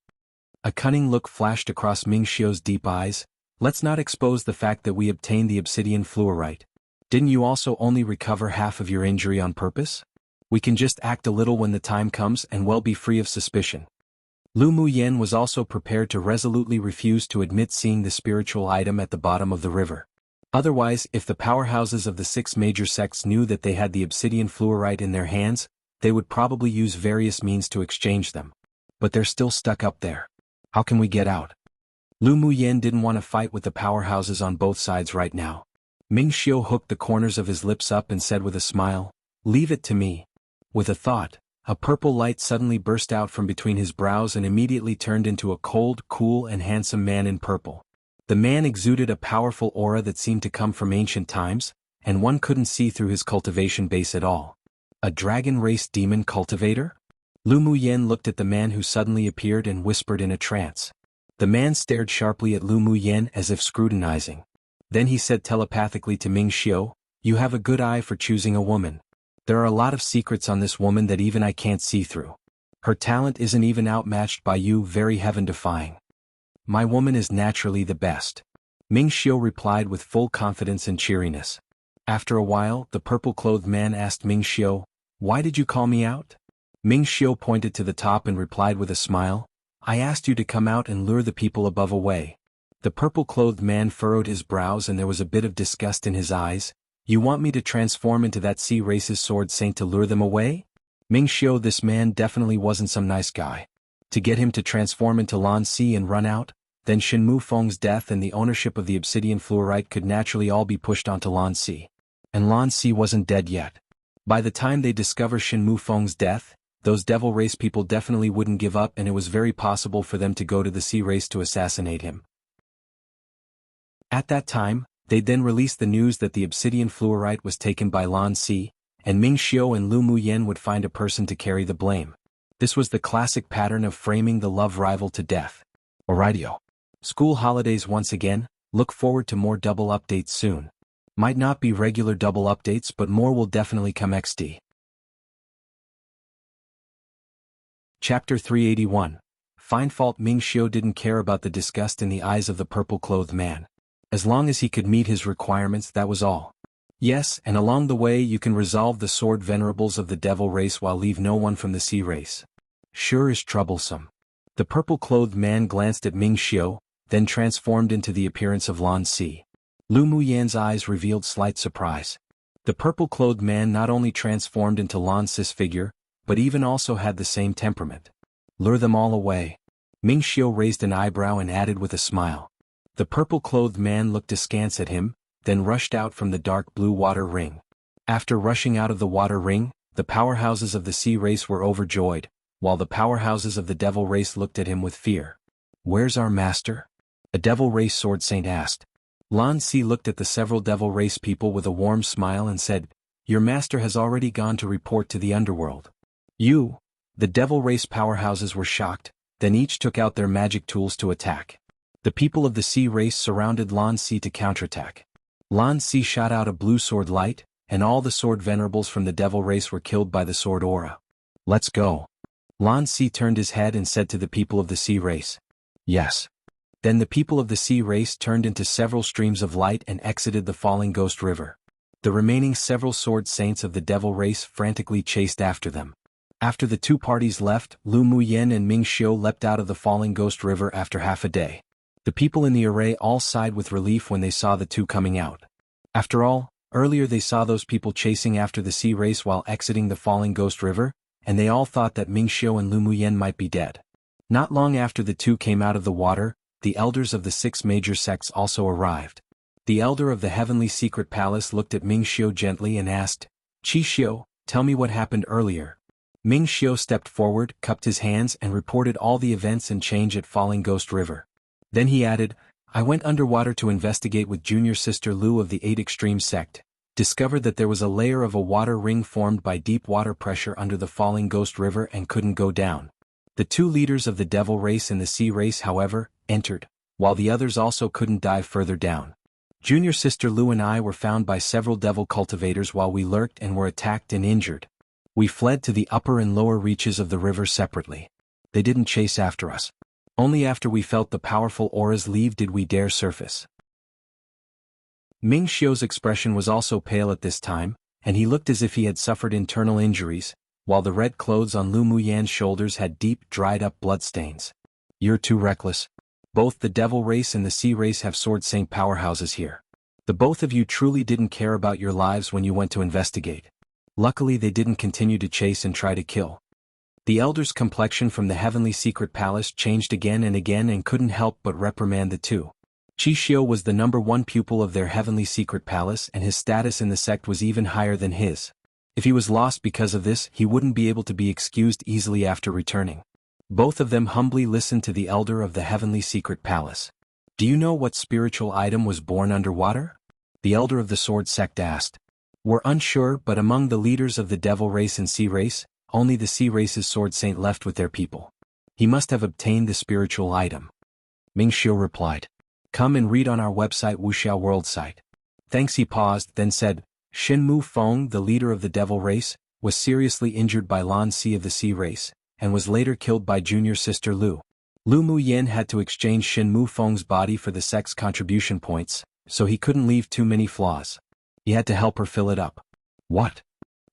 A cunning look flashed across Ming Xiu's deep eyes. "Let's not expose the fact that we obtained the obsidian fluorite. Didn't you also only recover half of your injury on purpose? We can just act a little when the time comes and well be free of suspicion." Lu Muyen was also prepared to resolutely refuse to admit seeing the spiritual item at the bottom of the river. Otherwise, if the powerhouses of the 6 major sects knew that they had the obsidian fluorite in their hands, they would probably use various means to exchange them. But they're still stuck up there. How can we get out? Lu Muyen didn't want to fight with the powerhouses on both sides right now. Ming Xiu hooked the corners of his lips up and said with a smile, "Leave it to me." With a thought, a purple light suddenly burst out from between his brows and immediately turned into a cold, cool and handsome man in purple. The man exuded a powerful aura that seemed to come from ancient times, and one couldn't see through his cultivation base at all. A dragon race demon cultivator? Lu Muyen looked at the man who suddenly appeared and whispered in a trance. The man stared sharply at Lu Muyen as if scrutinizing. Then he said telepathically to Ming Xiu, "You have a good eye for choosing a woman. There are a lot of secrets on this woman that even I can't see through. Her talent isn't even outmatched by you, very heaven-defying." "My woman is naturally the best," Ming Xiu replied with full confidence and cheeriness. After a while, the purple-clothed man asked Ming Xiu, "Why did you call me out?" Ming Xiu pointed to the top and replied with a smile, "I asked you to come out and lure the people above away." The purple-clothed man furrowed his brows and there was a bit of disgust in his eyes. "You want me to transform into that sea race's sword saint to lure them away?" Ming Xiu, this man definitely wasn't some nice guy. To get him to transform into Lan Si and run out, then Shin Mu Feng's death and the ownership of the obsidian fluorite could naturally all be pushed onto Lan Si. And Lan Si wasn't dead yet. By the time they discover Shin Mufeng's death, those devil race people definitely wouldn't give up, and it was very possible for them to go to the sea race to assassinate him. At that time, they'd then release the news that the obsidian fluorite was taken by Lan Si, and Ming Xiu and Lu Muyen would find a person to carry the blame. This was the classic pattern of framing the love rival to death. Alrightio. School holidays once again, look forward to more double updates soon. Might not be regular double updates, but more will definitely come XD. Chapter 381. Find fault. Ming Xiu didn't care about the disgust in the eyes of the purple-clothed man. As long as he could meet his requirements, that was all. Yes, and along the way you can resolve the sword venerables of the devil race while leave no one from the sea race. Sure is troublesome. The purple-clothed man glanced at Ming Xiu, then transformed into the appearance of Lan Si. Lu Muyan's eyes revealed slight surprise. The purple-clothed man not only transformed into Lan Si's figure, but even also had the same temperament. Lure them all away. Ming Xiu raised an eyebrow and added with a smile. The purple-clothed man looked askance at him, then rushed out from the dark blue water ring. After rushing out of the water ring, the powerhouses of the sea race were overjoyed, while the powerhouses of the devil race looked at him with fear. Where's our master? A devil race sword saint asked. Lan Si looked at the several devil race people with a warm smile and said, Your master has already gone to report to the underworld. You? The devil race powerhouses were shocked, then each took out their magic tools to attack. The people of the sea race surrounded Lan Si to counterattack. Lan Si shot out a blue sword light, and all the sword venerables from the devil race were killed by the sword aura. Let's go. Lan Si turned his head and said to the people of the sea race. Yes. Then the people of the sea race turned into several streams of light and exited the falling ghost river. The remaining several sword saints of the devil race frantically chased after them. After the two parties left, Lu Muyen and Ming Xiu leapt out of the falling ghost river after half a day. The people in the array all sighed with relief when they saw the two coming out. After all, earlier they saw those people chasing after the sea race while exiting the falling ghost river, and they all thought that Ming Xiu and Lu Muyen might be dead. Not long after the two came out of the water, the elders of the 6 major sects also arrived. The elder of the heavenly secret palace looked at Ming Xiu gently and asked, Qi Xiu, tell me what happened earlier. Ming Xiu stepped forward, cupped his hands and reported all the events and change at Falling Ghost River. Then he added, I went underwater to investigate with junior sister Lu of the 8 Extreme sect, discovered that there was a layer of a water ring formed by deep water pressure under the Falling Ghost River and couldn't go down. The 2 leaders of the devil race and the sea race, however, entered, while the others also couldn't dive further down. Junior sister Lu and I were found by several devil cultivators while we lurked and were attacked and injured. We fled to the upper and lower reaches of the river separately. They didn't chase after us. Only after we felt the powerful auras leave did we dare surface. Ming Xiu's expression was also pale at this time, and he looked as if he had suffered internal injuries, while the red clothes on Lu Muyan's shoulders had deep, dried-up bloodstains. You're too reckless. Both the devil race and the sea race have sword saint powerhouses here. The both of you truly didn't care about your lives when you went to investigate. Luckily they didn't continue to chase and try to kill. The elder's complexion from the heavenly secret palace changed again and couldn't help but reprimand the two. Qi Xiu was the number 1 pupil of their heavenly secret palace, and his status in the sect was even higher than his. If he was lost because of this, he wouldn't be able to be excused easily after returning. Both of them humbly listened to the elder of the heavenly secret palace. Do you know what spiritual item was born underwater? The elder of the sword sect asked. We're unsure, but among the leaders of the devil race and sea race, only the sea race's sword saint left with their people. He must have obtained the spiritual item. Ming Xiu replied. Come and read on our website Wuxia World site. Thanks. He paused, then said, Shin Mufeng, the leader of the devil race, was seriously injured by Lan Si of the sea race, and was later killed by junior sister Lu. Lu Muyen had to exchange Shin Mufeng's body for the sect's contribution points, so he couldn't leave too many flaws. He had to help her fill it up. What?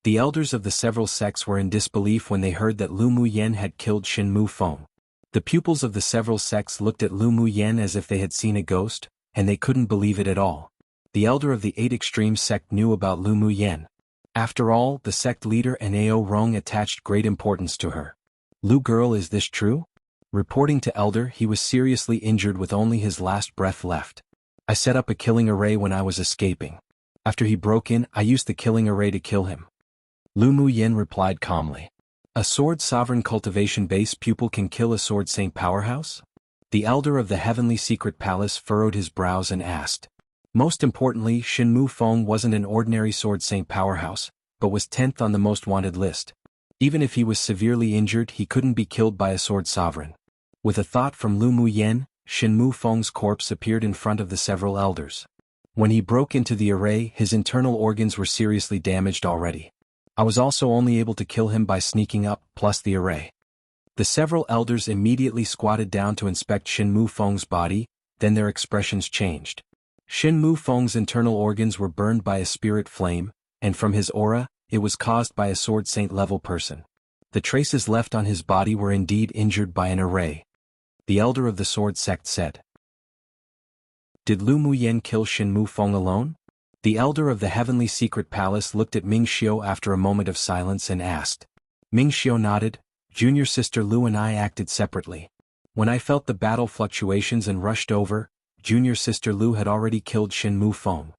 The elders of the several sects were in disbelief when they heard that Lu Muyen had killed Shin Mufeng. The pupils of the several sects looked at Lu Muyen as if they had seen a ghost, and they couldn't believe it at all. The elder of the 8 Extreme sect knew about Lu Muyen. After all, the sect leader and Ao Rong attached great importance to her. Lu girl, is this true? Reporting to elder, he was seriously injured with only his last breath left. I set up a killing array when I was escaping. After he broke in, I used the killing array to kill him. Lu Muyen replied calmly. A sword sovereign cultivation base pupil can kill a sword saint powerhouse? The elder of the heavenly secret palace furrowed his brows and asked. Most importantly, Shinmu Feng wasn't an ordinary sword saint powerhouse, but was 10th on the most wanted list. Even if he was severely injured, he couldn't be killed by a sword sovereign. With a thought from Lu Muyen, Shinmu Feng's corpse appeared in front of the several elders. When he broke into the array, his internal organs were seriously damaged already. I was also only able to kill him by sneaking up, plus the array. The several elders immediately squatted down to inspect Shinmu Feng's body, then their expressions changed. Shinmu Feng's internal organs were burned by a spirit flame, and from his aura, it was caused by a sword saint level person. The traces left on his body were indeed injured by an array. The elder of the sword sect said. Did Lu Muyen kill Shinmu Feng alone? The elder of the heavenly secret palace looked at Ming Xiu after a moment of silence and asked. Ming Xiu nodded. Junior sister Lu and I acted separately. When I felt the battle fluctuations and rushed over, junior sister Lu had already killed Shinmu Feng.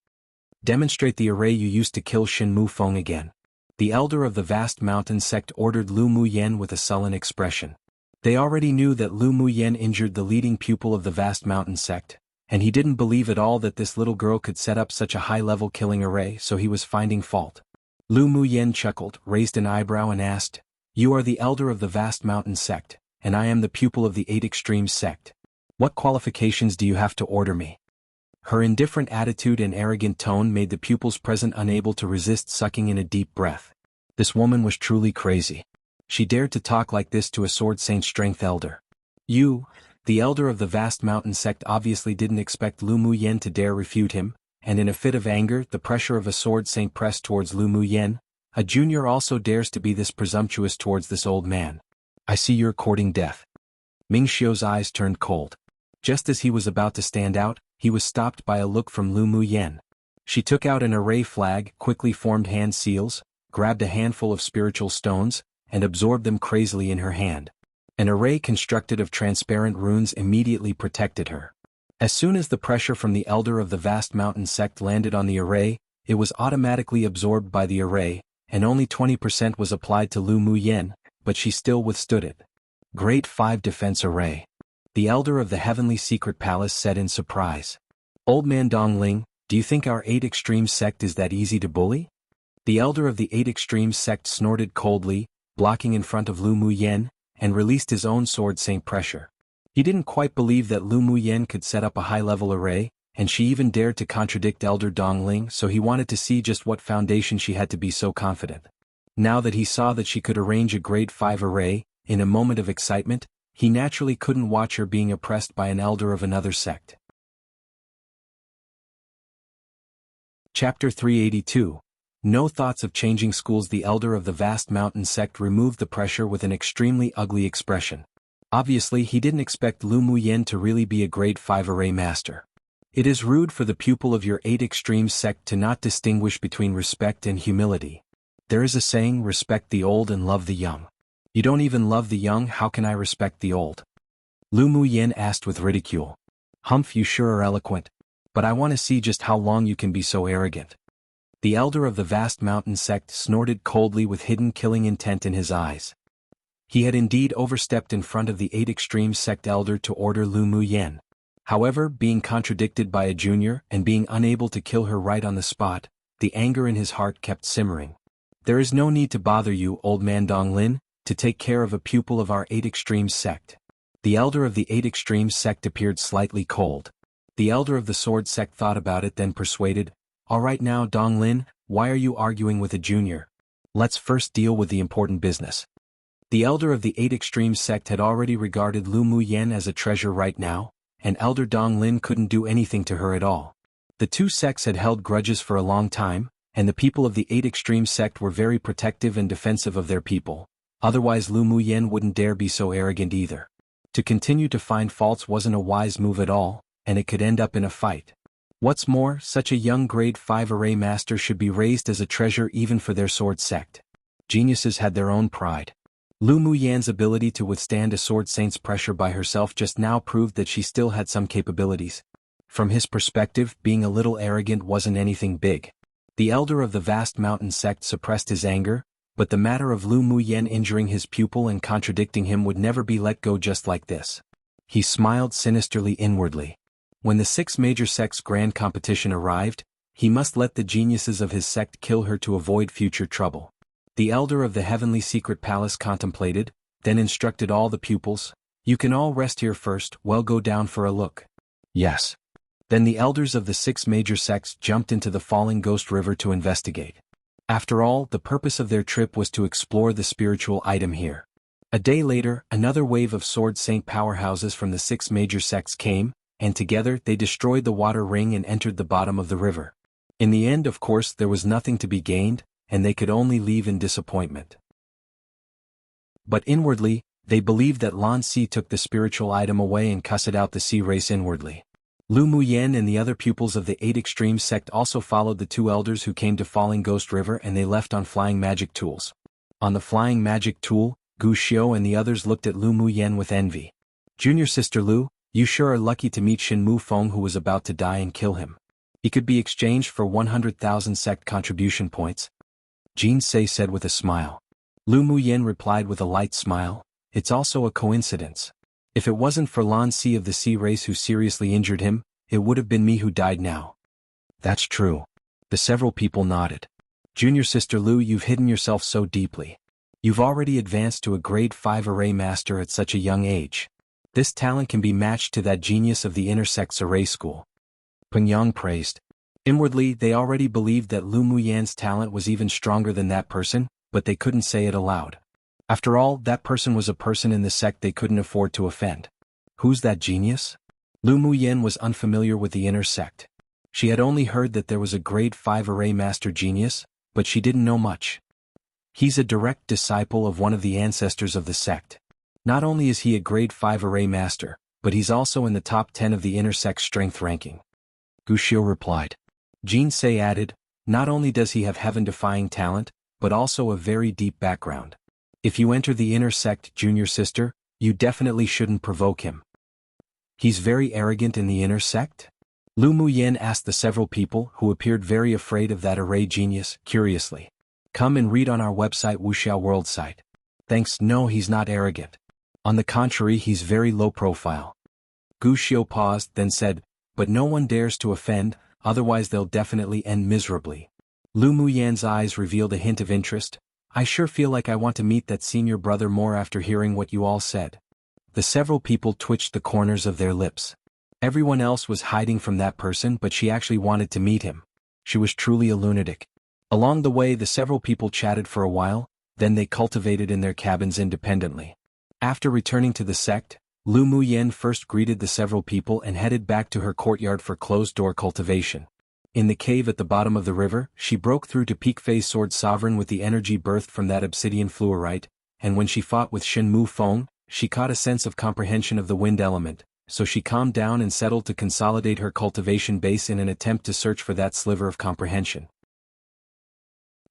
Demonstrate the array you used to kill Shinmu Feng again. The elder of the vast mountain sect ordered Lu Muyen with a sullen expression. They already knew that Lu Muyen injured the leading pupil of the vast mountain sect, and he didn't believe at all that this little girl could set up such a high-level killing array, so he was finding fault. Lu Muyen chuckled, raised an eyebrow and asked, You are the elder of the vast mountain sect, and I am the pupil of the 8 extremes sect. What qualifications do you have to order me? Her indifferent attitude and arrogant tone made the pupils present unable to resist sucking in a deep breath. This woman was truly crazy. She dared to talk like this to a sword saint strength elder. You, the elder of the vast mountain sect, obviously didn't expect Lu Muyen to dare refute him, and in a fit of anger, the pressure of a sword saint pressed towards Lu Muyen. A junior also dares to be this presumptuous towards this old man. I see you're courting death. Ming Xiu's eyes turned cold. Just as he was about to stand out, he was stopped by a look from Lu Muyen. She took out an array flag, quickly formed hand seals, grabbed a handful of spiritual stones, and absorbed them crazily in her hand. An array constructed of transparent runes immediately protected her. As soon as the pressure from the elder of the vast mountain sect landed on the array, it was automatically absorbed by the array, and only 20% was applied to Lu Muyen, but she still withstood it. Grade 5 Defense Array. The elder of the heavenly secret palace said in surprise. Old man Dongling, do you think our 8 extremes sect is that easy to bully? The elder of the 8 extremes sect snorted coldly, blocking in front of Lu Muyen, and released his own sword saint pressure. He didn't quite believe that Lu Muyen could set up a high-level array, and she even dared to contradict Elder Dongling, so he wanted to see just what foundation she had to be so confident. Now that he saw that she could arrange a grade 5 array, in a moment of excitement, he naturally couldn't watch her being oppressed by an elder of another sect. Chapter 382. No thoughts of changing schools. The elder of the vast mountain sect removed the pressure with an extremely ugly expression. Obviously he didn't expect Lu Muyen to really be a grade 5 array master. It is rude for the pupil of your 8 extremes sect to not distinguish between respect and humility. There is a saying, respect the old and love the young. You don't even love the young, how can I respect the old? Lu Muyen asked with ridicule. Humph, you sure are eloquent. But I want to see just how long you can be so arrogant. The elder of the vast mountain sect snorted coldly with hidden killing intent in his eyes. He had indeed overstepped in front of the 8 extremes sect elder to order Lu Muyen. However, being contradicted by a junior and being unable to kill her right on the spot, the anger in his heart kept simmering. There is no need to bother you, old man Donglin, to take care of a pupil of our 8 extremes sect. The elder of the 8 extremes sect appeared slightly cold. The elder of the sword sect thought about it, then persuaded, All right now, Donglin, why are you arguing with a junior? Let's first deal with the important business. The elder of the 8 extremes sect had already regarded Lu Muyen as a treasure right now, and Elder Donglin couldn't do anything to her at all. The two sects had held grudges for a long time, and the people of the 8 extremes sect were very protective and defensive of their people. Otherwise Lu Muyen wouldn't dare be so arrogant either. To continue to find faults wasn't a wise move at all, and it could end up in a fight. What's more, such a young grade 5 array master should be raised as a treasure even for their sword sect. Geniuses had their own pride. Lu Muyen's ability to withstand a sword saint's pressure by herself just now proved that she still had some capabilities. From his perspective, being a little arrogant wasn't anything big. The elder of the vast mountain sect suppressed his anger, But the matter of Lu Muyen injuring his pupil and contradicting him would never be let go just like this. He smiled sinisterly inwardly. When the 6 major sects' grand competition arrived, he must let the geniuses of his sect kill her to avoid future trouble. The elder of the heavenly secret palace contemplated, then instructed all the pupils, "You can all rest here first, we'll go down for a look." Yes. Then the elders of the 6 major sects jumped into the falling ghost river to investigate. After all, the purpose of their trip was to explore the spiritual item here. A day later, another wave of Sword Saint powerhouses from the 6 major sects came, and together they destroyed the water ring and entered the bottom of the river. In the end, of course, there was nothing to be gained, and they could only leave in disappointment. But inwardly, they believed that Lan Si took the spiritual item away and cussed out the sea race inwardly. Lu Muyen and the other pupils of the 8 Extreme sect also followed the 2 elders who came to Falling Ghost River, and they left on flying magic tools. On the flying magic tool, Gu Xiu and the others looked at Lu Muyen with envy. "Junior sister Lu, you sure are lucky to meet Shin Mu Feng, who was about to die, and kill him. He could be exchanged for 100,000 sect contribution points," Jin Se said with a smile. Lu Muyen replied with a light smile, "It's also a coincidence. If it wasn't for Lan Si of the sea race who seriously injured him, it would have been me who died now." "That's true." The several people nodded. "Junior sister Lu, you've hidden yourself so deeply. You've already advanced to a grade 5 array master at such a young age. This talent can be matched to that genius of the intersects array school," Peng Yang praised. Inwardly, they already believed that Lu Muyan's talent was even stronger than that person, but they couldn't say it aloud. After all, that person was a person in the sect they couldn't afford to offend. Who's that genius? Lu Muyen was unfamiliar with the inner sect. She had only heard that there was a grade 5 array master genius, but she didn't know much. He's a direct disciple of one of the ancestors of the sect. Not only is he a grade 5 array master, but he's also in the top 10 of the inner sect strength ranking. Gu Xiu replied. Jin Se added, "Not only does he have heaven-defying talent, but also a very deep background. If you enter the inner sect, junior sister, you definitely shouldn't provoke him." "He's very arrogant in the inner sect?" Lu Muyen asked the several people who appeared very afraid of that array genius, curiously. "Come and read on our website, Wuxia World site. Thanks, no, he's not arrogant. On the contrary, he's very low profile." Gu Xiu paused, then said, "But no one dares to offend, otherwise they'll definitely end miserably." Lu Muyan's eyes revealed a hint of interest. "I sure feel like I want to meet that senior brother more after hearing what you all said." The several people twitched the corners of their lips. Everyone else was hiding from that person, but she actually wanted to meet him. She was truly a lunatic. Along the way, the several people chatted for a while, then they cultivated in their cabins independently. After returning to the sect, Lu Muyen first greeted the several people and headed back to her courtyard for closed-door cultivation. In the cave at the bottom of the river, she broke through to Peak Phase Sword Sovereign with the energy birthed from that obsidian fluorite, and when she fought with Shin Mu Feng, she caught a sense of comprehension of the wind element, so she calmed down and settled to consolidate her cultivation base in an attempt to search for that sliver of comprehension.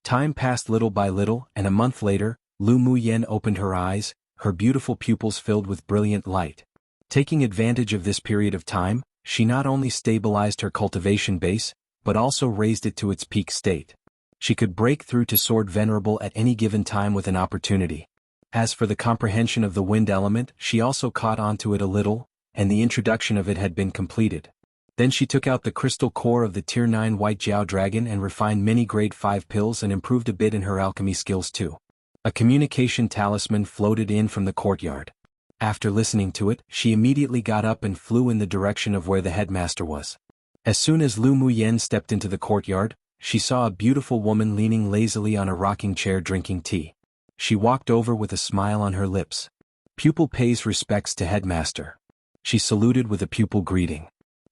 Time passed little by little, and a month later, Lu Muyen opened her eyes, her beautiful pupils filled with brilliant light. Taking advantage of this period of time, she not only stabilized her cultivation base, but also raised it to its peak state. She could break through to Sword Venerable at any given time with an opportunity. As for the comprehension of the wind element, she also caught on to it a little, and the introduction of it had been completed. Then she took out the crystal core of the Tier 9 White Jiao Dragon and refined many Grade 5 pills and improved a bit in her alchemy skills too. A communication talisman floated in from the courtyard. After listening to it, she immediately got up and flew in the direction of where the headmaster was. As soon as Lu Muyen stepped into the courtyard, she saw a beautiful woman leaning lazily on a rocking chair drinking tea. She walked over with a smile on her lips. "Pupil pays respects to headmaster." She saluted with a pupil greeting.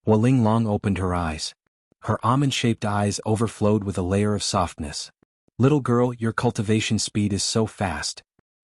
Hualing Long opened her eyes. Her almond-shaped eyes overflowed with a layer of softness. "Little girl, your cultivation speed is so fast."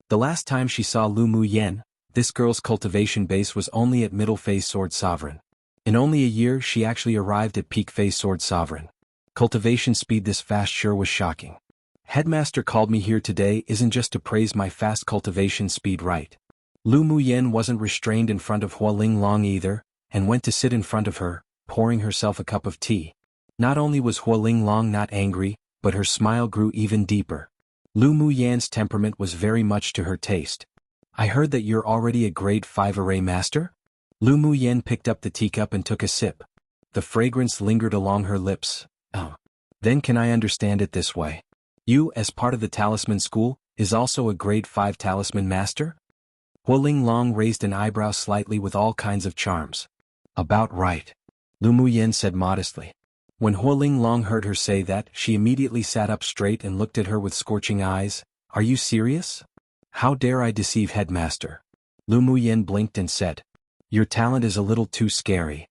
The last time she saw Lu Muyen, this girl's cultivation base was only at middle phase Sword Sovereign. In only a year she actually arrived at peak phase Sword Sovereign. Cultivation speed this fast sure was shocking. "Headmaster called me here today isn't just to praise my fast cultivation speed, right?" Lu Muyen wasn't restrained in front of Hualing Long either, and went to sit in front of her, pouring herself a cup of tea. Not only was Hualing Long not angry, but her smile grew even deeper. Lu Muyan's temperament was very much to her taste. I heard that you're already a grade 5 array master? Lu Muyan picked up the teacup and took a sip. The fragrance lingered along her lips. Oh. Then can I understand it this way? You, as part of the talisman school, is also a grade 5 talisman master? Hualing Long raised an eyebrow slightly with all kinds of charms. About right. Lu Muyan said modestly. When Hualing Long heard her say that, she immediately sat up straight and looked at her with scorching eyes. Are you serious? How dare I deceive headmaster? Lu Muyan blinked and said. Your talent is a little too scary.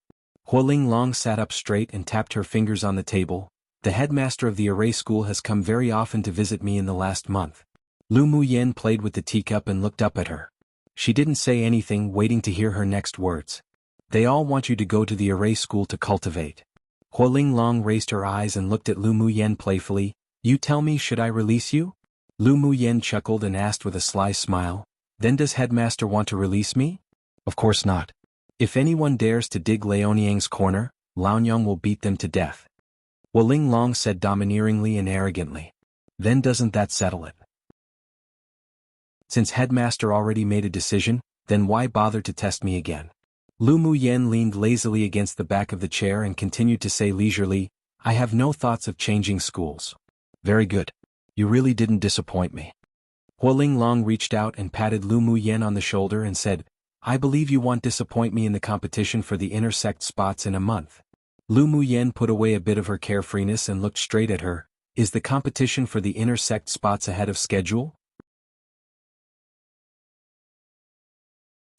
Hualing Long sat up straight and tapped her fingers on the table. The headmaster of the array school has come very often to visit me in the last month. Lu Muyan played with the teacup and looked up at her. She didn't say anything, waiting to hear her next words. They all want you to go to the array school to cultivate. Hualing Long raised her eyes and looked at Lu Muyan playfully. You tell me, should I release you? Lu Muyan chuckled and asked with a sly smile. Then does headmaster want to release me? Of course not. If anyone dares to dig Liaoniang's corner, Laonyang will beat them to death. Hualing Long said domineeringly and arrogantly. Then doesn't that settle it? Since headmaster already made a decision, then why bother to test me again? Lu Muyan leaned lazily against the back of the chair and continued to say leisurely, I have no thoughts of changing schools. Very good. You really didn't disappoint me. Hualing Long reached out and patted Lu Muyan on the shoulder and said, I believe you won't disappoint me in the competition for the intersect spots in a month. Lu Muyan put away a bit of her carefreeness and looked straight at her. Is the competition for the intersect spots ahead of schedule?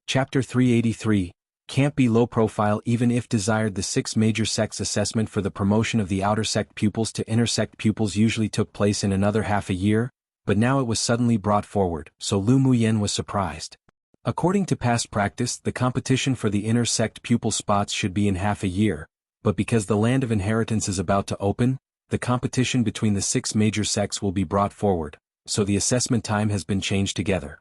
Chapter 383, Can't be low profile even if desired. The 6 major sects assessment for the promotion of the outer sect pupils to intersect pupils usually took place in another half a year, but now it was suddenly brought forward, so Lu Muyan was surprised. According to past practice, the competition for the intersect pupil spots should be in half a year, but because the land of inheritance is about to open, the competition between the 6 major sects will be brought forward, so the assessment time has been changed together.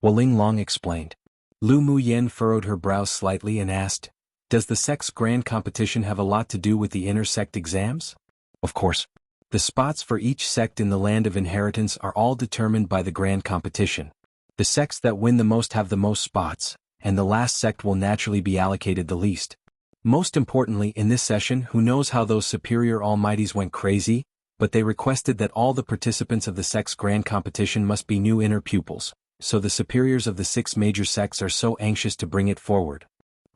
Hualing Long explained. Lu Muyan furrowed her brows slightly and asked, Does the sect's grand competition have a lot to do with the intersect exams? Of course. The spots for each sect in the land of inheritance are all determined by the grand competition. The sects that win the most have the most spots, and the last sect will naturally be allocated the least. Most importantly, in this session, who knows how those superior almighties went crazy, but they requested that all the participants of the sect's grand competition must be new inner pupils. So the superiors of the 6 major sects are so anxious to bring it forward.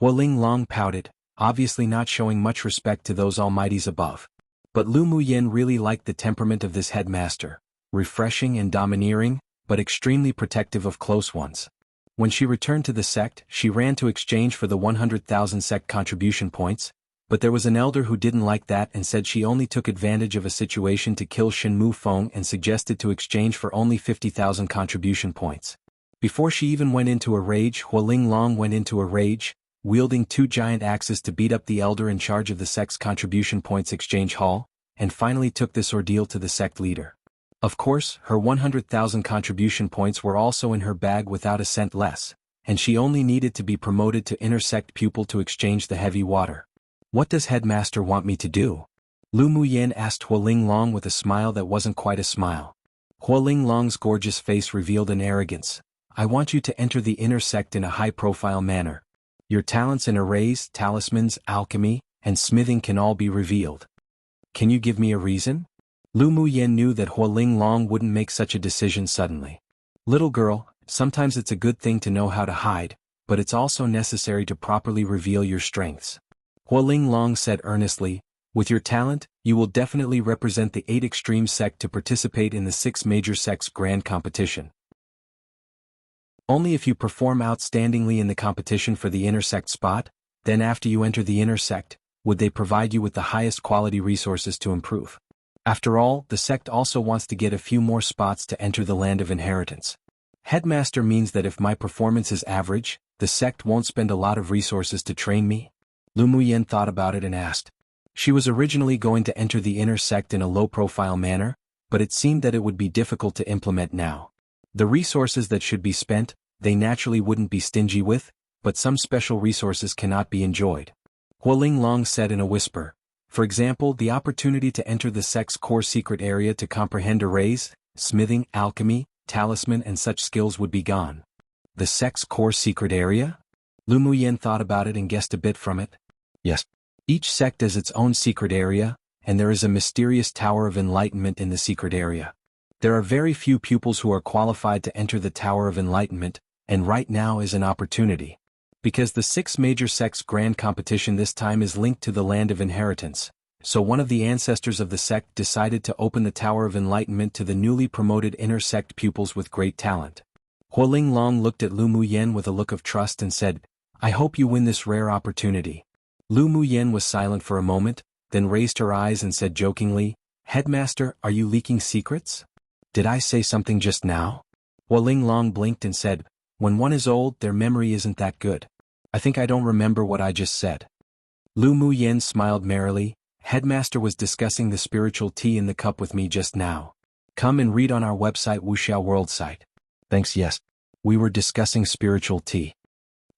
Hualing Long pouted, obviously not showing much respect to those almighties above. But Lu Muyan really liked the temperament of this headmaster, refreshing and domineering, but extremely protective of close ones. When she returned to the sect, she ran to exchange for the 100,000 sect contribution points, but there was an elder who didn't like that and said she only took advantage of a situation to kill Shen Mufeng and suggested to exchange for only 50,000 contribution points. Before she even went into a rage, Hualing Long went into a rage, wielding 2 giant axes to beat up the elder in charge of the sect's contribution points exchange hall, and finally took this ordeal to the sect leader. Of course, her 100,000 contribution points were also in her bag without a cent less, and she only needed to be promoted to intersect pupil to exchange the heavy water. What does headmaster want me to do? Lu Muyan asked Hualing Long with a smile that wasn't quite a smile. Hualing Long's gorgeous face revealed an arrogance. I want you to enter the inner sect in a high-profile manner. Your talents in arrays, talismans, alchemy, and smithing can all be revealed. Can you give me a reason? Lu Muyan knew that Hualing Long wouldn't make such a decision suddenly. Little girl, sometimes it's a good thing to know how to hide, but it's also necessary to properly reveal your strengths. Hualing Long said earnestly, with your talent, you will definitely represent the 8 extreme sect to participate in the 6 major sects grand competition. Only if you perform outstandingly in the competition for the intersect spot, then after you enter the intersect, would they provide you with the highest quality resources to improve. After all, the sect also wants to get a few more spots to enter the land of inheritance. Headmaster means that if my performance is average, the sect won't spend a lot of resources to train me. Lu Muyan thought about it and asked. She was originally going to enter the inner sect in a low-profile manner, but it seemed that it would be difficult to implement now. The resources that should be spent, they naturally wouldn't be stingy with, but some special resources cannot be enjoyed. Hualing Long said in a whisper. For example, the opportunity to enter the sect's core secret area to comprehend arrays, smithing, alchemy, talisman and such skills would be gone. The sect's core secret area? Lu Muyen thought about it and guessed a bit from it. Yes. Each sect has its own secret area, and there is a mysterious Tower of Enlightenment in the secret area. There are very few pupils who are qualified to enter the Tower of Enlightenment, and right now is an opportunity. Because the 6 major sects' grand competition this time is linked to the Land of Inheritance, so one of the ancestors of the sect decided to open the Tower of Enlightenment to the newly promoted inner sect pupils with great talent. Huoling Long looked at Lu Muyen with a look of trust and said, "I hope you win this rare opportunity." Lu Muyen was silent for a moment, then raised her eyes and said jokingly, "Headmaster, are you leaking secrets? Did I say something just now?" Huoling Long blinked and said, "When one is old, their memory isn't that good. I think I don't remember what I just said." Lu Muyen smiled merrily. "Headmaster was discussing the spiritual tea in the cup with me just now. Come and read on our website Wuxia World site." "Thanks, yes. We were discussing spiritual tea."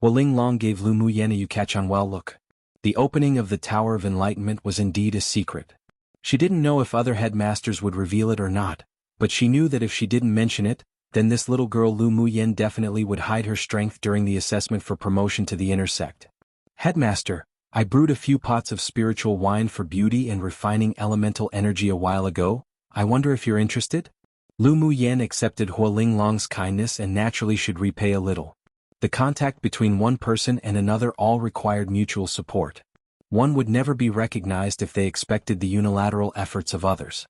Huoling Long gave Lu Muyen a you catch on well look. The opening of the Tower of Enlightenment was indeed a secret. She didn't know if other headmasters would reveal it or not, but she knew that if she didn't mention it, then this little girl Lu Muyen definitely would hide her strength during the assessment for promotion to the inner sect. "Headmaster, I brewed a few pots of spiritual wine for beauty and refining elemental energy a while ago. I wonder if you're interested?" Lu Muyen accepted Huoling Long's kindness and naturally should repay a little. The contact between one person and another all required mutual support. One would never be recognized if they expected the unilateral efforts of others.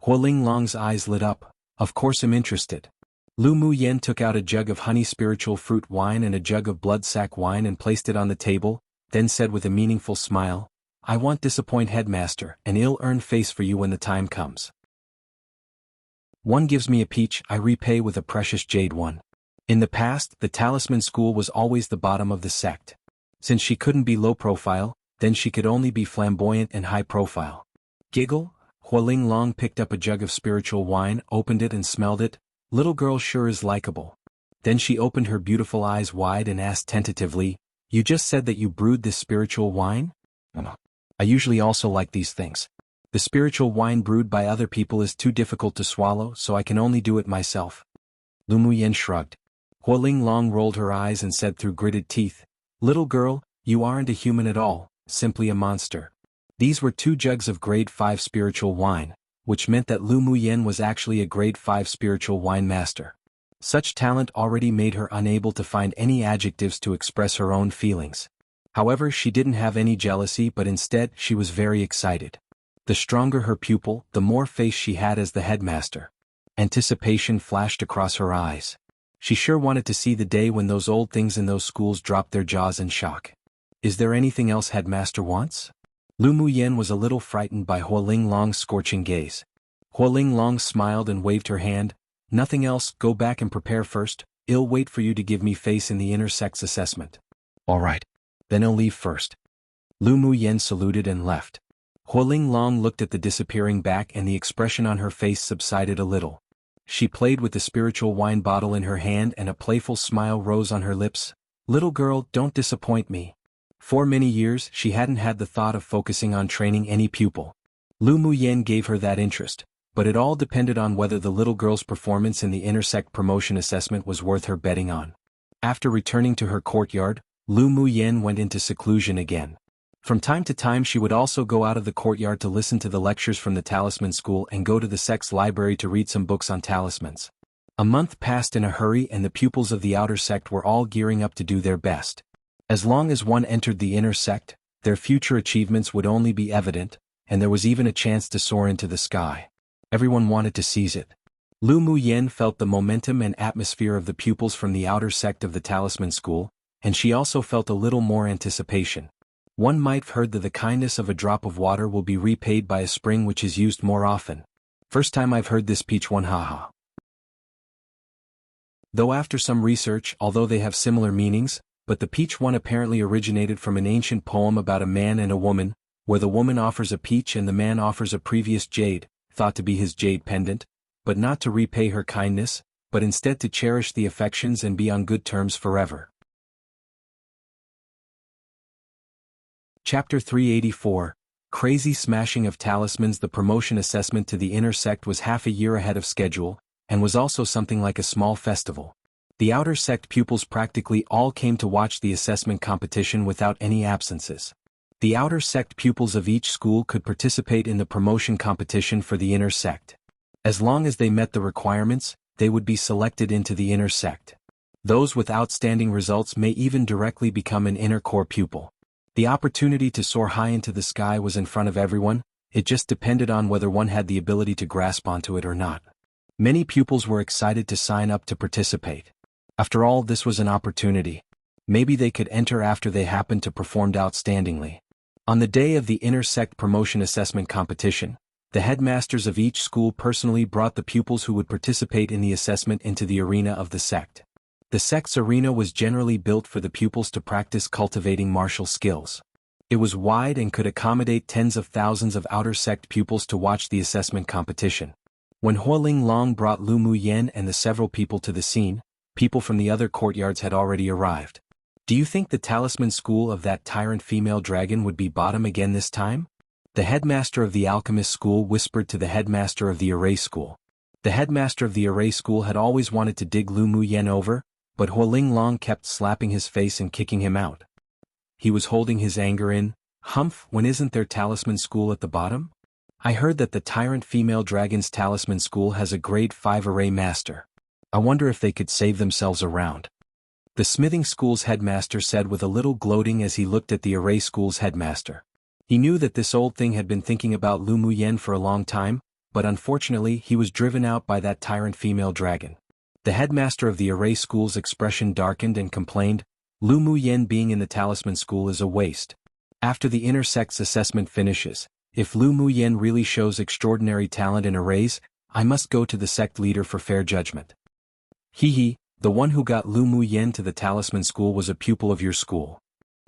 Huoling Long's eyes lit up. "Of course I'm interested." Lu Muyen took out a jug of honey spiritual fruit wine and a jug of blood sac wine and placed it on the table, then said with a meaningful smile, "I won't disappoint Headmaster, an ill-earned face for you when the time comes. One gives me a peach, I repay with a precious jade one." In the past, the talisman school was always the bottom of the sect. Since she couldn't be low profile, then she could only be flamboyant and high profile. Giggle? Huoling Long picked up a jug of spiritual wine, opened it and smelled it. "Little girl sure is likable." Then she opened her beautiful eyes wide and asked tentatively, "You just said that you brewed this spiritual wine?" "No. I usually also like these things. The spiritual wine brewed by other people is too difficult to swallow, so I can only do it myself." Lu Muyen shrugged. Huoling Long rolled her eyes and said through gritted teeth, "Little girl, you aren't a human at all, simply a monster." These were 2 jugs of grade 5 spiritual wine, which meant that Lu Muyen was actually a grade 5 spiritual wine master. Such talent already made her unable to find any adjectives to express her own feelings. However, she didn't have any jealousy, but instead she was very excited. The stronger her pupil, the more faith she had as the headmaster. Anticipation flashed across her eyes. She sure wanted to see the day when those old things in those schools dropped their jaws in shock. "Is there anything else Headmaster wants?" Lu Muyen was a little frightened by Huoling Long's scorching gaze. Huoling Long smiled and waved her hand. "Nothing else, go back and prepare first. I'll wait for you to give me face in the inner sect's assessment." "All right. Then I'll leave first." Lu Muyen saluted and left. Huoling Long looked at the disappearing back and the expression on her face subsided a little. She played with the spiritual wine bottle in her hand and a playful smile rose on her lips. "Little girl, don't disappoint me." For many years she hadn't had the thought of focusing on training any pupil. Lu Muyen gave her that interest, but it all depended on whether the little girl's performance in the inner sect promotion assessment was worth her betting on. After returning to her courtyard, Lu Muyen went into seclusion again. From time to time she would also go out of the courtyard to listen to the lectures from the talisman school and go to the sect's library to read some books on talismans. A month passed in a hurry and the pupils of the outer sect were all gearing up to do their best. As long as one entered the inner sect, their future achievements would only be evident, and there was even a chance to soar into the sky. Everyone wanted to seize it. Lu Muyen felt the momentum and atmosphere of the pupils from the outer sect of the talisman school, and she also felt a little more anticipation. One might have heard that the kindness of a drop of water will be repaid by a spring which is used more often. First time I've heard this peach one, haha. Though after some research, although they have similar meanings, but the peach one apparently originated from an ancient poem about a man and a woman, where the woman offers a peach and the man offers a previous jade, thought to be his jade pendant, but not to repay her kindness, but instead to cherish the affections and be on good terms forever. Chapter 384, Crazy Smashing of Talismans. The promotion assessment to the inner sect was half a year ahead of schedule, and was also something like a small festival. The outer sect pupils practically all came to watch the assessment competition without any absences. The outer sect pupils of each school could participate in the promotion competition for the inner sect. As long as they met the requirements, they would be selected into the inner sect. Those with outstanding results may even directly become an inner core pupil. The opportunity to soar high into the sky was in front of everyone, it just depended on whether one had the ability to grasp onto it or not. Many pupils were excited to sign up to participate. After all, this was an opportunity. Maybe they could enter after they happened to perform outstandingly. On the day of the inner sect promotion assessment competition, the headmasters of each school personally brought the pupils who would participate in the assessment into the arena of the sect. The sect's arena was generally built for the pupils to practice cultivating martial skills. It was wide and could accommodate tens of thousands of outer sect pupils to watch the assessment competition. When Hualing Long brought Lu Muyen and the several people to the scene, people from the other courtyards had already arrived. Do you think the talisman school of that tyrant female dragon would be bottom again this time? The headmaster of the alchemist school whispered to the headmaster of the array school. The headmaster of the array school had always wanted to dig Lu Muyen over, but Hualing Long kept slapping his face and kicking him out. He was holding his anger in. Humph, when isn't there talisman school at the bottom? I heard that the tyrant female dragon's talisman school has a grade 5 array master. I wonder if they could save themselves around. The smithing school's headmaster said with a little gloating as he looked at the array school's headmaster. He knew that this old thing had been thinking about Lu Muyen for a long time, but unfortunately he was driven out by that tyrant female dragon. The headmaster of the array school's expression darkened and complained, Lu Muyen being in the talisman school is a waste. After the inner sect's assessment finishes, if Lu Muyen really shows extraordinary talent in arrays, I must go to the sect leader for fair judgment. Hee, the one who got Lu Muyen to the talisman school was a pupil of your school.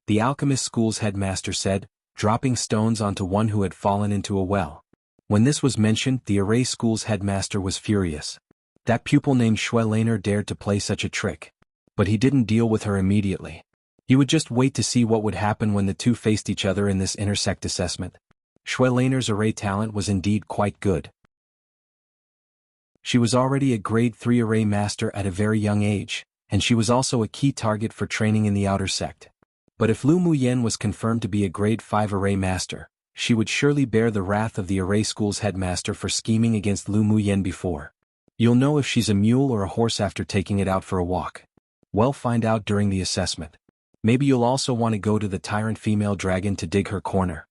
The alchemist school's headmaster said, dropping stones onto one who had fallen into a well. When this was mentioned, the array school's headmaster was furious. That pupil named Shui Laner dared to play such a trick. But he didn't deal with her immediately. He would just wait to see what would happen when the two faced each other in this intersect assessment. Shui Laner's array talent was indeed quite good. She was already a grade 3 array master at a very young age, and she was also a key target for training in the outer sect. But if Lu Muyen was confirmed to be a grade 5 array master, she would surely bear the wrath of the array school's headmaster for scheming against Lu Muyen before. You'll know if she's a mule or a horse after taking it out for a walk. Well, find out during the assessment. Maybe you'll also want to go to the tyrant female dragon to dig her corner.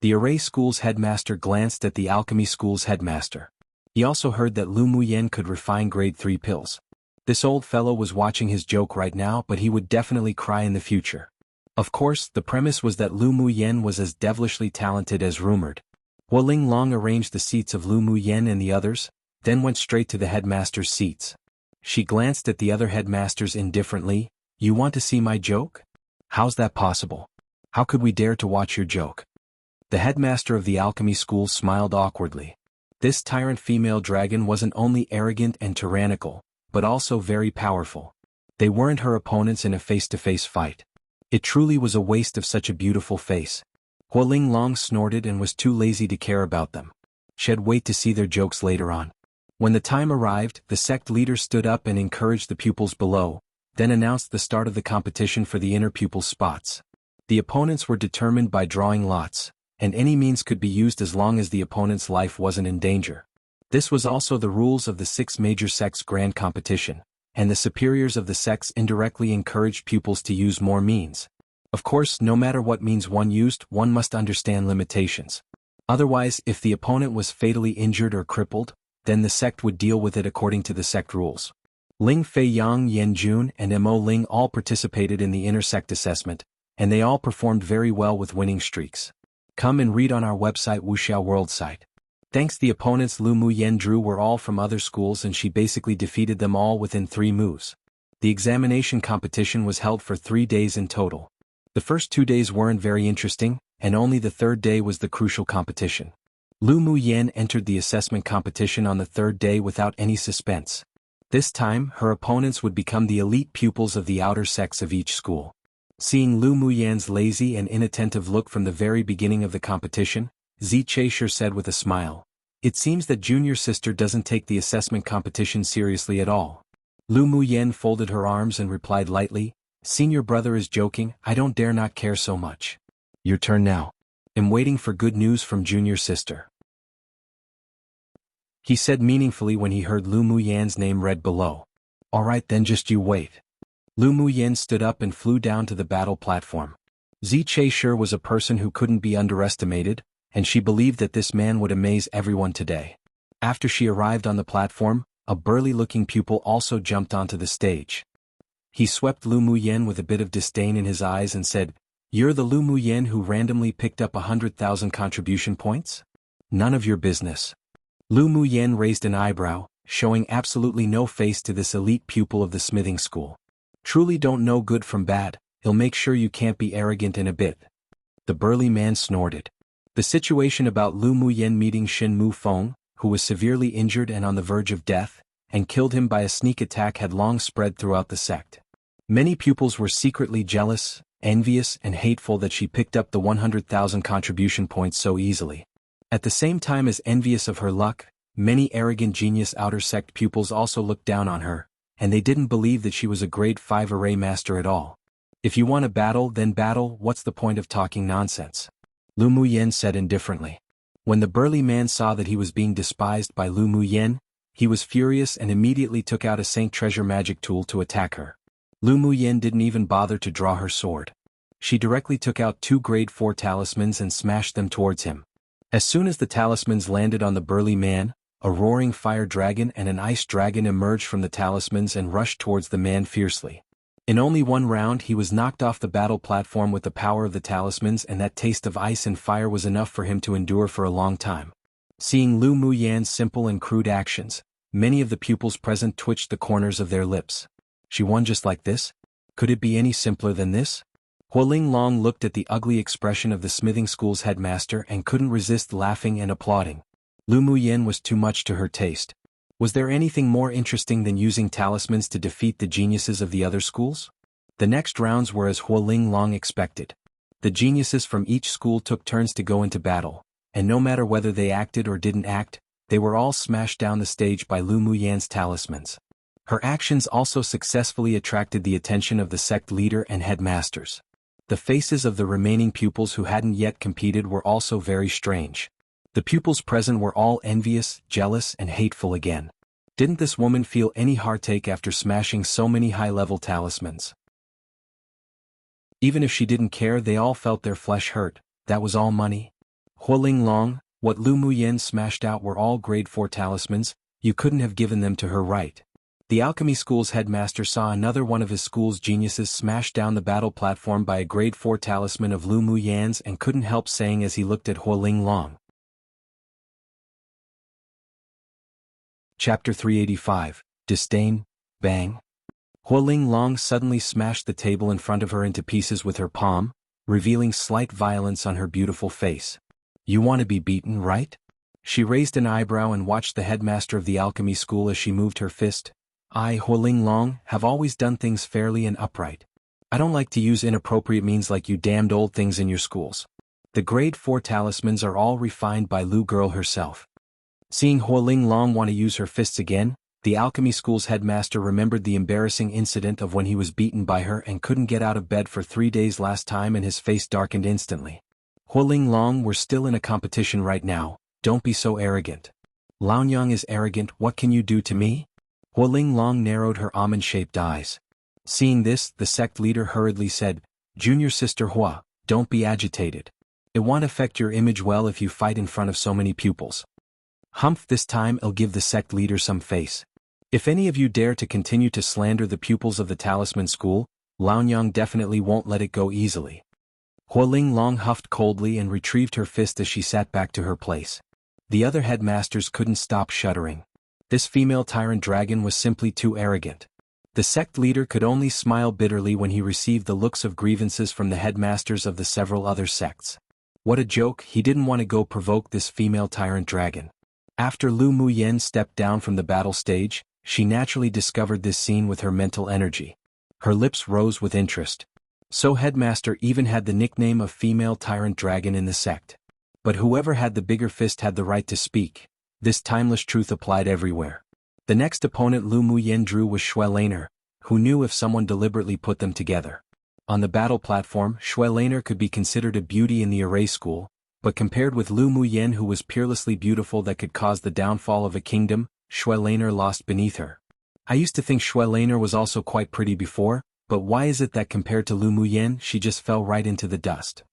The array school's headmaster glanced at the alchemy school's headmaster. He also heard that Lu Muyen could refine grade 3 pills. This old fellow was watching his joke right now, but he would definitely cry in the future. Of course, the premise was that Lu Muyen was as devilishly talented as rumored. Hualing Long arranged the seats of Lu Muyen and the others, then went straight to the headmaster's seats. She glanced at the other headmasters indifferently. You want to see my joke? How's that possible? How could we dare to watch your joke? The headmaster of the alchemy school smiled awkwardly. This tyrant female dragon wasn't only arrogant and tyrannical, but also very powerful. They weren't her opponents in a face-to-face fight. It truly was a waste of such a beautiful face. Hualing Long snorted and was too lazy to care about them. She'd wait to see their jokes later on. When the time arrived, the sect leader stood up and encouraged the pupils below, then announced the start of the competition for the inner pupil spots. The opponents were determined by drawing lots, and any means could be used as long as the opponent's life wasn't in danger. This was also the rules of the 6 major sects' grand competition, and the superiors of the sects indirectly encouraged pupils to use more means. Of course, no matter what means one used, one must understand limitations. Otherwise, if the opponent was fatally injured or crippled, then the sect would deal with it according to the sect rules. Ling Fei Yang, Yen Jun, and Mo Ling all participated in the inner sect assessment, and they all performed very well with winning streaks. Come and read on our website Wuxia World site. Thanks, the opponents Lu Muyen drew were all from other schools and she basically defeated them all within 3 moves. The examination competition was held for 3 days in total. The first 2 days weren't very interesting, and only the 3rd day was the crucial competition. Lu Muyen entered the assessment competition on the 3rd day without any suspense. This time, her opponents would become the elite pupils of the outer sects of each school. Seeing Lu Muyen's lazy and inattentive look from the very beginning of the competition, Zi Chaisher said with a smile, It seems that junior sister doesn't take the assessment competition seriously at all. Lu Muyen folded her arms and replied lightly, senior brother is joking, I don't dare not care so much. Your turn now. Am waiting for good news from junior sister. He said meaningfully when he heard Lu Muyen's name read below. Alright then, just you wait. Lu Muyen stood up and flew down to the battle platform. Zi Che was a person who couldn't be underestimated, and she believed that this man would amaze everyone today. After she arrived on the platform, a burly-looking pupil also jumped onto the stage. He swept Lu Muyen with a bit of disdain in his eyes and said, You're the Lu Muyen who randomly picked up 100,000 contribution points? None of your business. Lu Muyen raised an eyebrow, showing absolutely no face to this elite pupil of the smithing school. Truly don't know good from bad, he'll make sure you can't be arrogant in a bit. The burly man snorted. The situation about Lu Muyen meeting Shin Mu Feng, who was severely injured and on the verge of death, and killed him by a sneak attack had long spread throughout the sect. Many pupils were secretly jealous, envious and hateful that she picked up the 100,000 contribution points so easily. At the same time as envious of her luck, many arrogant genius outer sect pupils also looked down on her, and they didn't believe that she was a grade 5 array master at all. If you want to battle, then battle, what's the point of talking nonsense? Lu Muyen said indifferently. When the burly man saw that he was being despised by Lu Muyen, he was furious and immediately took out a Saint Treasure magic tool to attack her. Lu Muyen didn't even bother to draw her sword. She directly took out 2 grade 4 talismans and smashed them towards him. As soon as the talismans landed on the burly man, a roaring fire dragon and an ice dragon emerged from the talismans and rushed towards the man fiercely. In only one round he was knocked off the battle platform with the power of the talismans, and that taste of ice and fire was enough for him to endure for a long time. Seeing Lu Muyen's simple and crude actions, many of the pupils present twitched the corners of their lips. She won just like this? Could it be any simpler than this? Hualing Long looked at the ugly expression of the smithing school's headmaster and couldn't resist laughing and applauding. Lu Muyen was too much to her taste. Was there anything more interesting than using talismans to defeat the geniuses of the other schools? The next rounds were as Hualing Long expected. The geniuses from each school took turns to go into battle, and no matter whether they acted or didn't act, they were all smashed down the stage by Lu Muyen's talismans. Her actions also successfully attracted the attention of the sect leader and headmasters. The faces of the remaining pupils who hadn't yet competed were also very strange. The pupils present were all envious, jealous and hateful again. Didn't this woman feel any heartache after smashing so many high-level talismans? Even if she didn't care, they all felt their flesh hurt. That was all money. Hualing Long, what Lu Muyen smashed out were all grade 4 talismans, you couldn't have given them to her, right? The alchemy school's headmaster saw another one of his school's geniuses smash down the battle platform by a grade 4 talisman of Lu Muyen's and couldn't help saying as he looked at Hualing Long. Chapter 385, Disdain, Bang. Hualing Long suddenly smashed the table in front of her into pieces with her palm, revealing slight violence on her beautiful face. You want to be beaten, right? She raised an eyebrow and watched the headmaster of the alchemy school as she moved her fist. I, Hualing Long, have always done things fairly and upright. I don't like to use inappropriate means like you damned old things in your schools. The grade 4 talismans are all refined by Lu girl herself. Seeing Hualing Long want to use her fists again, the alchemy school's headmaster remembered the embarrassing incident of when he was beaten by her and couldn't get out of bed for 3 days last time, and his face darkened instantly. Hualing Long, we're still in a competition right now, don't be so arrogant. Laonyang is arrogant, what can you do to me? Hualing Long narrowed her almond-shaped eyes. Seeing this, the sect leader hurriedly said, Junior Sister Hua, don't be agitated. It won't affect your image well if you fight in front of so many pupils. Humph, this time I'll give the sect leader some face. If any of you dare to continue to slander the pupils of the Talisman School, Laonyang definitely won't let it go easily. Hualing Long huffed coldly and retrieved her fist as she sat back to her place. The other headmasters couldn't stop shuddering. This female tyrant dragon was simply too arrogant. The sect leader could only smile bitterly when he received the looks of grievances from the headmasters of the several other sects. What a joke, he didn't want to go provoke this female tyrant dragon. After Lu Muyen stepped down from the battle stage, she naturally discovered this scene with her mental energy. Her lips rose with interest. So headmaster even had the nickname of female tyrant dragon in the sect. But whoever had the bigger fist had the right to speak. This timeless truth applied everywhere. The next opponent Lu Muyen drew was Xue Laner, who knew if someone deliberately put them together. On the battle platform, Xue Laner could be considered a beauty in the array school, but compared with Lu Muyen, who was peerlessly beautiful that could cause the downfall of a kingdom, Xue Laner lost beneath her. I used to think Xue Laner was also quite pretty before, but why is it that compared to Lu Muyen she just fell right into the dust?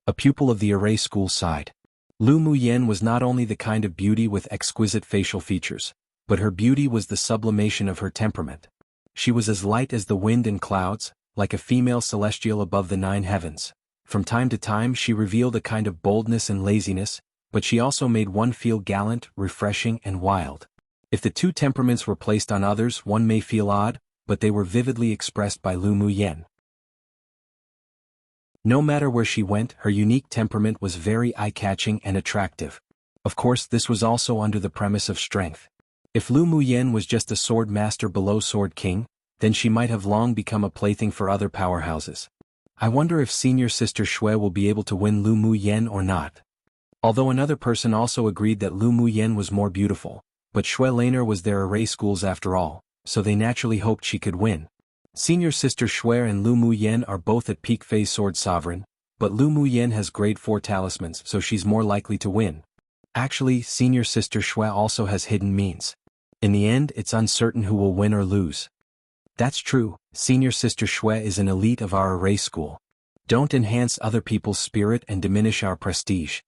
A pupil of the array school sighed. Lu Muyen was not only the kind of beauty with exquisite facial features, but her beauty was the sublimation of her temperament. She was as light as the wind and clouds, like a female celestial above the 9 heavens. From time to time she revealed a kind of boldness and laziness, but she also made one feel gallant, refreshing, and wild. If the two temperaments were placed on others, one may feel odd, but they were vividly expressed by Lu Muyen. No matter where she went, her unique temperament was very eye-catching and attractive. Of course, this was also under the premise of strength. If Lu Muyen was just a sword master below Sword King, then she might have long become a plaything for other powerhouses. I wonder if senior sister Xue will be able to win Lu Muyen or not. Although another person also agreed that Lu Muyen was more beautiful, but Xue Laner was their array schools after all, so they naturally hoped she could win. Senior sister Xue and Lu Muyen are both at peak phase sword sovereign, but Lu Muyen has grade 4 talismans, so she's more likely to win. Actually, senior sister Xue also has hidden means. In the end, it's uncertain who will win or lose. That's true, senior sister Xue is an elite of our array school. Don't enhance other people's spirit and diminish our prestige.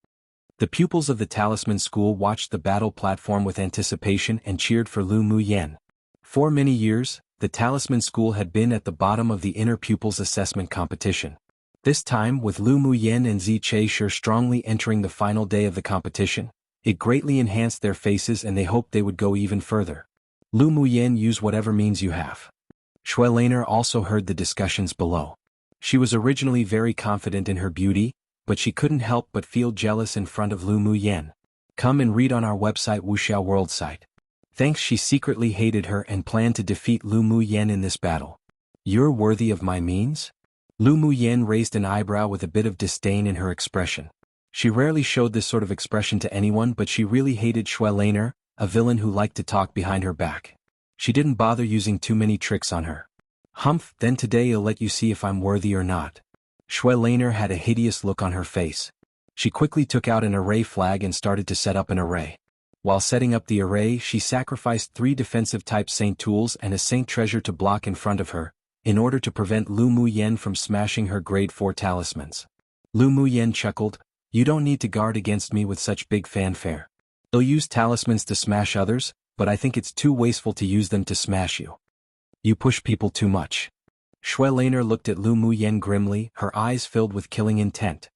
The pupils of the Talisman School watched the battle platform with anticipation and cheered for Lu Muyen. For many years, the Talisman School had been at the bottom of the inner pupils assessment competition. This time, with Lu Muyen and Zi Che strongly entering the final day of the competition, it greatly enhanced their faces and they hoped they would go even further. Lu Muyen, use whatever means you have. Xue Laner also heard the discussions below. She was originally very confident in her beauty, but she couldn't help but feel jealous in front of Lu Muyen. Come and read on our website Wuxia World site. Thanks, she secretly hated her and planned to defeat Lu Muyen in this battle. You're worthy of my means? Lu Muyen raised an eyebrow with a bit of disdain in her expression. She rarely showed this sort of expression to anyone, but she really hated Xue Laner, a villain who liked to talk behind her back. She didn't bother using too many tricks on her. Humph, then today I'll let you see if I'm worthy or not. Xue Laner had a hideous look on her face. She quickly took out an array flag and started to set up an array. While setting up the array, she sacrificed 3 defensive type Saint tools and a Saint treasure to block in front of her, in order to prevent Lu Muyen from smashing her grade 4 talismans. Lu Muyen chuckled, you don't need to guard against me with such big fanfare. I'll use talismans to smash others, but I think it's too wasteful to use them to smash you. You push people too much. Xue Laner looked at Lu Muyen grimly, her eyes filled with killing intent.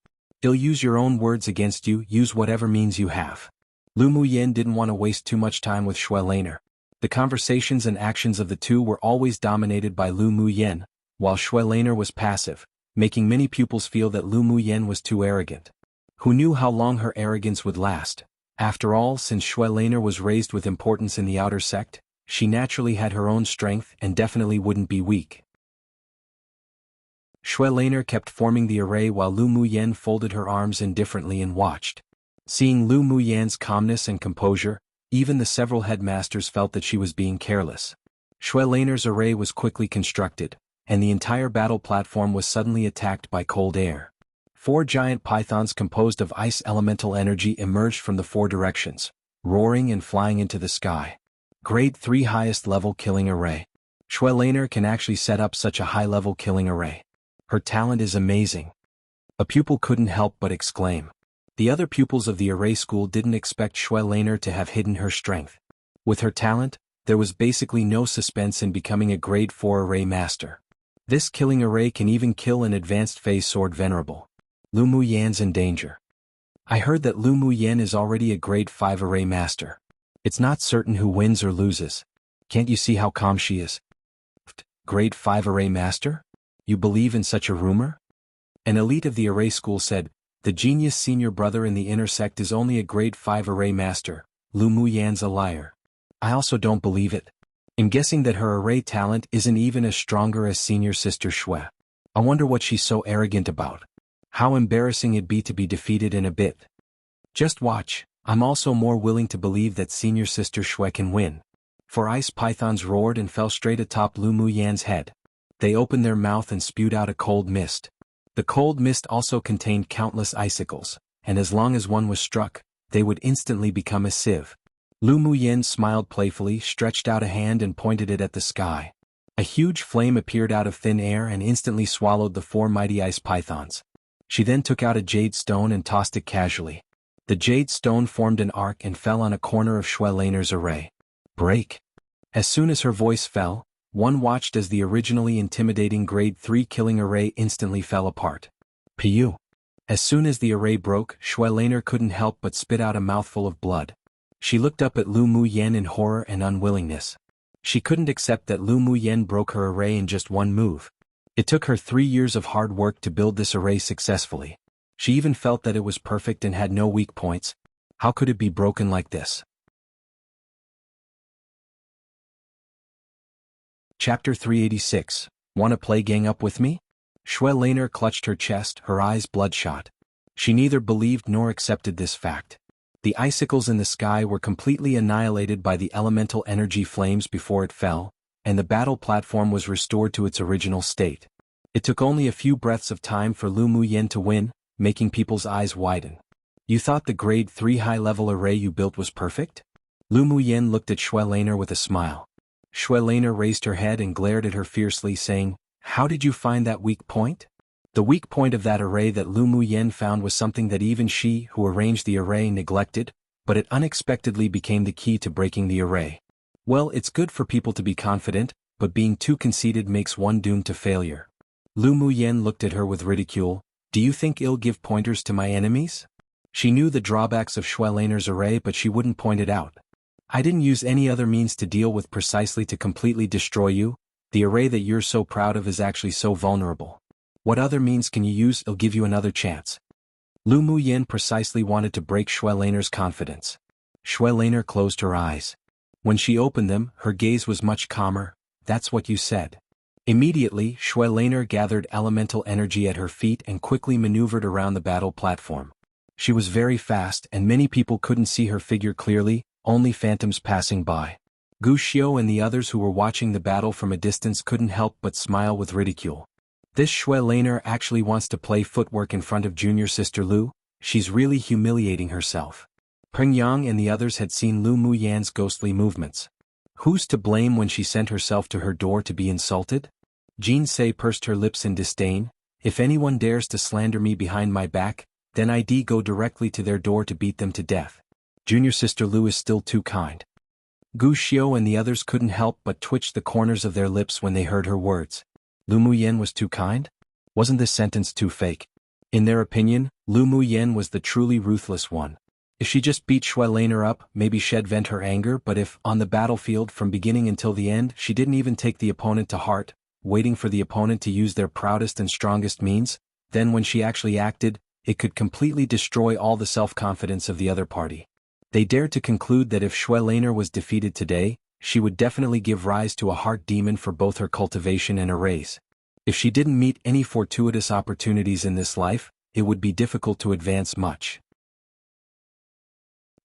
I'll use your own words against you, use whatever means you have. Lu Muyen didn't want to waste too much time with Xue Laner. The conversations and actions of the two were always dominated by Lu Muyen, while Xue Laner was passive, making many pupils feel that Lu Muyen was too arrogant. Who knew how long her arrogance would last? After all, since Xue Laner was raised with importance in the outer sect, she naturally had her own strength and definitely wouldn't be weak. Xue Laner kept forming the array while Lu Muyen folded her arms indifferently and watched. Seeing Lu Muyen's calmness and composure, even the several headmasters felt that she was being careless. Xue Laner's array was quickly constructed, and the entire battle platform was suddenly attacked by cold air. 4 giant pythons composed of ice elemental energy emerged from the 4 directions, roaring and flying into the sky. Grade 3 highest level killing array. Xue Laner can actually set up such a high-level killing array. Her talent is amazing. A pupil couldn't help but exclaim. The other pupils of the array school didn't expect Xue Laner to have hidden her strength. With her talent, there was basically no suspense in becoming a grade 4 array master. This killing array can even kill an advanced phase sword venerable. Lu Muyen's in danger. I heard that Lu Muyen is already a grade 5 array master. It's not certain who wins or loses. Can't you see how calm she is? Grade 5 array master? You believe in such a rumor? An elite of the array school said, the genius senior brother in the inner sect is only a grade 5 array master. Lu Muyen's a liar. I also don't believe it. I'm guessing that her array talent isn't even as stronger as senior sister Xue. I wonder what she's so arrogant about. How embarrassing it'd be to be defeated in a bit. Just watch, I'm also more willing to believe that senior sister Shui can win. Four ice pythons roared and fell straight atop Lu Muyan's head. They opened their mouth and spewed out a cold mist. The cold mist also contained countless icicles, and as long as one was struck, they would instantly become a sieve. Lu Muyan smiled playfully, stretched out a hand and pointed it at the sky. A huge flame appeared out of thin air and instantly swallowed the four mighty ice pythons. She then took out a jade stone and tossed it casually. The jade stone formed an arc and fell on a corner of Shui Laner's array. Break! As soon as her voice fell, one watched as the originally intimidating grade 3 killing array instantly fell apart. Piu! As soon as the array broke, Shui Laner couldn't help but spit out a mouthful of blood. She looked up at Lu Muyan in horror and unwillingness. She couldn't accept that Lu Muyan broke her array in just one move. It took her 3 years of hard work to build this array successfully. She even felt that it was perfect and had no weak points. How could it be broken like this? Chapter 386. Wanna play gang up with me? Shui Laner clutched her chest, her eyes bloodshot. She neither believed nor accepted this fact. The icicles in the sky were completely annihilated by the elemental energy flames before it fell, and the battle platform was restored to its original state. It took only a few breaths of time for Lu Muyan to win, making people's eyes widen. You thought the grade 3 high-level array you built was perfect? Lu Muyan looked at Shui Laner with a smile. Shui Laner raised her head and glared at her fiercely, saying, "How did you find that weak point?" The weak point of that array that Lu Muyan found was something that even she, who arranged the array, neglected, but it unexpectedly became the key to breaking the array. Well, it's good for people to be confident, but being too conceited makes one doomed to failure. Lu Muyan looked at her with ridicule. Do you think I'll give pointers to my enemies? She knew the drawbacks of Shui Laner's array, but she wouldn't point it out. I didn't use any other means to deal with precisely to completely destroy you. The array that you're so proud of is actually so vulnerable. What other means can you use? I'll give you another chance. Lu Muyan precisely wanted to break Shui Laner's confidence. Shui Laner closed her eyes. When she opened them, her gaze was much calmer. That's what you said. Immediately, Shui Laner gathered elemental energy at her feet and quickly maneuvered around the battle platform. She was very fast and many people couldn't see her figure clearly, only phantoms passing by. Gu Xiao and the others who were watching the battle from a distance couldn't help but smile with ridicule. This Shui Laner actually wants to play footwork in front of junior sister Lu. She's really humiliating herself. Peng Yang and the others had seen Lu Muyan's ghostly movements. Who's to blame when she sent herself to her door to be insulted? Jin Se pursed her lips in disdain. If anyone dares to slander me behind my back, then I'd go directly to their door to beat them to death. Junior sister Lu is still too kind. Gu Xiao and the others couldn't help but twitch the corners of their lips when they heard her words. Lu Muyan was too kind? Wasn't this sentence too fake? In their opinion, Lu Muyan was the truly ruthless one. If she just beat Shui Laner up, maybe she'd vent her anger, but if, on the battlefield from beginning until the end, she didn't even take the opponent to heart, waiting for the opponent to use their proudest and strongest means, then when she actually acted, it could completely destroy all the self-confidence of the other party. They dared to conclude that if Shui Laner was defeated today, she would definitely give rise to a heart demon for both her cultivation and arrays. If she didn't meet any fortuitous opportunities in this life, it would be difficult to advance much.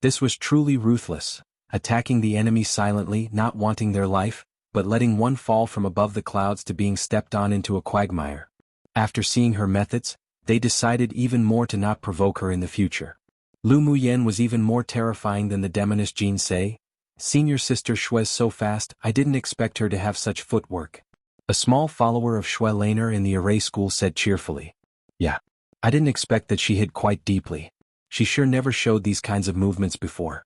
This was truly ruthless, attacking the enemy silently, not wanting their life, but letting one fall from above the clouds to being stepped on into a quagmire. After seeing her methods, they decided even more to not provoke her in the future. Lu Muyan was even more terrifying than the demoness Jin Se. Senior sister Shui's so fast, I didn't expect her to have such footwork. A small follower of Shui Laner in the array school said cheerfully. Yeah. I didn't expect that she hit quite deeply. She sure never showed these kinds of movements before.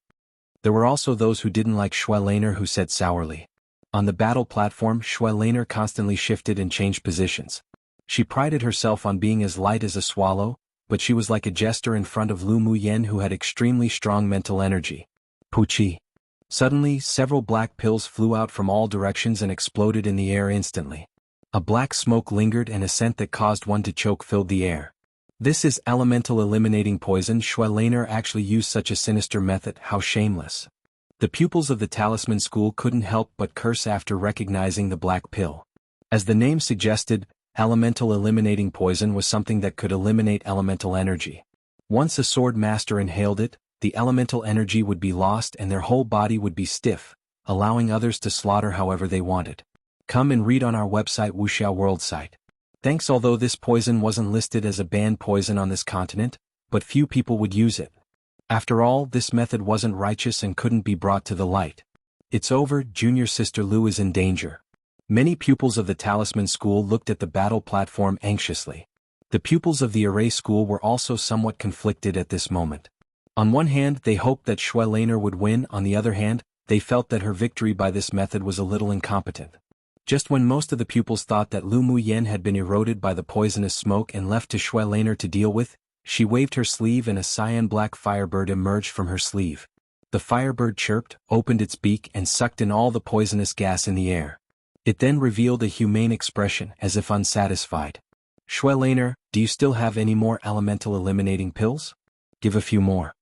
There were also those who didn't like Shui Laner who said sourly. On the battle platform, Shui Laner constantly shifted and changed positions. She prided herself on being as light as a swallow, but she was like a jester in front of Lu Muyan who had extremely strong mental energy. Puchi. Suddenly, several black pills flew out from all directions and exploded in the air instantly. A black smoke lingered and a scent that caused one to choke filled the air. This is elemental eliminating poison. Shui Laner actually used such a sinister method, how shameless. The pupils of the Talisman School couldn't help but curse after recognizing the black pill. As the name suggested, elemental eliminating poison was something that could eliminate elemental energy. Once a sword master inhaled it, the elemental energy would be lost and their whole body would be stiff, allowing others to slaughter however they wanted. Come and read on our website Wuxia World site. Thanks. Although this poison wasn't listed as a banned poison on this continent, but few people would use it. After all, this method wasn't righteous and couldn't be brought to the light. It's over, junior sister Lu is in danger. Many pupils of the Talisman School looked at the battle platform anxiously. The pupils of the Array School were also somewhat conflicted at this moment. On one hand, they hoped that Xue Laner would win. On the other hand, they felt that her victory by this method was a little incompetent. Just when most of the pupils thought that Lu Muyen had been eroded by the poisonous smoke and left to Xue Laner to deal with, she waved her sleeve and a cyan-black firebird emerged from her sleeve. The firebird chirped, opened its beak and sucked in all the poisonous gas in the air. It then revealed a humane expression as if unsatisfied. Xue Laner, do you still have any more elemental eliminating pills? Give a few more.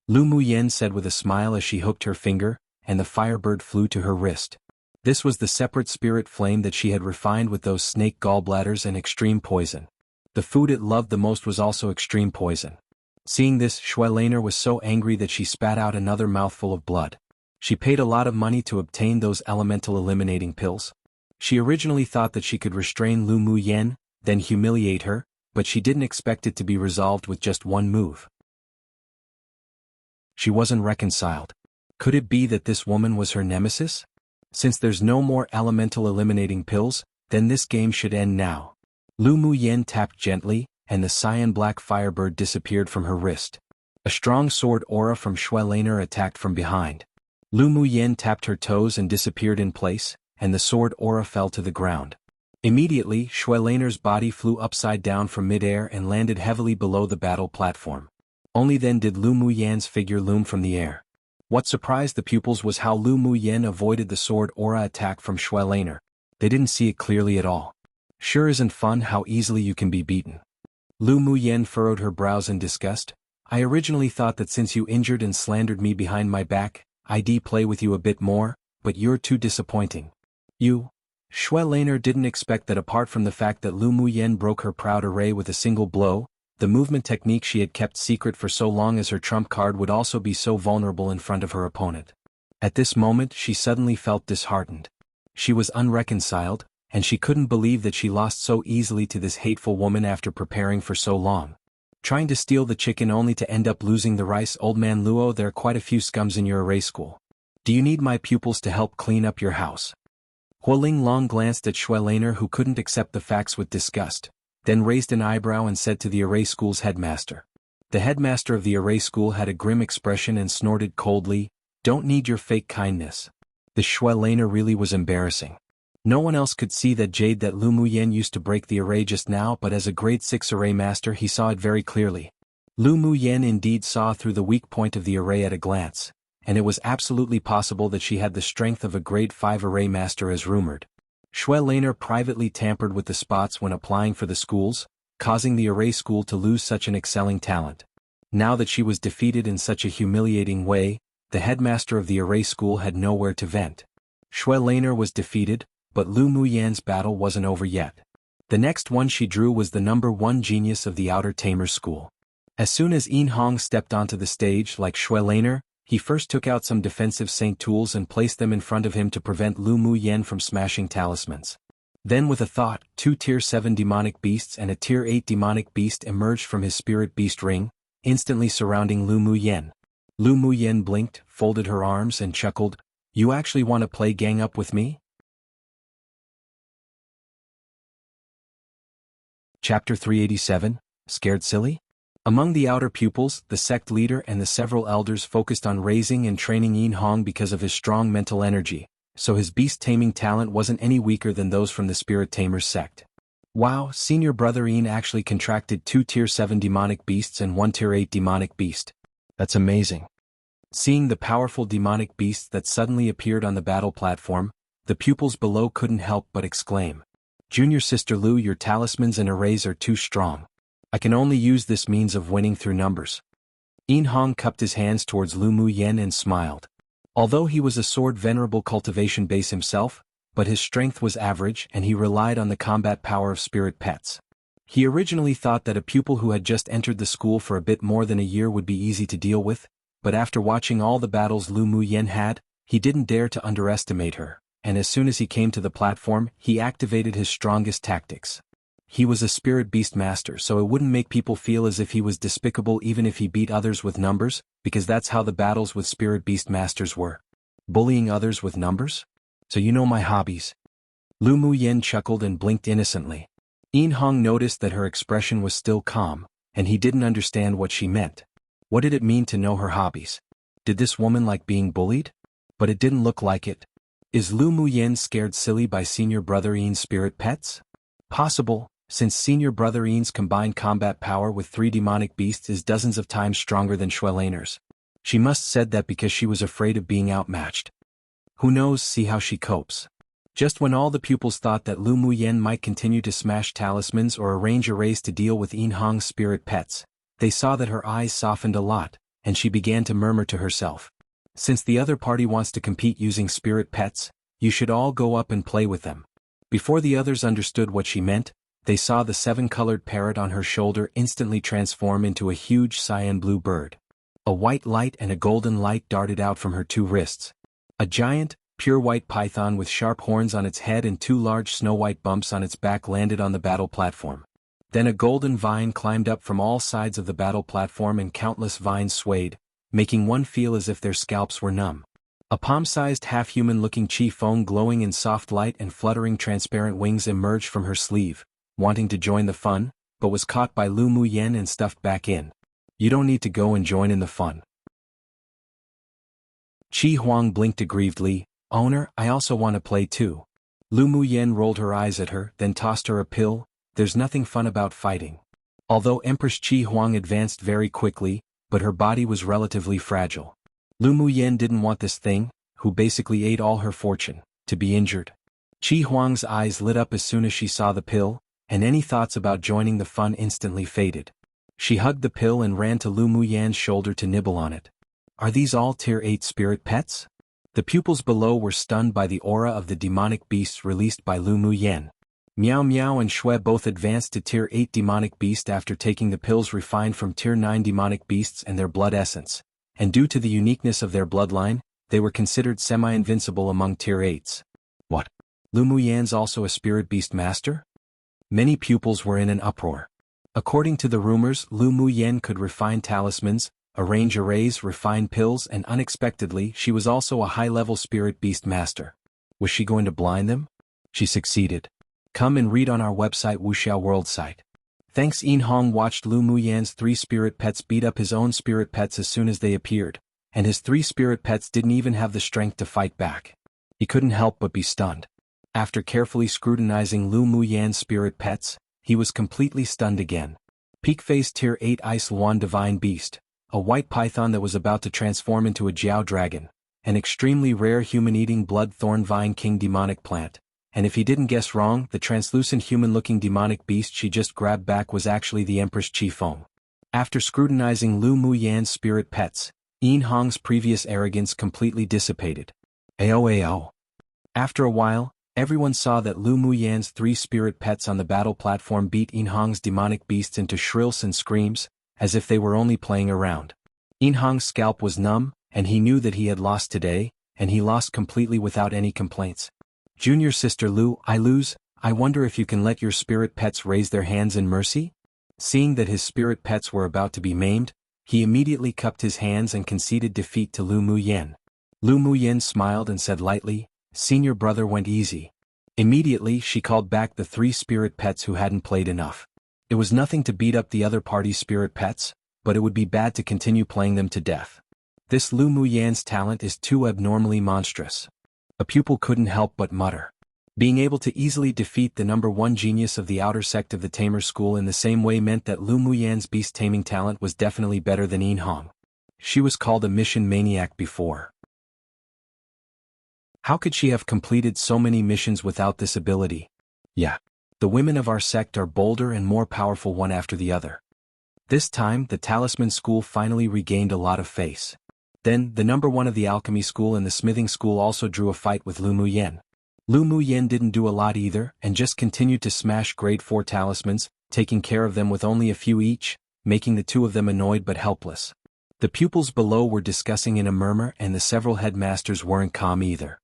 Lu Muyen said with a smile as she hooked her finger, and the firebird flew to her wrist. This was the separate spirit flame that she had refined with those snake gallbladders and extreme poison. The food it loved the most was also extreme poison. Seeing this, Xue Laner was so angry that she spat out another mouthful of blood. She paid a lot of money to obtain those elemental eliminating pills. She originally thought that she could restrain Lu Muyen, then humiliate her, but she didn't expect it to be resolved with just one move. She wasn't reconciled. Could it be that this woman was her nemesis? Since there's no more elemental eliminating pills, then this game should end now. Lu Muyen tapped gently, and the cyan-black firebird disappeared from her wrist. A strong sword aura from Xue Laner attacked from behind. Lu Muyen tapped her toes and disappeared in place, and the sword aura fell to the ground. Immediately, Xue Laner's body flew upside down from midair and landed heavily below the battle platform. Only then did Lu Muyen's figure loom from the air. What surprised the pupils was how Lu Muyen avoided the sword aura attack from Xue Laner. They didn't see it clearly at all. Sure isn't fun how easily you can be beaten. Lu Muyen furrowed her brows in disgust. I originally thought that since you injured and slandered me behind my back, I'd play with you a bit more, but you're too disappointing. You? Xue Laner didn't expect that apart from the fact that Lu Muyen broke her proud array with a single blow, the movement technique she had kept secret for so long as her trump card would also be so vulnerable in front of her opponent. At this moment she suddenly felt disheartened. She was unreconciled, and she couldn't believe that she lost so easily to this hateful woman after preparing for so long. Trying to steal the chicken only to end up losing the rice. Old man Luo, there are quite a few scums in your array school. Do you need my pupils to help clean up your house? Huoling Long glanced at Xue Laner, who couldn't accept the facts with disgust, then raised an eyebrow and said to the array school's headmaster. The headmaster of the array school had a grim expression and snorted coldly, "Don't need your fake kindness." The Xue Laner really was embarrassing. No one else could see that jade that Lu Muyen used to break the array just now, but as a grade 6 array master he saw it very clearly. Lu Muyen indeed saw through the weak point of the array at a glance, and it was absolutely possible that she had the strength of a grade 5 array master as rumored. Xue Laner privately tampered with the spots when applying for the schools, causing the array school to lose such an excelling talent. Now that she was defeated in such a humiliating way, the headmaster of the array school had nowhere to vent. Xue Laner was defeated, but Lu Muyen's battle wasn't over yet. The next one she drew was the number 1 genius of the Outer Tamers School. As soon as Yin Hong stepped onto the stage like Xue Laner, he first took out some defensive Saint tools and placed them in front of him to prevent Lu Muyen from smashing talismans. Then with a thought, 2 tier 7 demonic beasts and a tier 8 demonic beast emerged from his spirit beast ring, instantly surrounding Lu Muyen. Lu Muyen blinked, folded her arms and chuckled, "You actually want to play gang up with me?" Chapter 387, Scared Silly? Among the outer pupils, the sect leader and the several elders focused on raising and training Yin Hong because of his strong mental energy, so his beast-taming talent wasn't any weaker than those from the Spirit Tamers sect. Wow, senior brother Yin actually contracted 2 tier 7 demonic beasts and 1 tier 8 demonic beast. That's amazing. Seeing the powerful demonic beasts that suddenly appeared on the battle platform, the pupils below couldn't help but exclaim, "Junior sister Lu, your talismans and arrays are too strong. I can only use this means of winning through numbers." Yin Hong cupped his hands towards Lu Muyen and smiled. Although he was a sword venerable cultivation base himself, but his strength was average and he relied on the combat power of spirit pets. He originally thought that a pupil who had just entered the school for a bit more than a year would be easy to deal with, but after watching all the battles Lu Muyen had, he didn't dare to underestimate her, and as soon as he came to the platform, he activated his strongest tactics. He was a spirit beast master, so it wouldn't make people feel as if he was despicable even if he beat others with numbers, because that's how the battles with spirit beast masters were. Bullying others with numbers? So you know my hobbies. Lu Muyen chuckled and blinked innocently. Yin Hong noticed that her expression was still calm, and he didn't understand what she meant. What did it mean to know her hobbies? Did this woman like being bullied? But it didn't look like it. Is Lu Muyen scared silly by senior brother Yin's spirit pets? Possible, since senior brother Yin's combined combat power with 3 demonic beasts is dozens of times stronger than Shuelainer's. She must said that because she was afraid of being outmatched. Who knows, see how she copes. Just when all the pupils thought that Lu Muyen might continue to smash talismans or arrange a race to deal with Yin Hong's spirit pets, they saw that her eyes softened a lot, and she began to murmur to herself. Since the other party wants to compete using spirit pets, you should all go up and play with them. Before the others understood what she meant, they saw the 7-colored parrot on her shoulder instantly transform into a huge cyan blue bird. A white light and a golden light darted out from her 2 wrists. A giant, pure white python with sharp horns on its head and 2 large snow-white bumps on its back landed on the battle platform. Then a golden vine climbed up from all sides of the battle platform and countless vines swayed, making one feel as if their scalps were numb. A palm-sized half-human-looking Chi Feng glowing in soft light and fluttering transparent wings emerged from her sleeve, wanting to join the fun, but was caught by Lu Muyen and stuffed back in. You don't need to go and join in the fun. Chi Huang blinked aggrievedly. Owner, I also want to play too. Lu Muyen rolled her eyes at her, then tossed her a pill. There's nothing fun about fighting. Although Empress Chi Huang advanced very quickly, but her body was relatively fragile. Lu Muyen didn't want this thing, who basically ate all her fortune, to be injured. Chi Huang's eyes lit up as soon as she saw the pill, and any thoughts about joining the fun instantly faded. She hugged the pill and ran to Lu Muyen's shoulder to nibble on it. Are these all Tier 8 spirit pets? The pupils below were stunned by the aura of the demonic beasts released by Lu Muyen. Miao Miao and Shui both advanced to Tier 8 demonic beast after taking the pills refined from Tier 9 demonic beasts and their blood essence, and due to the uniqueness of their bloodline, they were considered semi-invincible among Tier 8s. What? Lu Muyen's also a spirit beast master? Many pupils were in an uproar. According to the rumors, Lu Muyen could refine talismans, arrange arrays, refine pills, and unexpectedly she was also a high-level spirit beast master. Was she going to blind them? She succeeded. Come and read on our website Wuxia World site. Thanks. Yin Hong watched Lu Muyen's 3 spirit pets beat up his own spirit pets as soon as they appeared, and his 3 spirit pets didn't even have the strength to fight back. He couldn't help but be stunned. After carefully scrutinizing Lu Muyen's spirit pets, he was completely stunned again. Peak-Phase Tier 8 Ice Luan Divine Beast, a white python that was about to transform into a Jiao Dragon, an extremely rare human-eating blood thorn vine king demonic plant, and if he didn't guess wrong, the translucent human-looking demonic beast she just grabbed back was actually the Empress Chi Feng. After scrutinizing Lu Muyen's spirit pets, Yin Hong's previous arrogance completely dissipated. Ao. After a while, everyone saw that Lu Muyen's 3 spirit pets on the battle platform beat Yin Hong's demonic beasts into shrills and screams, as if they were only playing around. Yin Hong's scalp was numb, and he knew that he had lost today, and he lost completely without any complaints. Junior sister Lu, I lose. I wonder if you can let your spirit pets raise their hands in mercy? Seeing that his spirit pets were about to be maimed, he immediately cupped his hands and conceded defeat to Lu Muyen. Lu Muyen smiled and said lightly, Senior brother went easy. Immediately she called back the 3 spirit pets who hadn't played enough. It was nothing to beat up the other party's spirit pets, but it would be bad to continue playing them to death. This Lu Muyen's talent is too abnormally monstrous. A pupil couldn't help but mutter. Being able to easily defeat the number 1 genius of the outer sect of the Tamer School in the same way meant that Lu Muyen's beast-taming talent was definitely better than Yin Hong. She was called a mission maniac before. How could she have completed so many missions without this ability? Yeah. The women of our sect are bolder and more powerful one after the other. This time, the Talisman School finally regained a lot of face. Then, the number 1 of the Alchemy School and the Smithing School also drew a fight with Lu Muyen. Lu Muyen didn't do a lot either, and just continued to smash grade 4 talismans, taking care of them with only a few each, making the 2 of them annoyed but helpless. The pupils below were discussing in a murmur and the several headmasters weren't calm either.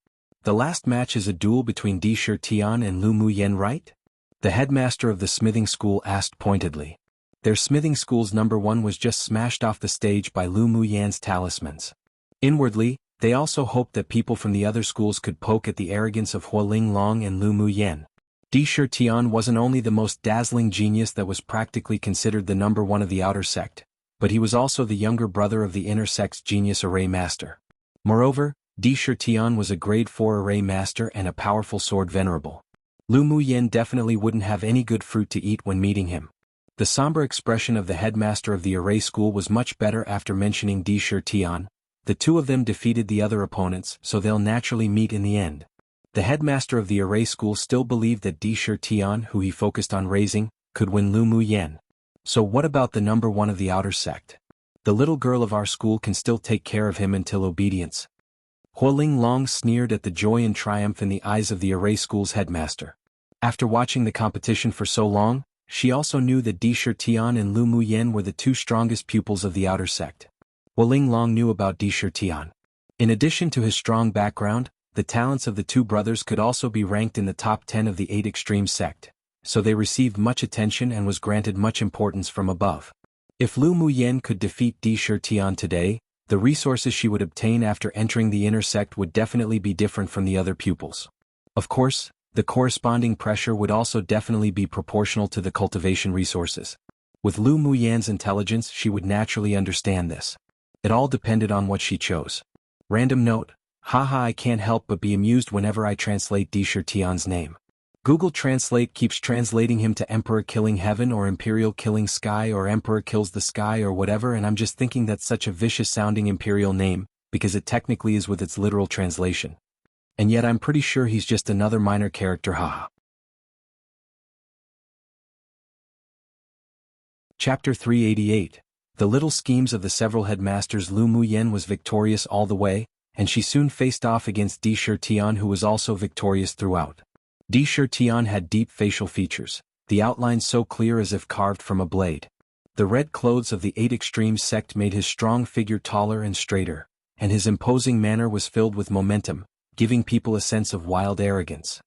The last match is a duel between Di Tian and Lu Muyen, right? The headmaster of the smithing school asked pointedly. Their smithing school's number 1 was just smashed off the stage by Lu Muyen's talismans. Inwardly, they also hoped that people from the other schools could poke at the arrogance of Hualing Long and Lu Muyen. Di Tian wasn't only the most dazzling genius that was practically considered the number 1 of the outer sect, but he was also the younger brother of the inner sect's genius array master. Moreover, Di Tian was a grade 4 array master and a powerful sword venerable. Lu Muyen definitely wouldn't have any good fruit to eat when meeting him. The somber expression of the headmaster of the array school was much better after mentioning Di Tian. The two of them defeated the other opponents, so they'll naturally meet in the end. The headmaster of the array school still believed that Di Tian, who he focused on raising, could win Lu Muyen. So what about the number 1 of the outer sect? The little girl of our school can still take care of him until obedience. Hualing Long sneered at the joy and triumph in the eyes of the array school's headmaster. After watching the competition for so long, she also knew that Di Tian and Lu Muyen were the 2 strongest pupils of the outer sect. Hualing Long knew about Di Tian. In addition to his strong background, the talents of the 2 brothers could also be ranked in the top 10 of the 8 extreme sect, so they received much attention and was granted much importance from above. If Lu Muyen could defeat Di Tian today, the resources she would obtain after entering the inner sect would definitely be different from the other pupils. Of course, the corresponding pressure would also definitely be proportional to the cultivation resources. With Lu Muyen's intelligence, she would naturally understand this. It all depended on what she chose. Random note: haha, I can't help but be amused whenever I translate Di Tian's name. Google Translate keeps translating him to Emperor Killing Heaven or Imperial Killing Sky or Emperor Kills the Sky or whatever, and I'm just thinking that's such a vicious-sounding imperial name, because it technically is with its literal translation. And yet I'm pretty sure he's just another minor character, haha. Chapter 388. The little schemes of the several headmasters. Lu Muyen was victorious all the way, and she soon faced off against Di Tian, who was also victorious throughout. Di Tian had deep facial features, the outlines so clear as if carved from a blade. The red clothes of the 8 extremes sect made his strong figure taller and straighter, and his imposing manner was filled with momentum, giving people a sense of wild arrogance.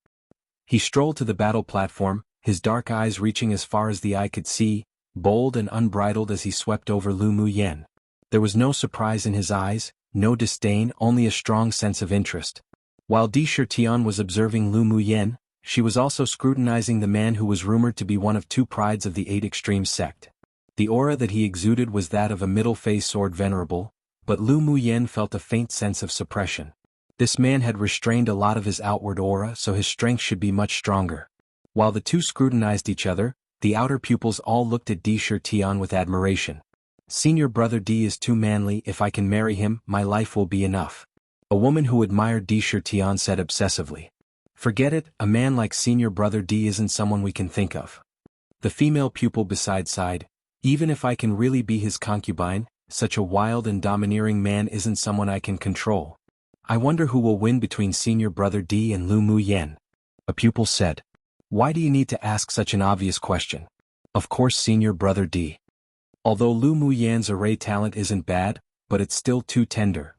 He strolled to the battle platform, his dark eyes reaching as far as the eye could see, bold and unbridled as he swept over Lu Muyen. There was no surprise in his eyes, no disdain, only a strong sense of interest. While Di Tian was observing Lu Muyen, she was also scrutinizing the man who was rumored to be one of 2 prides of the 8 extreme sect. The aura that he exuded was that of a middle-phase sword venerable, but Lu Muyen felt a faint sense of suppression. This man had restrained a lot of his outward aura, so his strength should be much stronger. While the 2 scrutinized each other, the outer pupils all looked at Di Tian with admiration. Senior brother D is too manly. If I can marry him, my life will be enough. A woman who admired Di Tian said obsessively. Forget it, a man like senior brother D isn't someone we can think of. The female pupil beside sighed. Even if I can really be his concubine, such a wild and domineering man isn't someone I can control. I wonder who will win between senior brother D and Lu Muyen. A pupil said. Why do you need to ask such an obvious question? Of course senior brother D. Although Lu Muyen's array talent isn't bad, but it's still too tender.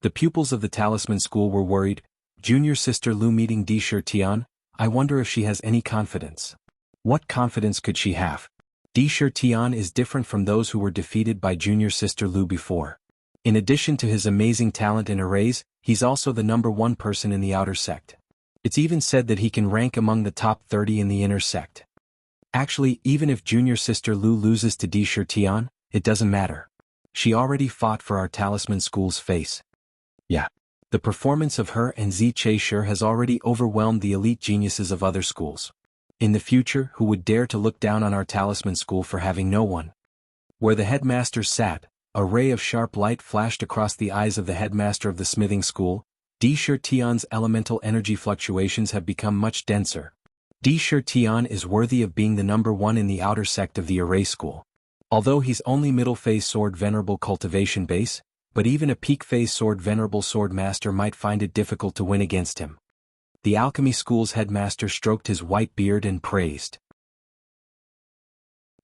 The pupils of the talisman school were worried. Junior sister Lu meeting Di Tian, I wonder if she has any confidence. What confidence could she have? Di Tian is different from those who were defeated by junior sister Lu before. In addition to his amazing talent in arrays, he's also the number 1 person in the outer sect. It's even said that he can rank among the top 30 in the inner sect. Actually, even if junior sister Lu loses to Di Tian, it doesn't matter. She already fought for our talisman school's face. Yeah. The performance of her and Zi Che has already overwhelmed the elite geniuses of other schools. In the future, who would dare to look down on our talisman school for having no one? Where the headmaster sat, a ray of sharp light flashed across the eyes of the headmaster of the smithing school. Di Tian's elemental energy fluctuations have become much denser. Di Tian is worthy of being the number 1 in the outer sect of the array school. Although he's only middle-phase sword venerable cultivation base, but even a peak-phase sword venerable sword master might find it difficult to win against him. The alchemy school's headmaster stroked his white beard and praised.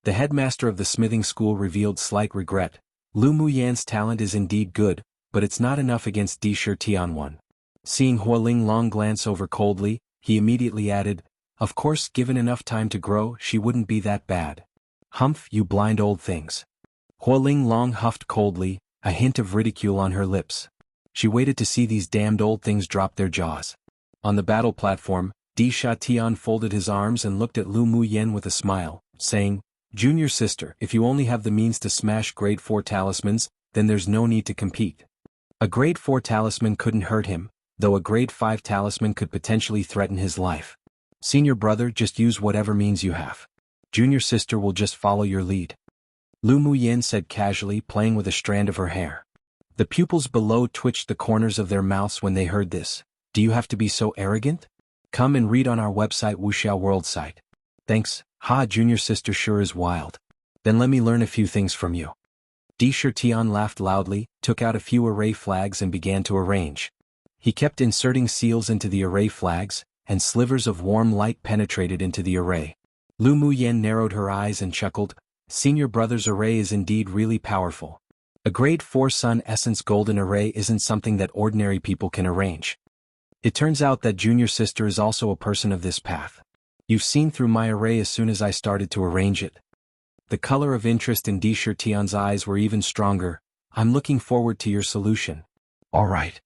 The headmaster of the smithing school revealed slight regret. Lu Muyan's talent is indeed good, but it's not enough against Di Shirtian one. Seeing Hualing Long glance over coldly, he immediately added, of course given enough time to grow she wouldn't be that bad. Humph, you blind old things. Hualing Long huffed coldly, a hint of ridicule on her lips. She waited to see these damned old things drop their jaws. On the battle platform, Di Shatian folded his arms and looked at Lu Muyan with a smile, saying, Junior sister, if you only have the means to smash grade 4 talismans, then there's no need to compete. A grade 4 talisman couldn't hurt him, though a grade 5 talisman could potentially threaten his life. Senior brother, just use whatever means you have. Junior sister will just follow your lead. Lu Muyan said casually, playing with a strand of her hair. The pupils below twitched the corners of their mouths when they heard this. Do you have to be so arrogant? Come and read on our website Wuxia World site. Thanks, junior sister sure is wild. Then let me learn a few things from you. Di Shirtian laughed loudly, took out a few array flags and began to arrange. He kept inserting seals into the array flags, and slivers of warm light penetrated into the array. Lu Muyan narrowed her eyes and chuckled, Senior brother's array is indeed really powerful. A grade 4 Sun Essence Golden Array isn't something that ordinary people can arrange. It turns out that junior sister is also a person of this path. You've seen through my array as soon as I started to arrange it. The color of interest in Di Shirtian's eyes were even stronger. I'm looking forward to your solution. All right.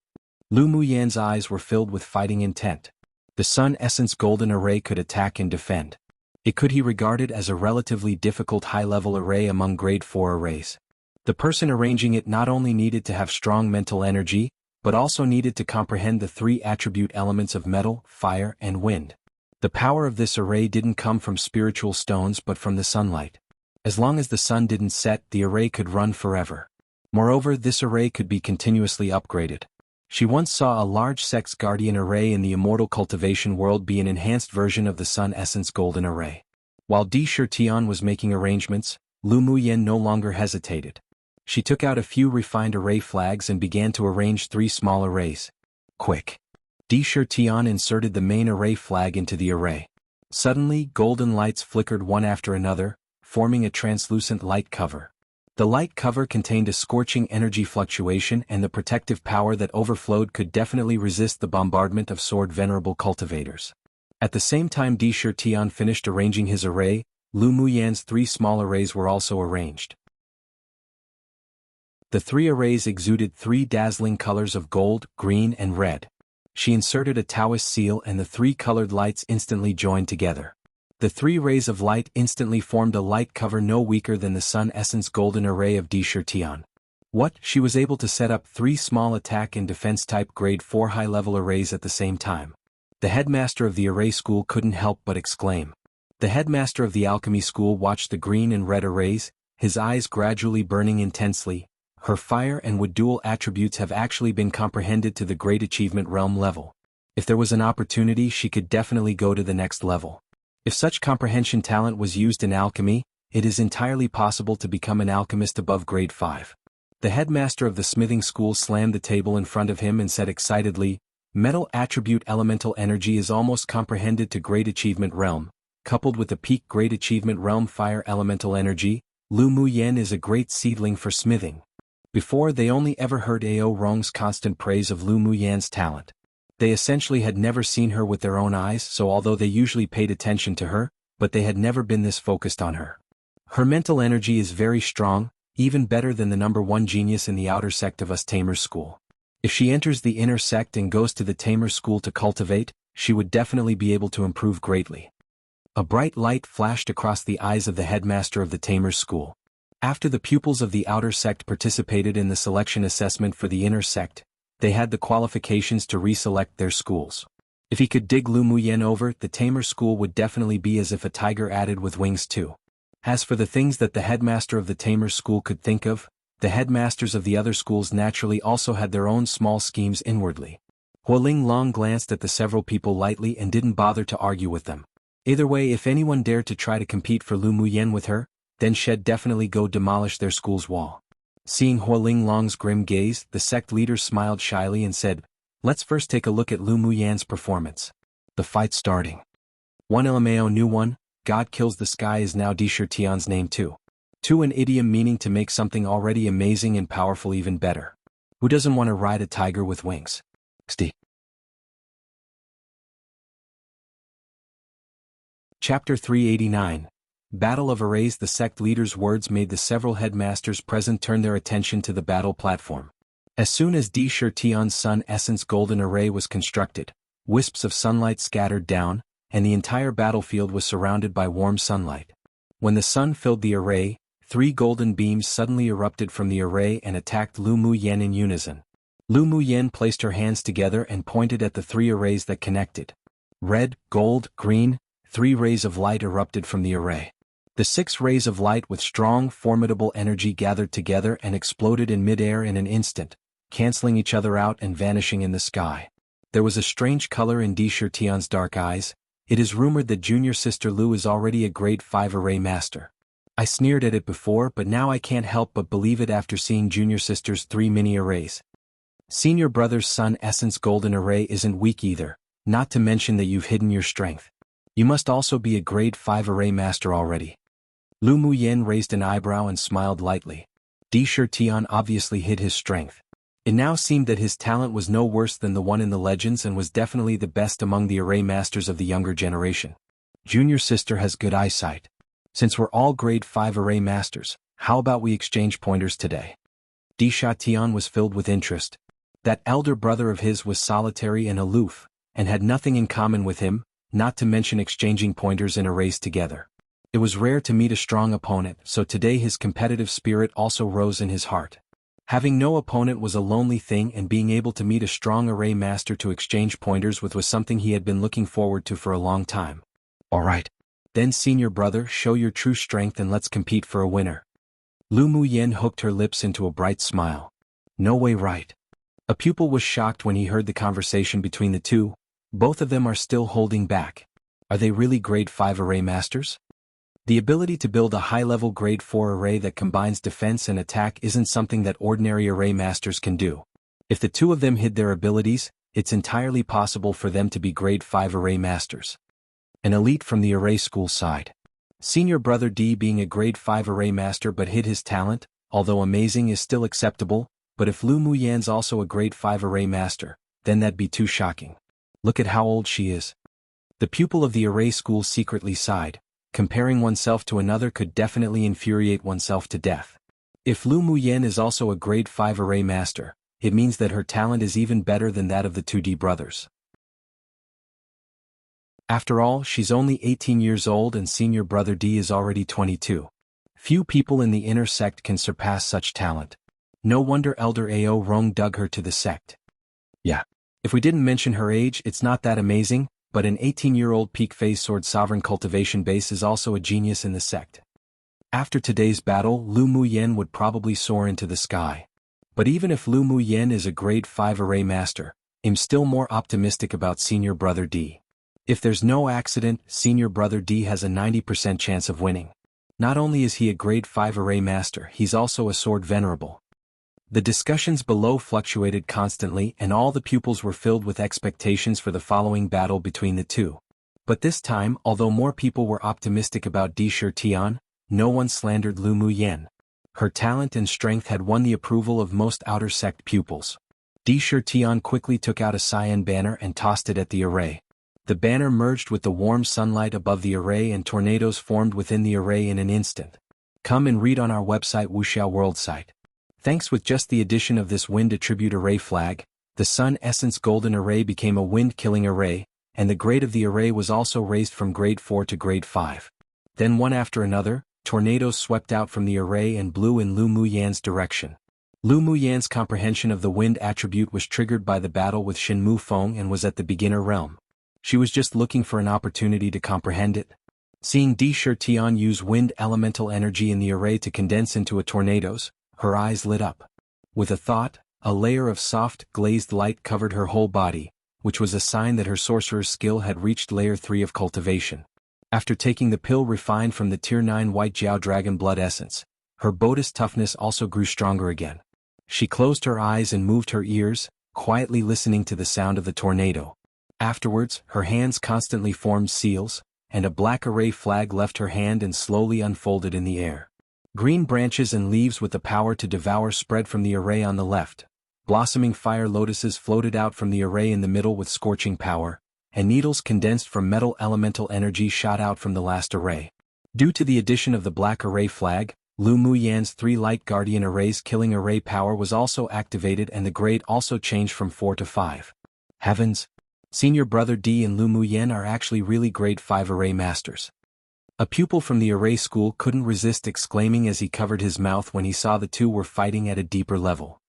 Lu Muyan's eyes were filled with fighting intent. The Sun Essence Golden Array could attack and defend. It could be regarded as a relatively difficult high-level array among grade 4 arrays. The person arranging it not only needed to have strong mental energy, but also needed to comprehend the 3 attribute elements of metal, fire, and wind. The power of this array didn't come from spiritual stones but from the sunlight. As long as the sun didn't set, the array could run forever. Moreover, this array could be continuously upgraded. She once saw a large Sex Guardian array in the immortal cultivation world be an enhanced version of the Sun Essence Golden Array. While Di Shirtian was making arrangements, Lu Muyan no longer hesitated. She took out a few refined array flags and began to arrange 3 small arrays. Quick! Di Shirtian inserted the main array flag into the array. Suddenly, golden lights flickered one after another, forming a translucent light cover. The light cover contained a scorching energy fluctuation, and the protective power that overflowed could definitely resist the bombardment of sword venerable cultivators. At the same time Di Shirtian finished arranging his array, Lu Muyan's 3 small arrays were also arranged. The 3 arrays exuded 3 dazzling colors of gold, green, and red. She inserted a Taoist seal and the 3 colored lights instantly joined together. The 3 rays of light instantly formed a light cover no weaker than the Sun Essence Golden Array of Di Shirtian. What? She was able to set up 3 small attack and defense type grade 4 high-level arrays at the same time. The headmaster of the array school couldn't help but exclaim. The headmaster of the alchemy school watched the green and red arrays, his eyes gradually burning intensely. Her fire and wood dual attributes have actually been comprehended to the Great Achievement Realm level. If there was an opportunity, she could definitely go to the next level. If such comprehension talent was used in alchemy, it is entirely possible to become an alchemist above grade 5. The headmaster of the smithing school slammed the table in front of him and said excitedly, Metal attribute elemental energy is almost comprehended to Great Achievement Realm. Coupled with the peak Great Achievement Realm fire elemental energy, Lu Muyan is a great seedling for smithing. Before, they only ever heard Ao Rong's constant praise of Lu Muyan's talent. They essentially had never seen her with their own eyes, so although they usually paid attention to her, but they had never been this focused on her. Her mental energy is very strong, even better than the #1 genius in the outer sect of us Tamer's school. If she enters the inner sect and goes to the Tamer school to cultivate, she would definitely be able to improve greatly. A bright light flashed across the eyes of the headmaster of the Tamer school. After the pupils of the outer sect participated in the selection assessment for the inner sect, they had the qualifications to reselect their schools. If he could dig Lu Muyan over, the Tamer school would definitely be as if a tiger added with wings too. As for the things that the headmaster of the Tamer school could think of, the headmasters of the other schools naturally also had their own small schemes inwardly. Hualing Long glanced at the several people lightly and didn't bother to argue with them. Either way, if anyone dared to try to compete for Lu Muyan with her, then she'd definitely go demolish their school's wall. Seeing Hualing Long's grim gaze, the sect leader smiled shyly and said, Let's first take a look at Lu Muyan's performance. The fight's starting. 1 LMAO new one, God Kills the Sky is now Di Shirtian's name too. 2. An idiom meaning to make something already amazing and powerful even better. Who doesn't want to ride a tiger with wings? XD. Chapter 389. Battle of Arrays. The sect leader's words made the several headmasters present turn their attention to the battle platform. As soon as Di Shirtion's Sun Essence Golden Array was constructed, wisps of sunlight scattered down, and the entire battlefield was surrounded by warm sunlight. When the sun filled the array, 3 golden beams suddenly erupted from the array and attacked Lu Muyen in unison. Lu Muyen placed her hands together and pointed at the 3 arrays that connected. Red, gold, green, 3 rays of light erupted from the array. The 6 rays of light with strong, formidable energy gathered together and exploded in midair in an instant, canceling each other out and vanishing in the sky. There was a strange color in Di Shirtion's dark eyes. It is rumored that junior sister Lu is already a grade 5 array master. I sneered at it before, but now I can't help but believe it after seeing junior sister's 3 mini arrays. Senior brother's Sun Essence Golden Array isn't weak either, not to mention that you've hidden your strength. You must also be a grade 5 array master already. Lu Muyen raised an eyebrow and smiled lightly. Di Shirtion obviously hid his strength. It now seemed that his talent was no worse than the one in the legends and was definitely the best among the array masters of the younger generation. Junior sister has good eyesight. Since we're all grade 5 array masters, how about we exchange pointers today? Di Shirtion was filled with interest. That elder brother of his was solitary and aloof, and had nothing in common with him, not to mention exchanging pointers in a race together. It was rare to meet a strong opponent, so today his competitive spirit also rose in his heart. Having no opponent was a lonely thing, and being able to meet a strong array master to exchange pointers with was something he had been looking forward to for a long time. Alright. Then senior brother, show your true strength and let's compete for a winner. Lu Muyen hooked her lips into a bright smile. No way, right? A pupil was shocked when he heard the conversation between the two. Both of them are still holding back. Are they really grade 5 array masters? The ability to build a high-level grade 4 array that combines defense and attack isn't something that ordinary array masters can do. If the two of them hid their abilities, it's entirely possible for them to be grade 5 array masters. An elite from the array school side. Senior brother D being a grade 5 array master but hid his talent, although amazing is still acceptable, but if Lu Muyen's also a grade 5 array master, then that'd be too shocking. Look at how old she is. The pupil of the array school secretly sighed. Comparing oneself to another could definitely infuriate oneself to death. If Lu Muyen is also a grade 5 array master, it means that her talent is even better than that of the 2D brothers. After all, she's only 18 years old and senior brother D is already 22. Few people in the inner sect can surpass such talent. No wonder Elder Ao Rong dug her to the sect. Yeah. If we didn't mention her age, it's not that amazing, but an 18-year-old peak phase sword sovereign cultivation base is also a genius in the sect. After today's battle, Lu Muyen would probably soar into the sky. But even if Lu Muyen is a grade 5 array master, I'm still more optimistic about senior brother D. If there's no accident, senior brother D has a 90% chance of winning. Not only is he a grade 5 array master, he's also a sword venerable. The discussions below fluctuated constantly and all the pupils were filled with expectations for the following battle between the two. But this time, although more people were optimistic about Di Shirtion, no one slandered Lu Muyen. Her talent and strength had won the approval of most outer sect pupils. Di Shirtion quickly took out a cyan banner and tossed it at the array. The banner merged with the warm sunlight above the array and tornadoes formed within the array in an instant. Come and read on our website Wuxia World site. Thanks with just the addition of this wind attribute array flag, the Sun Essence Golden Array became a wind-killing array, and the grade of the array was also raised from grade 4 to grade 5. Then one after another, tornadoes swept out from the array and blew in Lu Muyen's direction. Lu Muyen's comprehension of the wind attribute was triggered by the battle with Shin Mu Feng and was at the beginner realm. She was just looking for an opportunity to comprehend it. Seeing Di Shirtion use wind elemental energy in the array to condense into a tornadoes, her eyes lit up. With a thought, a layer of soft, glazed light covered her whole body, which was a sign that her sorcerer's skill had reached layer 3 of cultivation. After taking the pill refined from the Tier 9 White Jiao Dragon Blood Essence, her Bodis toughness also grew stronger again. She closed her eyes and moved her ears, quietly listening to the sound of the tornado. Afterwards, her hands constantly formed seals, and a black array flag left her hand and slowly unfolded in the air. Green branches and leaves with the power to devour spread from the array on the left. Blossoming fire lotuses floated out from the array in the middle with scorching power, and needles condensed from metal elemental energy shot out from the last array. Due to the addition of the black array flag, Lu Muyan's 3 light guardian arrays killing array power was also activated and the grade also changed from 4 to 5. Heavens! Senior Brother D and Lu Muyan are actually really grade 5 array masters. A pupil from the array school couldn't resist exclaiming as he covered his mouth when he saw the two were fighting at a deeper level.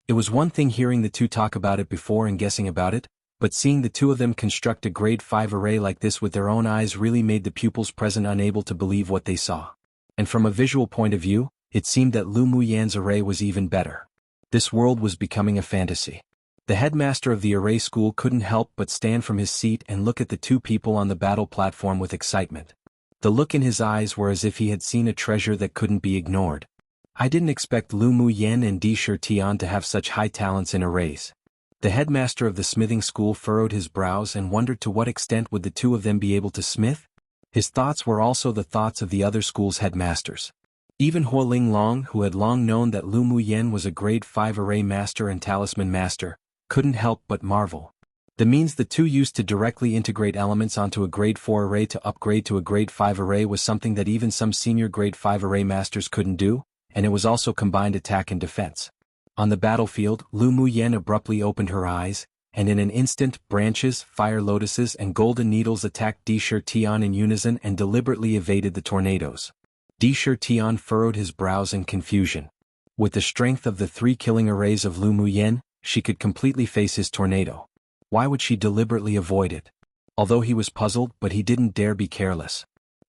It was one thing hearing the two talk about it before and guessing about it, but seeing the two of them construct a grade 5 array like this with their own eyes really made the pupils present unable to believe what they saw. And from a visual point of view, it seemed that Lu Muyan's array was even better. This world was becoming a fantasy. The headmaster of the array school couldn't help but stand from his seat and look at the two people on the battle platform with excitement. The look in his eyes were as if he had seen a treasure that couldn't be ignored. I didn't expect Lu Muyan and Di Shitian to have such high talents in arrays. The headmaster of the smithing school furrowed his brows and wondered to what extent would the two of them be able to smith? His thoughts were also the thoughts of the other school's headmasters. Even Huoling Long, who had long known that Lu Muyan was a grade 5 array master and talisman master, couldn't help but marvel. The means the two used to directly integrate elements onto a grade 4 array to upgrade to a grade 5 array was something that even some senior grade 5 array masters couldn't do, and it was also combined attack and defense. On the battlefield, Lu Muyan abruptly opened her eyes, and in an instant, branches, fire lotuses and golden needles attacked Di Shitian in unison and deliberately evaded the tornadoes. Di Shitian furrowed his brows in confusion. With the strength of the 3 killing arrays of Lu Muyan, she could completely face his tornado. Why would she deliberately avoid it? Although he was puzzled, but he didn't dare be careless.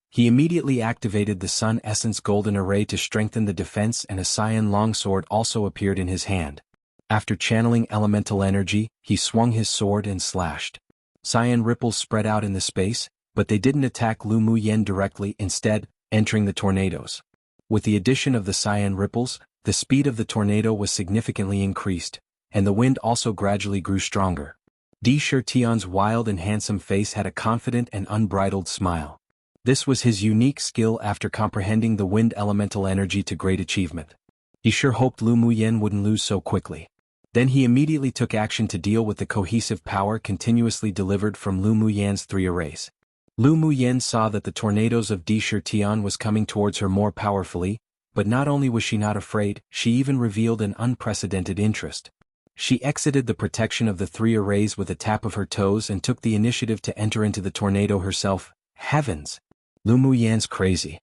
He immediately activated the Sun Essence Golden Array to strengthen the defense, and a cyan longsword also appeared in his hand. After channeling elemental energy, he swung his sword and slashed. Cyan ripples spread out in the space, but they didn't attack Lu Muyan directly, instead, entering the tornadoes. With the addition of the cyan ripples, the speed of the tornado was significantly increased, and the wind also gradually grew stronger. Di Shitian's wild and handsome face had a confident and unbridled smile. This was his unique skill after comprehending the wind elemental energy to great achievement. He sure hoped Lu Muyan wouldn't lose so quickly. Then he immediately took action to deal with the cohesive power continuously delivered from Lu Muyan's 3 arrays. Lu Muyan saw that the tornadoes of Di Shitian was coming towards her more powerfully, but not only was she not afraid, she even revealed an unprecedented interest. She exited the protection of the 3 arrays with a tap of her toes and took the initiative to enter into the tornado herself. Heavens! Lu Muyan's crazy.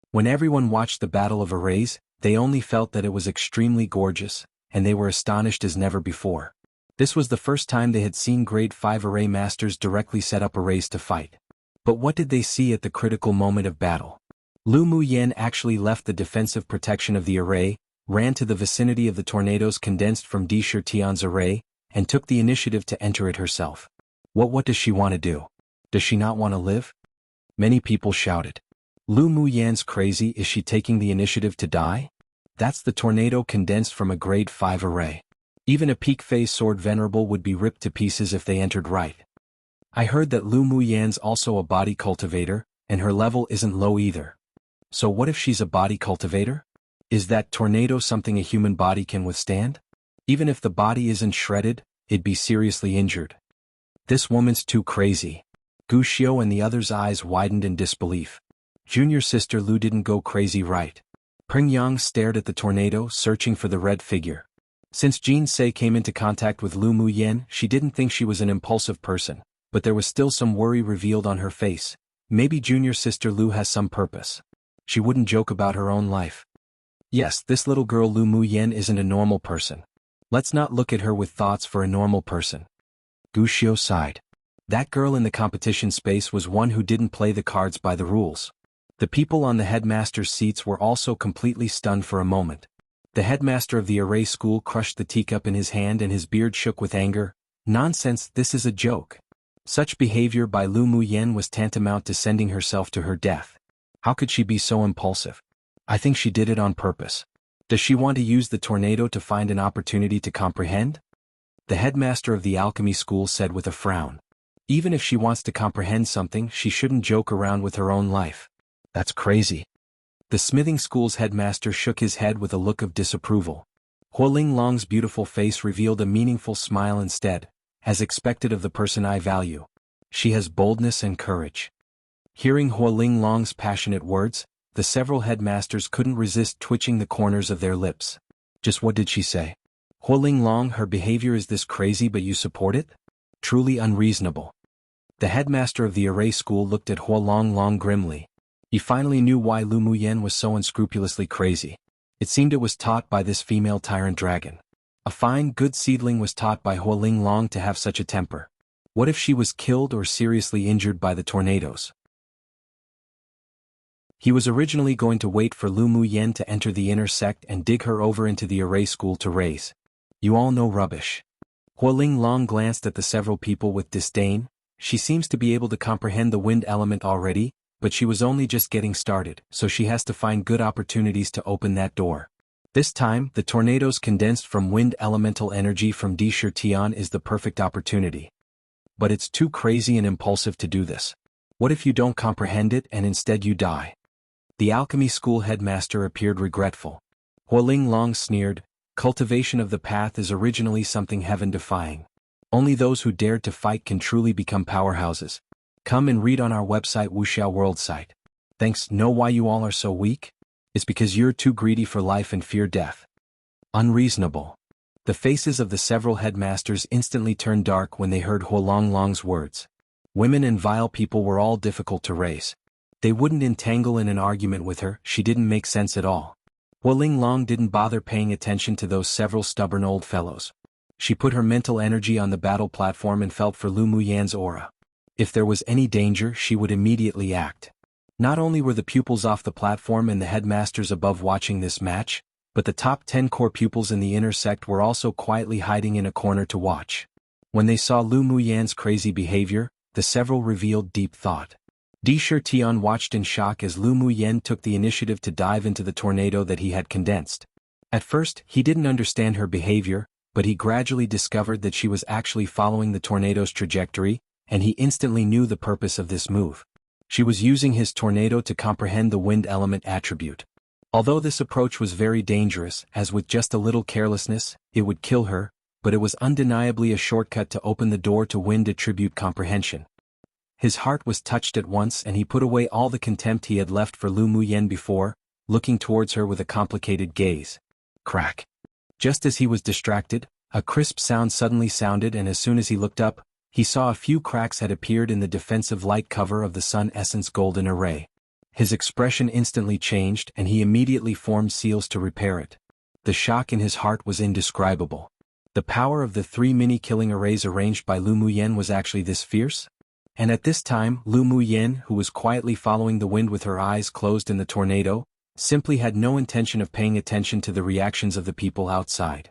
When everyone watched the Battle of Arrays, they only felt that it was extremely gorgeous, and they were astonished as never before. This was the first time they had seen grade 5 array masters directly set up arrays to fight. But what did they see at the critical moment of battle? Lu Muyan actually left the defensive protection of the array, ran to the vicinity of the tornadoes condensed from Di Shitian's array, and took the initiative to enter it herself. What does she want to do? Does she not want to live? Many people shouted. Lu Muyan's crazy, is she taking the initiative to die? That's the tornado condensed from a grade 5 array. Even a peak phase sword venerable would be ripped to pieces if they entered right. I heard that Lu Muyan's also a body cultivator, and her level isn't low either. So what if she's a body cultivator? Is that tornado something a human body can withstand? Even if the body isn't shredded, it'd be seriously injured. This woman's too crazy. Gu Xiu and the others' eyes widened in disbelief. Junior sister Lu didn't go crazy, right? Peng Yang stared at the tornado, searching for the red figure. Since Jin Se came into contact with Lu Muyan, she didn't think she was an impulsive person, but there was still some worry revealed on her face. Maybe junior sister Lu has some purpose. She wouldn't joke about her own life. Yes, this little girl Lu Muyan isn't a normal person. Let's not look at her with thoughts for a normal person. Gu Xiu sighed. That girl in the competition space was one who didn't play the cards by the rules. The people on the headmaster's seats were also completely stunned for a moment. The headmaster of the array school crushed the teacup in his hand and his beard shook with anger. Nonsense, this is a joke. Such behavior by Lu Muyan was tantamount to sending herself to her death. How could she be so impulsive? I think she did it on purpose. Does she want to use the tornado to find an opportunity to comprehend? The headmaster of the alchemy school said with a frown. Even if she wants to comprehend something, she shouldn't joke around with her own life. That's crazy. The smithing school's headmaster shook his head with a look of disapproval. Huo Long's beautiful face revealed a meaningful smile instead, as expected of the person I value. She has boldness and courage. Hearing Huo Long's passionate words, the several headmasters couldn't resist twitching the corners of their lips. Just what did she say? Huo Long, her behavior is this crazy but you support it? Truly unreasonable. The headmaster of the array school looked at Huo Long grimly. He finally knew why Lu Muyan was so unscrupulously crazy. It seemed it was taught by this female tyrant dragon. A fine, good seedling was taught by Huo Long to have such a temper. What if she was killed or seriously injured by the tornadoes? He was originally going to wait for Lu Muyan to enter the inner sect and dig her over into the array school to raise. You all know rubbish. Huo Long glanced at the several people with disdain. She seems to be able to comprehend the wind element already, but she was only just getting started, so she has to find good opportunities to open that door. This time, the tornadoes condensed from wind elemental energy from Di Tian is the perfect opportunity. But it's too crazy and impulsive to do this. What if you don't comprehend it and instead you die? The alchemy school headmaster appeared regretful. Huo Long sneered, cultivation of the path is originally something heaven-defying. Only those who dared to fight can truly become powerhouses. Come and read on our website Wuxia World site. Thanks. Know why you all are so weak? It's because you're too greedy for life and fear death. Unreasonable. The faces of the several headmasters instantly turned dark when they heard Huo Long's words. Women and vile people were all difficult to raise. They wouldn't entangle in an argument with her, she didn't make sense at all. Huo Long didn't bother paying attention to those several stubborn old fellows. She put her mental energy on the battle platform and felt for Lu Muyan's aura. If there was any danger, she would immediately act. Not only were the pupils off the platform and the headmasters above watching this match, but the top 10 core pupils in the inner sect were also quietly hiding in a corner to watch. When they saw Lu Muyan's crazy behavior, the several revealed deep thought. Di Tian watched in shock as Lu Muyan took the initiative to dive into the tornado that he had condensed. At first, he didn't understand her behavior, but he gradually discovered that she was actually following the tornado's trajectory, and he instantly knew the purpose of this move. She was using his tornado to comprehend the wind element attribute. Although this approach was very dangerous, as with just a little carelessness, it would kill her, but it was undeniably a shortcut to open the door to wind attribute comprehension. His heart was touched at once and he put away all the contempt he had left for Lu Muyan before, looking towards her with a complicated gaze. Crack. Just as he was distracted, a crisp sound suddenly sounded and as soon as he looked up, he saw a few cracks had appeared in the defensive light cover of the Sun Essence Golden Array. His expression instantly changed and he immediately formed seals to repair it. The shock in his heart was indescribable. The power of the 3 mini-killing arrays arranged by Lu Muyan was actually this fierce? And at this time, Lu Muyan, who was quietly following the wind with her eyes closed in the tornado, simply had no intention of paying attention to the reactions of the people outside.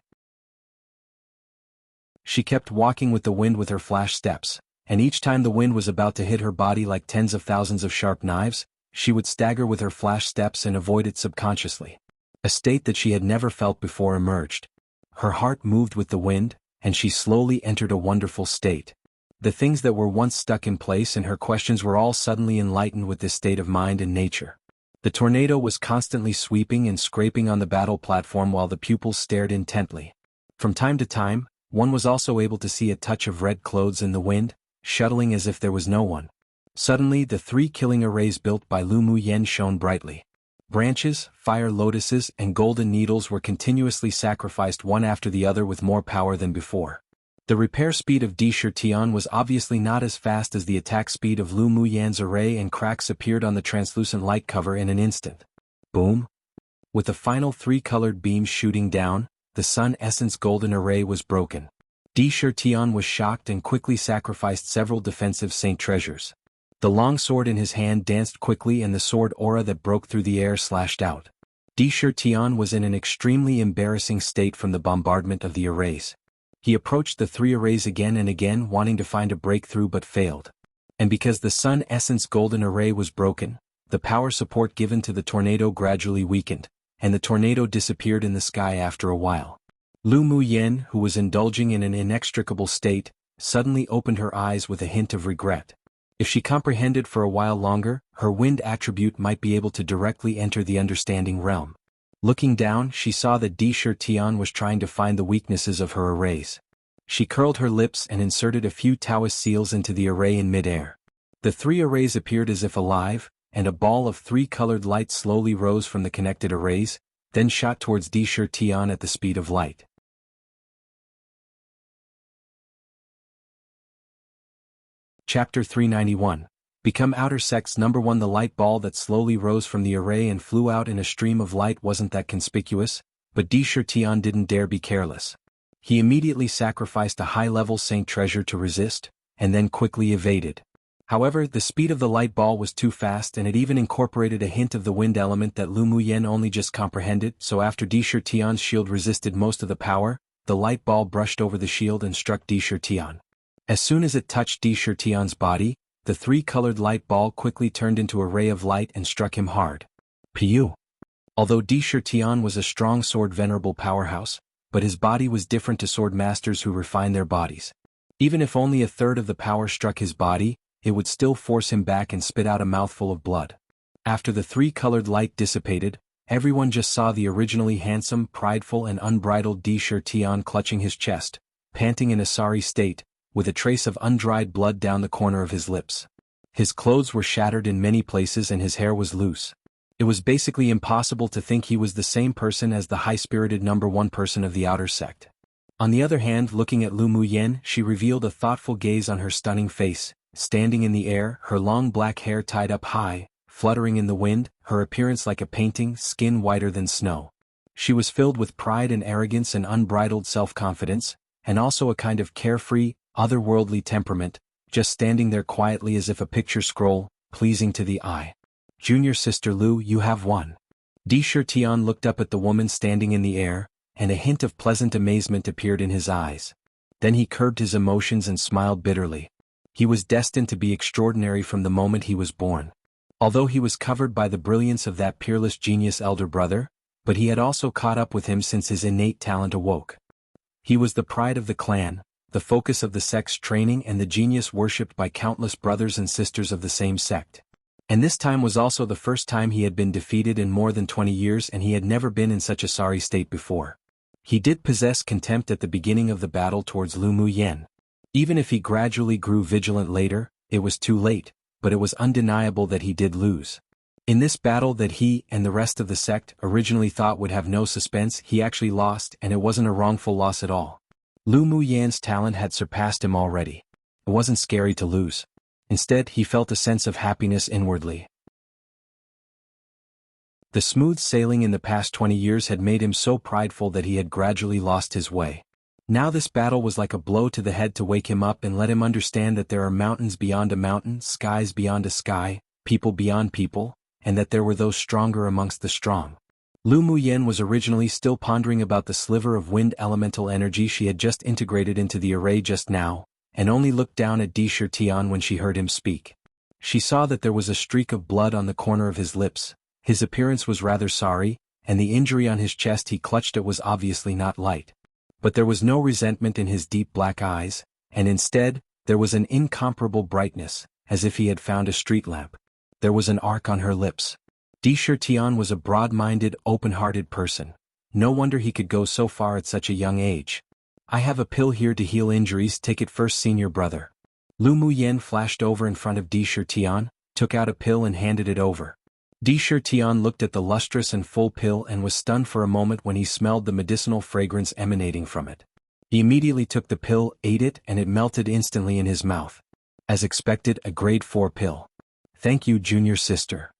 She kept walking with the wind with her flash steps, and each time the wind was about to hit her body like tens of thousands of sharp knives, she would stagger with her flash steps and avoid it subconsciously. A state that she had never felt before emerged. Her heart moved with the wind, and she slowly entered a wonderful state. The things that were once stuck in place and her questions were all suddenly enlightened with this state of mind and nature. The tornado was constantly sweeping and scraping on the battle platform while the pupils stared intently. From time to time, one was also able to see a touch of red clothes in the wind, shuttling as if there was no one. Suddenly the 3 killing arrays built by Lu Muyan shone brightly. Branches, fire lotuses, and golden needles were continuously sacrificed one after the other with more power than before. The repair speed of Di Tian was obviously not as fast as the attack speed of Lu Muyan's array and cracks appeared on the translucent light cover in an instant. Boom! With the final 3 colored beams shooting down, the Sun Essence Golden Array was broken. Di Tian was shocked and quickly sacrificed several defensive saint treasures. The long sword in his hand danced quickly and the sword aura that broke through the air slashed out. Di Tian was in an extremely embarrassing state from the bombardment of the arrays. He approached the 3 arrays again and again wanting to find a breakthrough but failed. And because the Sun Essence Golden Array was broken, the power support given to the tornado gradually weakened, and the tornado disappeared in the sky after a while. Lu Muyan, who was indulging in an inextricable state, suddenly opened her eyes with a hint of regret. If she comprehended for a while longer, her wind attribute might be able to directly enter the understanding realm. Looking down, she saw that Tian was trying to find the weaknesses of her arrays. She curled her lips and inserted a few Taoist seals into the array in mid-air. The 3 arrays appeared as if alive, and a ball of 3 colored light slowly rose from the connected arrays, then shot towards Tian at the speed of light. Chapter 391. Become Outer Sects. Number 1. The light ball that slowly rose from the array and flew out in a stream of light wasn't that conspicuous, but Tian didn't dare be careless. He immediately sacrificed a high-level Saint treasure to resist, and then quickly evaded. However, the speed of the light ball was too fast and it even incorporated a hint of the wind element that Lu Muyen only just comprehended, so after Tian's shield resisted most of the power, the light ball brushed over the shield and struck Tian. As soon as it touched Tian's body, the 3-colored light ball quickly turned into a ray of light and struck him hard. Piu! Although Tian was a strong sword venerable powerhouse, but his body was different to sword masters who refine their bodies. Even if only a third of the power struck his body, it would still force him back and spit out a mouthful of blood. After the 3-colored light dissipated, everyone just saw the originally handsome, prideful and unbridled Tian clutching his chest, panting in a sorry state, with a trace of undried blood down the corner of his lips. His clothes were shattered in many places and his hair was loose. It was basically impossible to think he was the same person as the high-spirited number 1 person of the outer sect. On the other hand, looking at Lu Muyen, she revealed a thoughtful gaze on her stunning face, standing in the air, her long black hair tied up high, fluttering in the wind, her appearance like a painting, skin whiter than snow. She was filled with pride and arrogance and unbridled self-confidence, and also a kind of carefree, otherworldly temperament, just standing there quietly as if a picture scroll, pleasing to the eye. Junior sister Lu, you have won. Tian looked up at the woman standing in the air, and a hint of pleasant amazement appeared in his eyes. Then he curbed his emotions and smiled bitterly. He was destined to be extraordinary from the moment he was born. Although he was covered by the brilliance of that peerless genius elder brother, but he had also caught up with him since his innate talent awoke. He was the pride of the clan, the focus of the sect's training and the genius worshipped by countless brothers and sisters of the same sect. And this time was also the first time he had been defeated in more than 20 years and he had never been in such a sorry state before. He did possess contempt at the beginning of the battle towards Lu Muyen. Even if he gradually grew vigilant later, it was too late, but it was undeniable that he did lose. In this battle that he and the rest of the sect originally thought would have no suspense, he actually lost, and it wasn't a wrongful loss at all. Lu Muyen's talent had surpassed him already. It wasn't scary to lose. Instead, he felt a sense of happiness inwardly. The smooth sailing in the past 20 years had made him so prideful that he had gradually lost his way. Now this battle was like a blow to the head to wake him up and let him understand that there are mountains beyond a mountain, skies beyond a sky, people beyond people, and that there were those stronger amongst the strong. Lu Muyen was originally still pondering about the sliver of wind elemental energy she had just integrated into the array just now, and only looked down at Tian when she heard him speak. She saw that there was a streak of blood on the corner of his lips, his appearance was rather sorry, and the injury on his chest he clutched at was obviously not light. But there was no resentment in his deep black eyes, and instead, there was an incomparable brightness, as if he had found a street lamp. There was an arc on her lips. Tian was a broad-minded, open-hearted person. No wonder he could go so far at such a young age. I have a pill here to heal injuries, take it first, senior brother. Lu Muyen flashed over in front of Tian, took out a pill and handed it over. Tian looked at the lustrous and full pill and was stunned for a moment when he smelled the medicinal fragrance emanating from it. He immediately took the pill, ate it, and it melted instantly in his mouth. As expected, a grade 4 pill. Thank you, junior sister.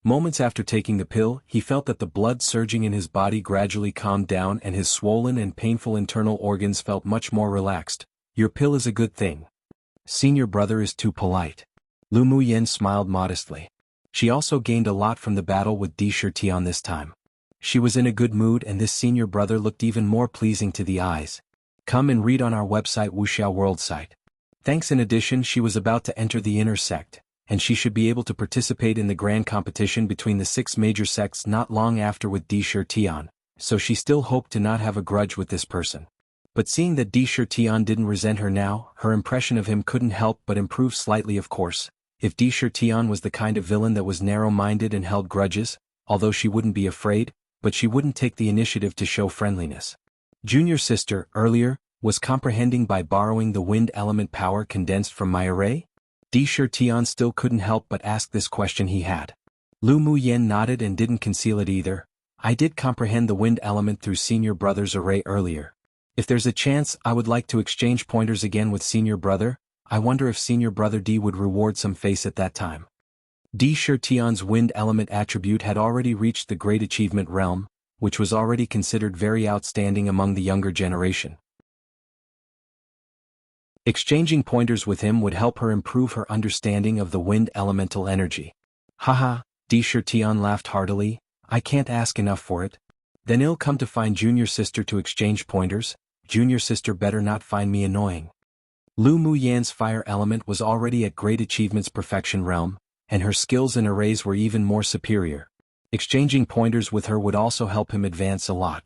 Moments after taking the pill, he felt that the blood surging in his body gradually calmed down and his swollen and painful internal organs felt much more relaxed. Your pill is a good thing. Senior brother is too polite. Lu Muyen smiled modestly. She also gained a lot from the battle with Tian this time. She was in a good mood and this senior brother looked even more pleasing to the eyes. Come and read on our website Wuxia World site. Thanks. In addition, she was about to enter the inner sect, and she should be able to participate in the grand competition between the 6 major sects not long after with Tian, so she still hoped to not have a grudge with this person. But seeing that Di Tian didn't resent her now, her impression of him couldn't help but improve slightly. Of course, if Di Tian was the kind of villain that was narrow-minded and held grudges, although she wouldn't be afraid, but she wouldn't take the initiative to show friendliness. Junior sister, earlier, was comprehending by borrowing the wind element power condensed from my array? Di Tian still couldn't help but ask this question he had. Lu Muyen nodded and didn't conceal it either. I did comprehend the wind element through senior brother's array earlier. If there's a chance, I would like to exchange pointers again with senior brother. I wonder if senior brother D would reward some face at that time. Di Tian's wind element attribute had already reached the great achievement realm, which was already considered very outstanding among the younger generation. Exchanging pointers with him would help her improve her understanding of the wind elemental energy. Haha, Di Tian laughed heartily, I can't ask enough for it. Then I'll come to find junior sister to exchange pointers. Junior sister better not find me annoying. Lu Muyan's fire element was already at great achievement's perfection realm, and her skills and arrays were even more superior. Exchanging pointers with her would also help him advance a lot.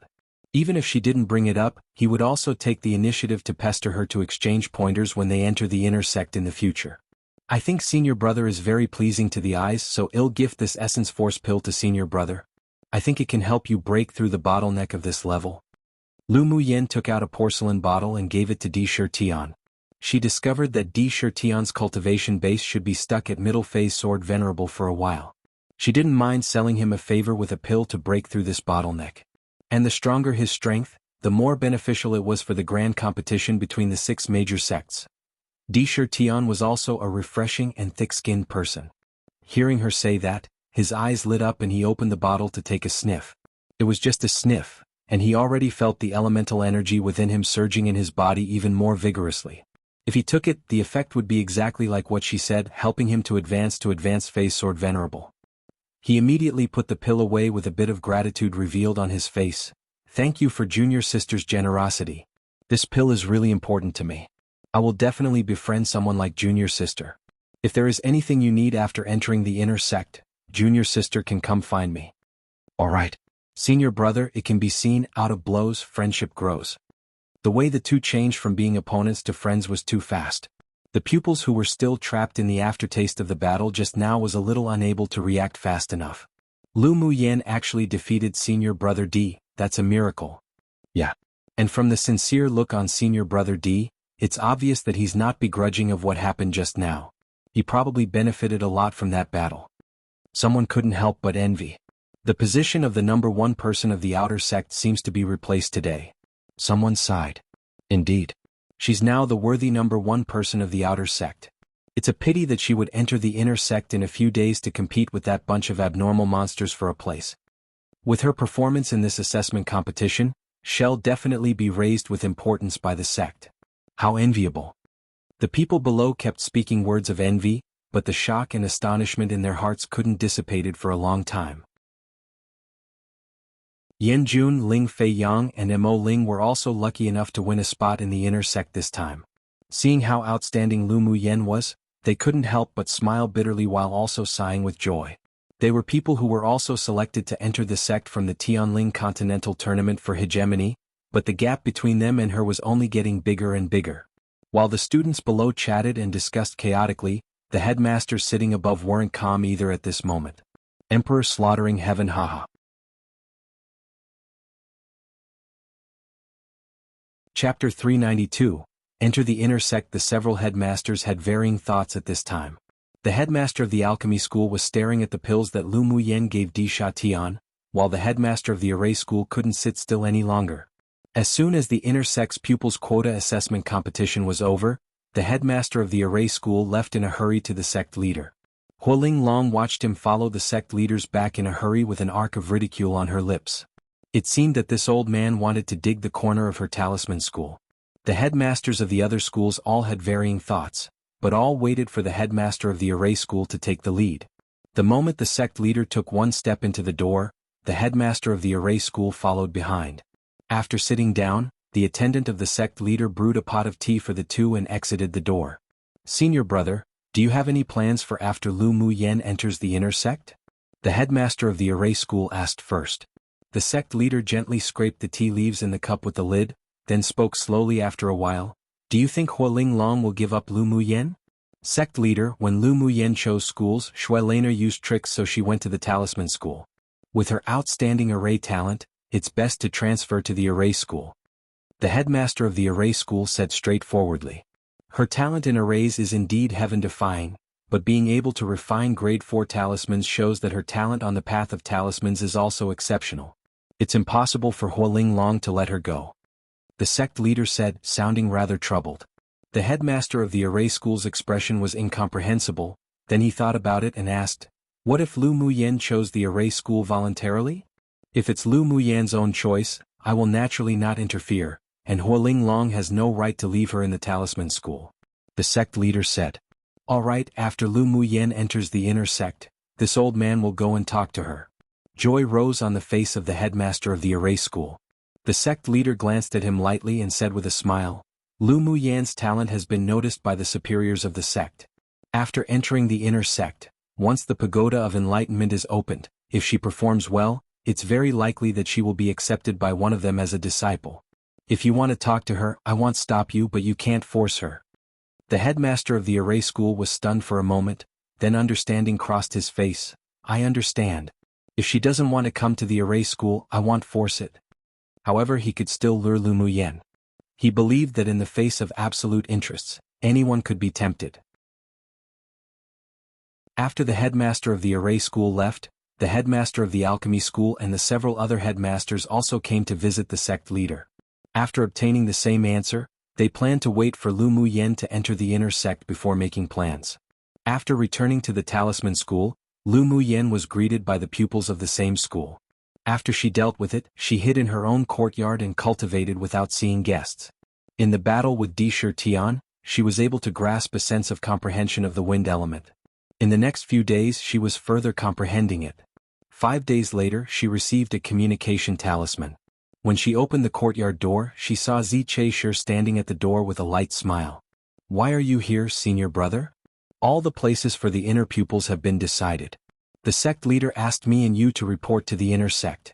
Even if she didn't bring it up, he would also take the initiative to pester her to exchange pointers when they enter the inner sect in the future. I think senior brother is very pleasing to the eyes, so I'll gift this essence force pill to senior brother. I think it can help you break through the bottleneck of this level. Lu Muyen took out a porcelain bottle and gave it to Di Tian. She discovered that Di Tian's cultivation base should be stuck at middle phase sword venerable for a while. She didn't mind selling him a favor with a pill to break through this bottleneck. And the stronger his strength, the more beneficial it was for the grand competition between the 6 major sects. Di Tian was also a refreshing and thick-skinned person. Hearing her say that, his eyes lit up and he opened the bottle to take a sniff. It was just a sniff, and he already felt the elemental energy within him surging in his body even more vigorously. If he took it, the effect would be exactly like what she said, helping him to advance phase sword venerable. He immediately put the pill away with a bit of gratitude revealed on his face. Thank you for junior sister's generosity. This pill is really important to me. I will definitely befriend someone like junior sister. If there is anything you need after entering the inner sect, junior sister can come find me. Alright. Senior brother, it can be seen, out of blows, friendship grows. The way the two changed from being opponents to friends was too fast. The pupils who were still trapped in the aftertaste of the battle just now was a little unable to react fast enough. Lu Muyen actually defeated senior brother D, that's a miracle. Yeah. And from the sincere look on senior brother D, it's obvious that he's not begrudging of what happened just now. He probably benefited a lot from that battle. Someone couldn't help but envy. The position of the number 1 person of the outer sect seems to be replaced today. Someone sighed. Indeed. She's now the worthy number 1 person of the outer sect. It's a pity that she would enter the inner sect in a few days to compete with that bunch of abnormal monsters for a place. With her performance in this assessment competition, she'll definitely be raised with importance by the sect. How enviable. The people below kept speaking words of envy, but the shock and astonishment in their hearts couldn't dissipate for a long time. Yan Jun, Ling Fei Yang and Mo Ling were also lucky enough to win a spot in the inner sect this time. Seeing how outstanding Lu Muyen was, they couldn't help but smile bitterly while also sighing with joy. They were people who were also selected to enter the sect from the Tianling Continental Tournament for Hegemony, but the gap between them and her was only getting bigger and bigger. While the students below chatted and discussed chaotically, the headmasters sitting above weren't calm either at this moment. Emperor slaughtering heaven, haha. Chapter 392. Enter the inner sect. The several headmasters had varying thoughts at this time. The headmaster of the alchemy school was staring at the pills that Lu Muyen gave Di Tian, while the headmaster of the array school couldn't sit still any longer. As soon as the inner sect's pupils' quota assessment competition was over, the headmaster of the array school left in a hurry to the sect leader. Huoling Long watched him follow the sect leaders back in a hurry with an arc of ridicule on her lips. It seemed that this old man wanted to dig the corner of her talisman school. The headmasters of the other schools all had varying thoughts, but all waited for the headmaster of the array school to take the lead. The moment the sect leader took one step into the door, the headmaster of the array school followed behind. After sitting down, the attendant of the sect leader brewed a pot of tea for the two and exited the door. Senior brother, do you have any plans for after Lu Muyen enters the inner sect? The headmaster of the array school asked first. The sect leader gently scraped the tea leaves in the cup with the lid, then spoke slowly after a while. Do you think Hualing Long will give up Lu Muyen? Sect leader, when Lu Muyen chose schools, Shui Laner used tricks, so she went to the talisman school. With her outstanding array talent, it's best to transfer to the array school. The headmaster of the array school said straightforwardly. Her talent in arrays is indeed heaven-defying, but being able to refine grade 4 talismans shows that her talent on the path of talismans is also exceptional. It's impossible for Hualing Long to let her go. The sect leader said, sounding rather troubled. The headmaster of the array school's expression was incomprehensible. Then he thought about it and asked, what if Lu Muyen chose the array school voluntarily? If it's Lu Muyen's own choice, I will naturally not interfere, and Hualing Long has no right to leave her in the talisman school. The sect leader said. All right, after Lu Muyen enters the inner sect, this old man will go and talk to her. Joy rose on the face of the headmaster of the array school. The sect leader glanced at him lightly and said with a smile, Lu Muyen's talent has been noticed by the superiors of the sect. After entering the inner sect, once the pagoda of enlightenment is opened, if she performs well, it's very likely that she will be accepted by one of them as a disciple. If you want to talk to her, I won't stop you, but you can't force her. The headmaster of the array school was stunned for a moment, then understanding crossed his face. I understand. If she doesn't want to come to the array school, I won't force it. However, he could still lure Lu Muyen. He believed that in the face of absolute interests, anyone could be tempted. After the headmaster of the array school left, the headmaster of the alchemy school and the several other headmasters also came to visit the sect leader. After obtaining the same answer, they planned to wait for Lu Muyen to enter the inner sect before making plans. After returning to the talisman school, Lu Muyen was greeted by the pupils of the same school. After she dealt with it, she hid in her own courtyard and cultivated without seeing guests. In the battle with Di Shi Tian, she was able to grasp a sense of comprehension of the wind element. In the next few days she was further comprehending it. 5 days later she received a communication talisman. When she opened the courtyard door, she saw Zi Che standing at the door with a light smile. Why are you here, senior brother? All the places for the inner pupils have been decided. The sect leader asked me and you to report to the inner sect.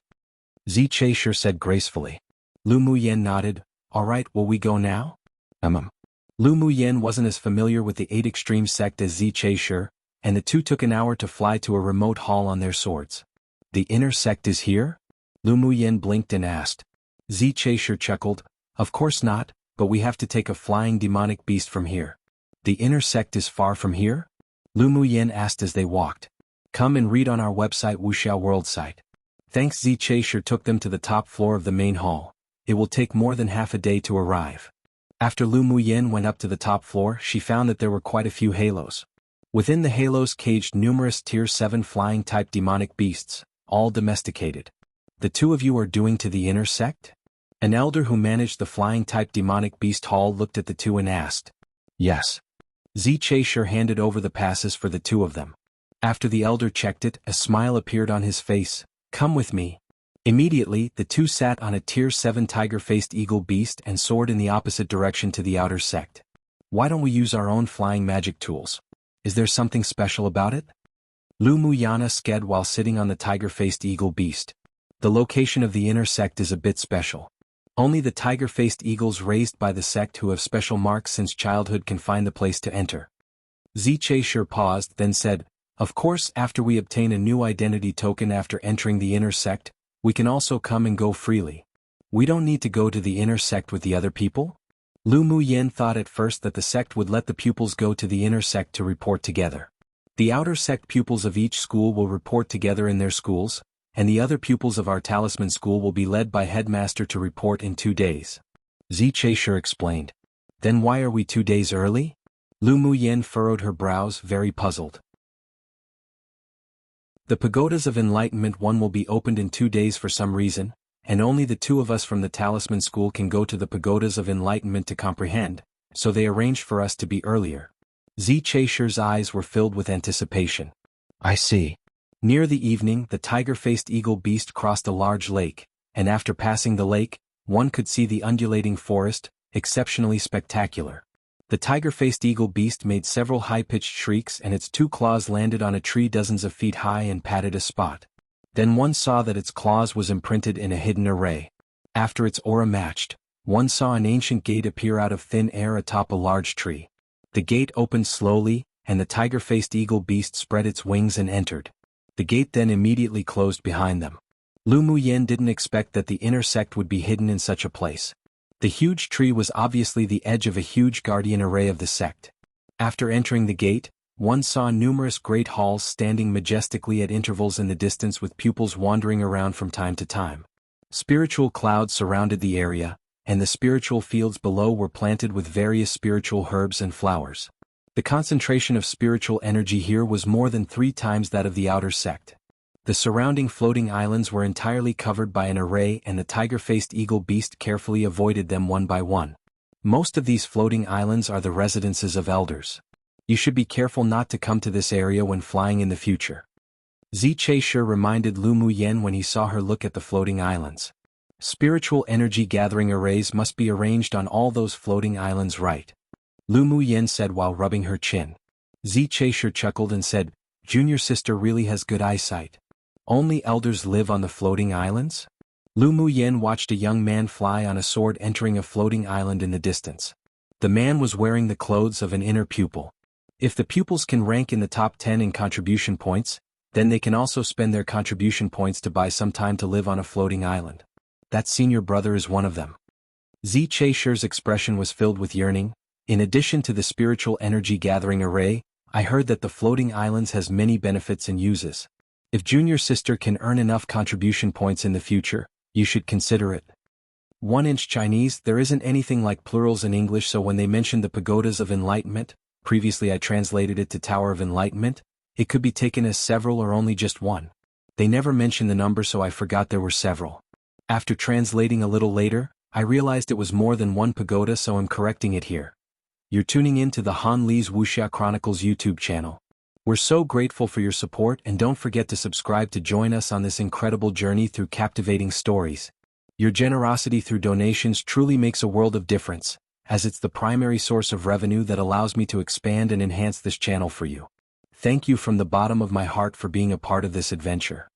Zi Che said gracefully. Lu Muyen nodded. All right, will we go now? Lu Muyen wasn't as familiar with the 8 extreme sect as Zi Che, and the two took an hour to fly to a remote hall on their swords. The inner sect is here? Lu Muyen blinked and asked. Zi Che chuckled. Of course not, but we have to take a flying demonic beast from here. The inner sect is far from here? Lu Muyen asked as they walked. Come and read on our website Wuxia World site. Thanks. Zi Che took them to the top floor of the main hall. It will take more than half a day to arrive. After Lu Muyen went up to the top floor, she found that there were quite a few halos. Within the halos caged numerous tier 7 flying type demonic beasts, all domesticated. The two of you are doing to the inner sect? An elder who managed the flying type demonic beast hall looked at the two and asked. Yes. Zi Che handed over the passes for the two of them. After the elder checked it, a smile appeared on his face. Come with me. Immediately, the two sat on a tier 7 tiger-faced eagle beast and soared in the opposite direction to the outer sect. Why don't we use our own flying magic tools? Is there something special about it? Lu Muyana sked while sitting on the tiger-faced eagle beast. The location of the inner sect is a bit special. Only the tiger-faced eagles raised by the sect who have special marks since childhood can find the place to enter. Zi Che paused, then said, Of course, after we obtain a new identity token after entering the inner sect, we can also come and go freely. We don't need to go to the inner sect with the other people? Lu Muyen thought at first that the sect would let the pupils go to the inner sect to report together. The outer sect pupils of each school will report together in their schools, and the other pupils of our talisman school will be led by headmaster to report in 2 days. Zi Che explained. Then why are we 2 days early? Lu Muyen furrowed her brows, very puzzled. The pagodas of enlightenment one will be opened in 2 days for some reason, and only the two of us from the talisman school can go to the pagodas of enlightenment to comprehend, so they arranged for us to be earlier. Zi Che eyes were filled with anticipation. I see. Near the evening, the tiger-faced eagle beast crossed a large lake, and after passing the lake, one could see the undulating forest, exceptionally spectacular. The tiger-faced eagle beast made several high-pitched shrieks and its 2 claws landed on a tree dozens of feet high and patted a spot. Then one saw that its claws was imprinted in a hidden array. After its aura matched, one saw an ancient gate appear out of thin air atop a large tree. The gate opened slowly, and the tiger-faced eagle beast spread its wings and entered. The gate then immediately closed behind them. Lu Muyen didn't expect that the inner sect would be hidden in such a place. The huge tree was obviously the edge of a huge guardian array of the sect. After entering the gate, one saw numerous great halls standing majestically at intervals in the distance with pupils wandering around from time to time. Spiritual clouds surrounded the area, and the spiritual fields below were planted with various spiritual herbs and flowers. The concentration of spiritual energy here was more than 3 times that of the outer sect. The surrounding floating islands were entirely covered by an array, and the tiger-faced eagle beast carefully avoided them one by one. Most of these floating islands are the residences of elders. You should be careful not to come to this area when flying in the future. Zi Cheisher reminded Lu Muyen when he saw her look at the floating islands. Spiritual energy gathering arrays must be arranged on all those floating islands, right? Lu Muyen said while rubbing her chin. Zi Cheisher chuckled and said, "Junior sister really has good eyesight. Only elders live on the floating islands?" Lu Muyen watched a young man fly on a sword entering a floating island in the distance. The man was wearing the clothes of an inner pupil. If the pupils can rank in the top 10 in contribution points, then they can also spend their contribution points to buy some time to live on a floating island. That senior brother is one of them. Zi Cheisher's expression was filled with yearning. In addition to the spiritual energy gathering array, I heard that the floating islands has many benefits and uses. If junior sister can earn enough contribution points in the future, you should consider it. 1-inch Chinese. There isn't anything like plurals in English, so when they mentioned the pagodas of enlightenment, previously I translated it to Tower of Enlightenment, it could be taken as several or only just one. They never mentioned the number, so I forgot there were several. After translating a little later, I realized it was more than one pagoda, so I'm correcting it here. You're tuning in to the Han Li's Wuxia Chronicles YouTube channel. We're so grateful for your support, and don't forget to subscribe to join us on this incredible journey through captivating stories. Your generosity through donations truly makes a world of difference, as it's the primary source of revenue that allows me to expand and enhance this channel for you. Thank you from the bottom of my heart for being a part of this adventure.